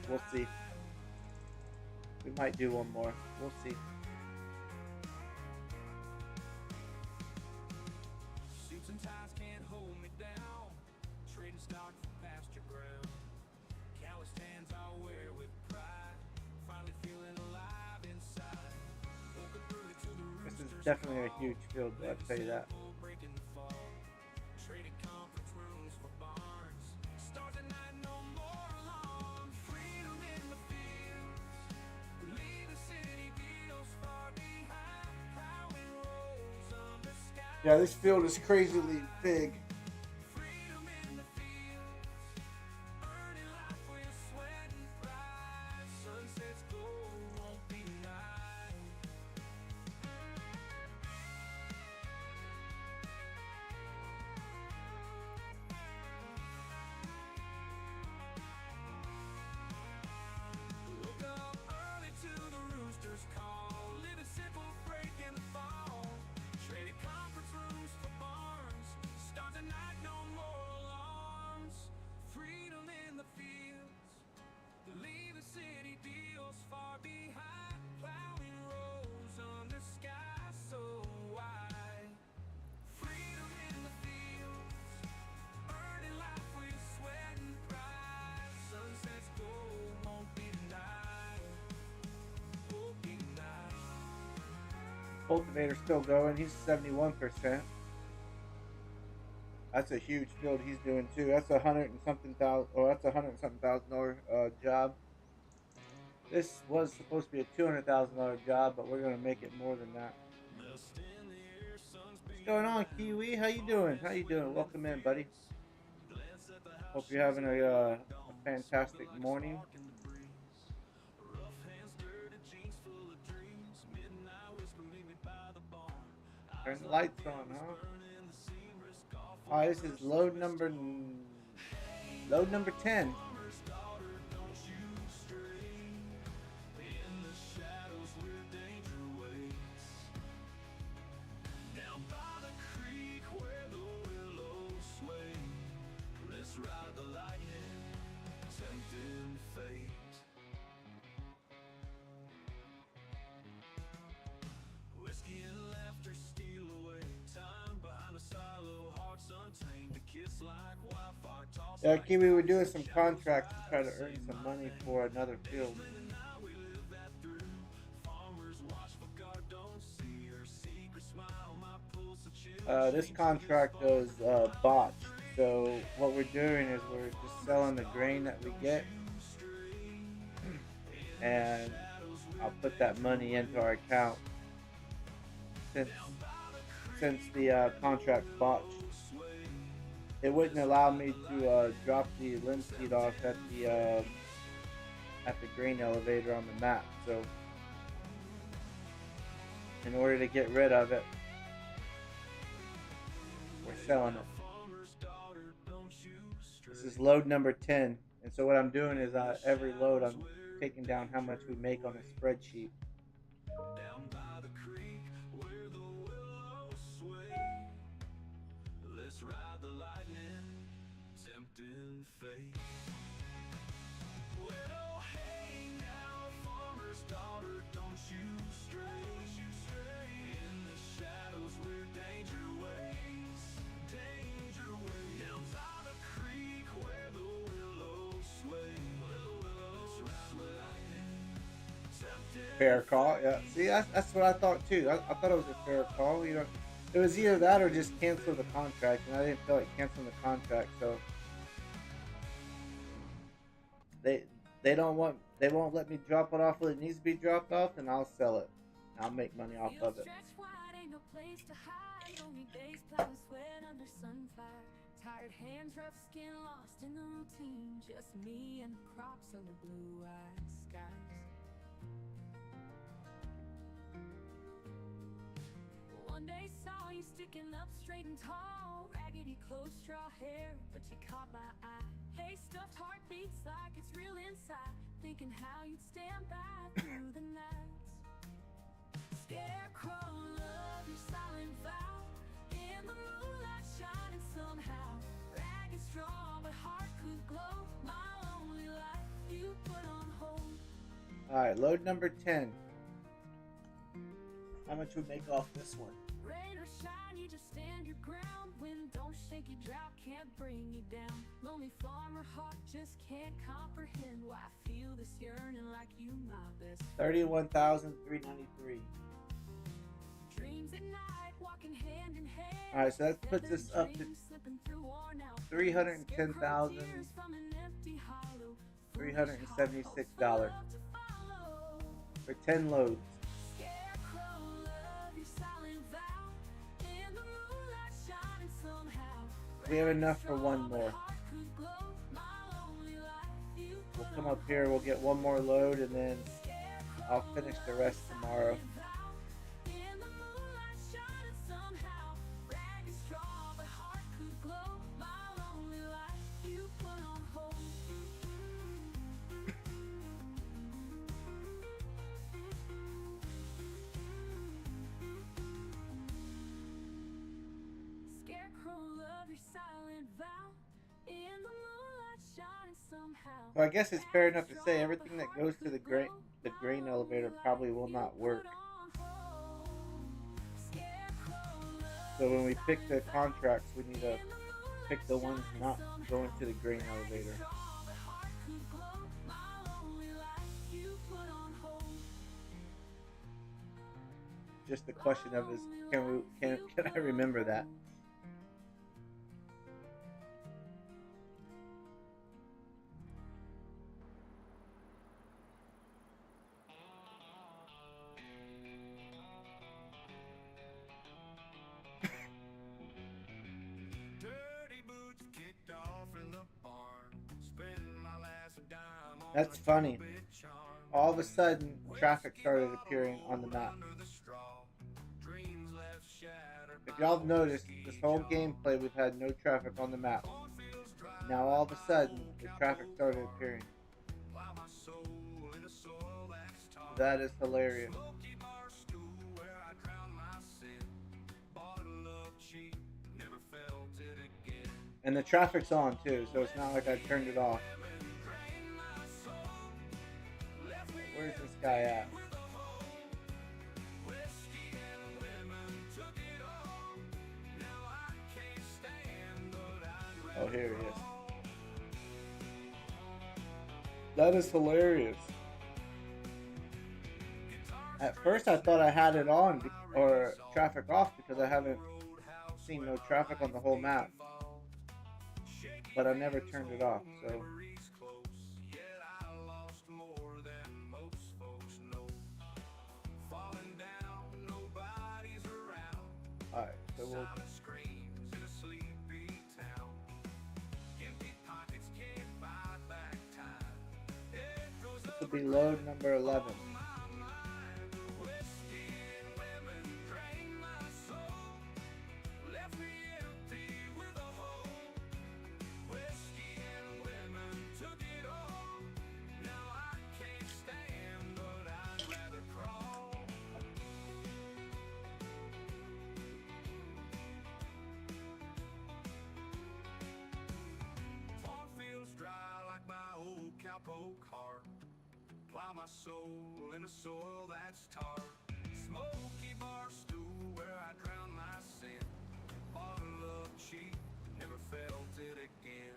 We'll see. We might do one more. We'll see. Suits and ties can't hold me down. Trading stock for pasture ground. Calloused hands I'll wear with pride. Finally feeling alive inside. Woke up early to the This is roosters definitely a call. huge field, I'll tell you that. Breaking Yeah, this field is crazily big. Freedom in the fields, earning life with sweat and pride. Sunset's gold won't be denied. Woke up early to the rooster's call, living simple, breaking the fall. Traded conference rooms for barns, stars at night, no more alarms. Freedom in the fields, leave the city deals far behind. Plowing rows under sky so wide. Freedom in the fields, earning life with sweat and pride. Sunset's gold won't be denied, won't be denied. Cultivator's still going. He's 71%. That's a huge field he's doing too. That's that's $100,000 job. This was supposed to be a $200,000 job, but we're gonna make it more than that. What's going on, Kiwi? How you doing? How you doing? Welcome in, buddy. Hope you're having a fantastic morning. Turn the lights on, huh? Alright, this is load number 10. Down by the creek where the willows sway, let's ride the lightning, tempting fate. Whiskey and laughter steal away time behind a silo, hearts untamed, a kiss like wildfire tossed. Yeah, Kiwi, we're doing some contracts to try to earn some money for another field. This contract was botched, so what we're doing is we're just selling the grain that we get, and I'll put that money into our account since the contract's botched. It wouldn't allow me to drop the linseed off at the grain elevator on the map, so in order to get rid of it, we're selling it. This is load number 10, and so what I'm doing is every load I'm taking down how much we make on a spreadsheet. Down by the creek where the willows sway, let's ride the lightning, tempting fate. Well, hey now, farmer's daughter, don't you stray. In the shadows where danger waits, danger waits. Down by the creek where the willows sway, let's ride the lightning, tempting. Fair call, yeah. See, that's what I thought too. I thought it was a fair call. You know, it was either that or just cancel the contract, and I didn't feel like canceling the contract, so they won't let me drop it off when it needs to be dropped off, and I'll sell it. I'll make money off of it. Tired hands, rough skin, lost in the routine. Just me and the crops under blue-eyed skies. One day saw you sticking up straight and tall, raggedy clothes, straw hair, but you caught my eye. Hey, stuffed heartbeats like it's real inside, thinking how you'd stand by through the nights. Scarecrow, love your silent vow, in the moonlight shining somehow. Ragged, strong, but heart could glow. My only life you put on hold. Alright, load number 10. How much we make off this one? Rain or shine, you just stand your ground. Wind don't shake you, drought can't bring you down. Lonely farmer heart just can't comprehend why I feel this yearning like you my best. 31,393. Dreams at night, walking hand in hand. Alright, so that puts us up to $310,376 for 10 loads. Scarecrow, love your silent vow, in the moonlight We have enough for one more. We'll come up here, we'll get one more load, and then I'll finish the rest tomorrow. So I guess it's fair enough to say everything that goes to the grain elevator probably will not work. So when we pick the contracts, we need to pick the ones not going to the grain elevator. Just the question of is can I remember that? That's funny. All of a sudden, traffic started appearing on the map. If y'all have noticed, this whole gameplay we've had no traffic on the map. Now all of a sudden, the traffic started appearing. That is hilarious. And the traffic's on too, so it's not like I turned it off. Where's this guy at? Oh, here he is. That is hilarious. At first I thought I had it on or traffic off because I haven't seen no traffic on the whole map. But I never turned it off, so. Alright, so we'll. This will be load number 11. Plow my soul in a soil that's tar. Smoky bar stew where I drown my sin. Bottle of cheap, never felt it again.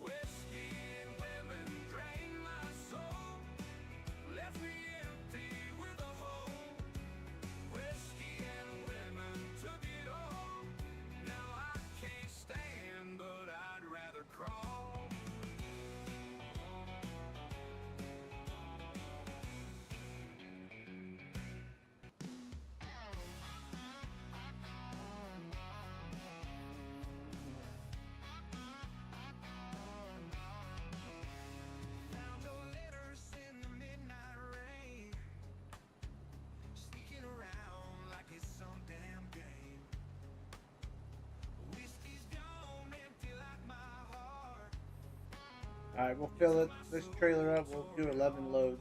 Whiskey and women drained my soul, left me empty with a hole. Whiskey and women took it all. Now I can't stand, but I'd rather crawl. Alright, we'll fill this trailer up. We'll do 11 loads.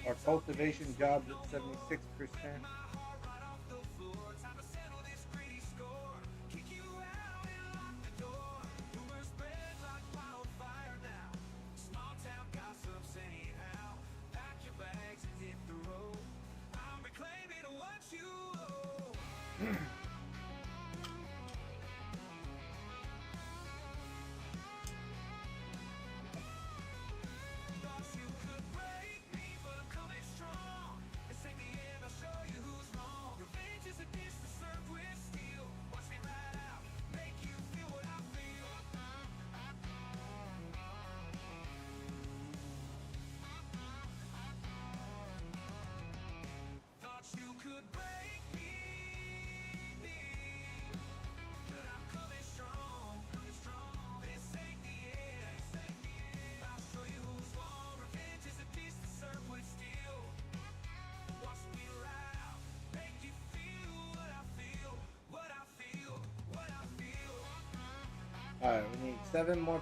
Our cultivation job's at 76%. Alright, we need 7% more.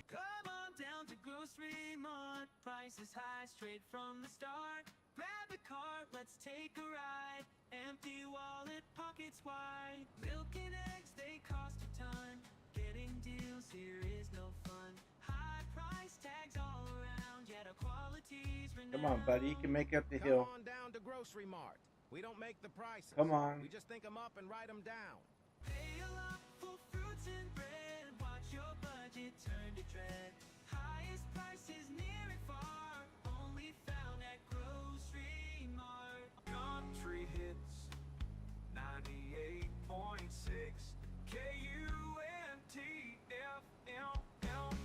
Come on down to Grocery Mart. Prices high straight from the start. Grab a cart, let's take a ride. Empty wallet, pockets wide. Milk and eggs, they cost a ton. Getting deals here is no fun. High price tags all around, yet our quality's renowned. Come on, buddy. You can make up the hill. Come on down to Grocery Mart. We don't make the prices. Come on. We just think them up and write them down. Pay a lot for fruits and bread. Watch your budget turn to dread. Highest prices near and far, only found at Grocery Mart. Country hits 98.6 KUNTFM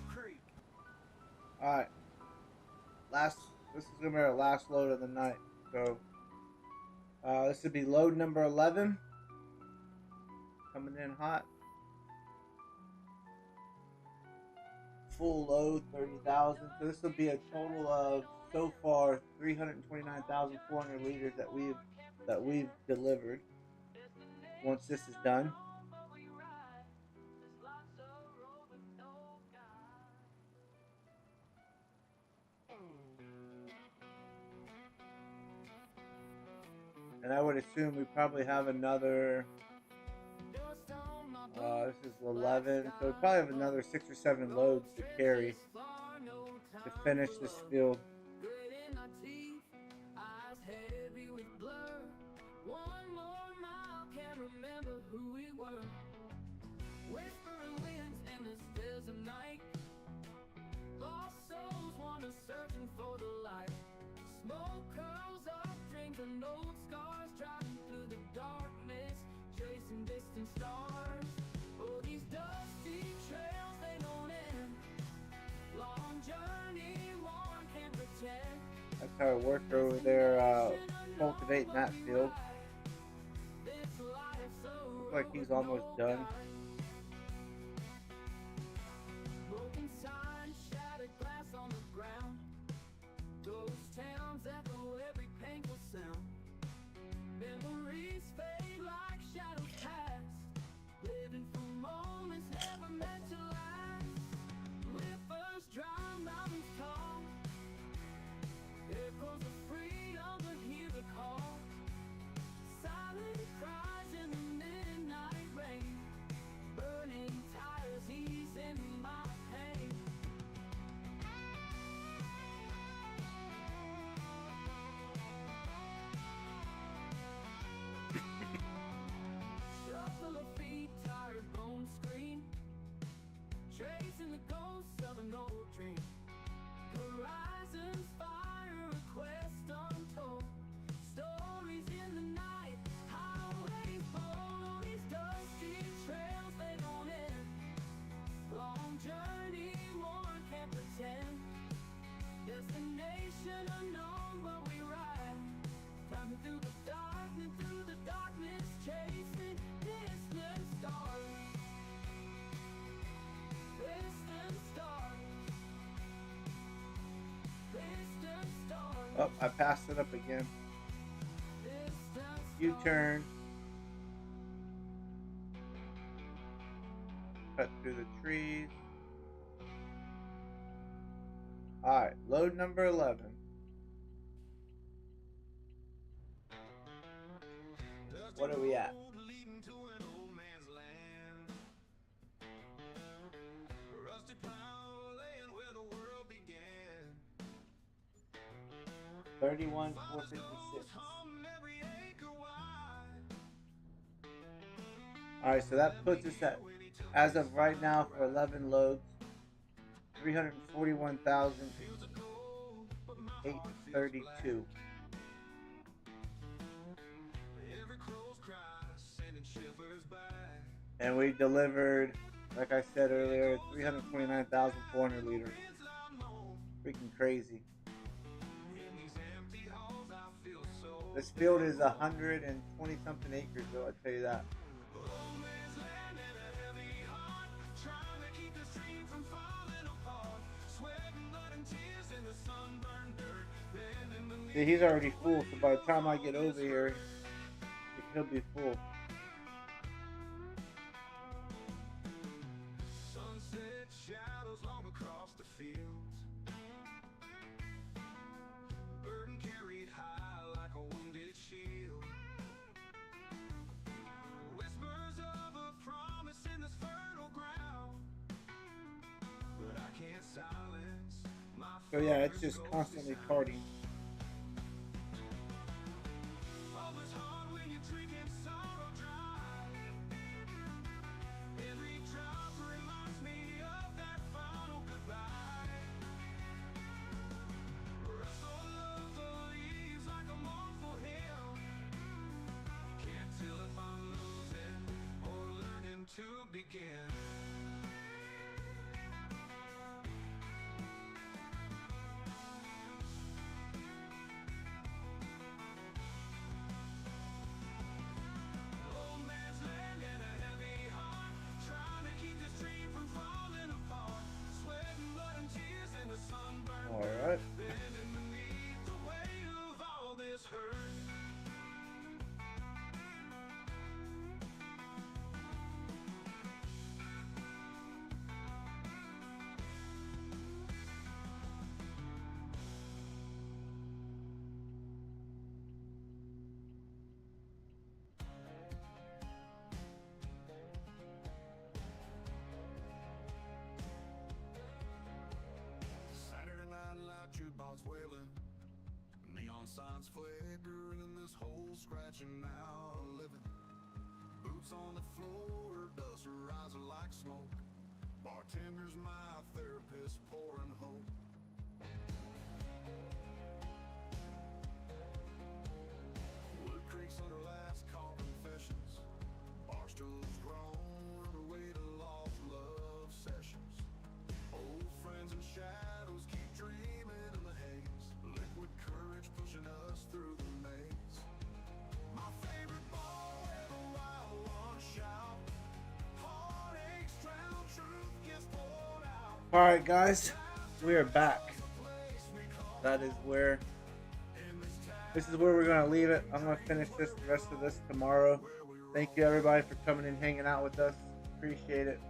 Creek. Alright. This is gonna be our last load of the night. So this would be load number 11. Coming in hot. Full load 30,000. So this will be a total of so far 329,400 liters that we've delivered. Once this is done. And I would assume we probably have another, this is 11, so we probably have another 6 or 7 loads to carry to finish this field. Searching for the light. Smoke curls up, drinking old scars, driving through the darkness, chasing distant stars. Oh, these dusty trails, they don't end. Long journey, one can't pretend. That's our worker over there cultivating that field. Looks like he's almost done. Broken signs, shattered glass on the ground. Those towns echo every painful sound. Memories fade like shadows pass. Living for moments never meant to last. Rivers dry, mountains tall. Echoes of freedom, but hear the call. Silent cries in the midnight rain. Burning tires easing my pain. Shuffle of feet, tired bones scream. Tracing the ghosts of an old dream. Horizons fire, a quest untold. Stories in the night, highways bold. On these dusty trails, they don't end. Long journey, one can't pretend. Destination unknown, but we ride. Climbing through the darkness, chasing distant stars. Distant stars. Distant stars. Oh, I passed it up again. Distant U-turn. Cut through the trees. Alright, load number 11. What are we at? Leading to an old man's land. Rusty plow laying where the world began. 31,456. Home every acre wide. Alright, so that puts us at, as of right now, for 11 loads, 341,832. Every crow's cry sending shivers by. And we delivered, like I said earlier, 329,400 liters. Freaking crazy. In these empty halls I feel so This field is 120 something acres, though, I tell you that. man's land and a heavy heart, trying to keep the stream from falling apart. Sweat and blood and tears in the sunburned dirt. Bending beneath See, he's already full, so by the time I get over here, He'll be full. Sunset shadows long across the fields. Burden carried high like a wounded shield. Whispers of a promise in this fertile ground. But I can't silence my So yeah, it's just constantly carting. Love is hard when you're drinking sorrow dry. Every drop reminds me of that final goodbye. Rustle of the leaves like a mournful hymn. Can't tell if I'm losing or learning to begin. Old man's land and a heavy heart, trying to keep this dream from falling apart. Sweat and blood and tears in the sunburn. Alright. Bending beneath the weight of all this hurt. Saturday night loud jukebox wailing, neon signs flickering in this hole, scratching out a living. Boots on the floor, dust rising like smoke. Bartender's my therapist, pouring hope. Wood creaks under last call confessions. Bar stools groan under weight of lost love sessions. Old friends and shadows keep dreaming in the haze. Liquid courage pushing us through the maze. My favorite ball where the wild ones shout. Heartaches drown, truth gets poured out. Alright guys, we are back. That is where this is where we're gonna leave it. I'm gonna finish the rest of this tomorrow. Thank you everybody for coming and hanging out with us. Appreciate it.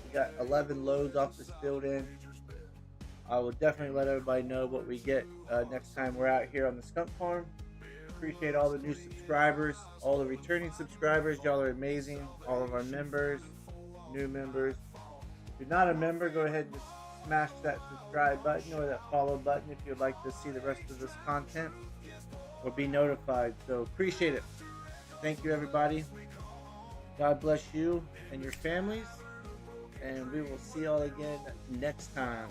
We got 11 loads off this build-in. I will definitely let everybody know what we get next time we're out here on the Skunk Farm. Appreciate all the new subscribers, all the returning subscribers. Y'all are amazing. All of our members, new members. If you're not a member, go ahead and just smash that subscribe button or that follow button if you'd like to see the rest of this content or be notified. So appreciate it. Thank you everybody. God bless you and your families, and we will see y'all again next time.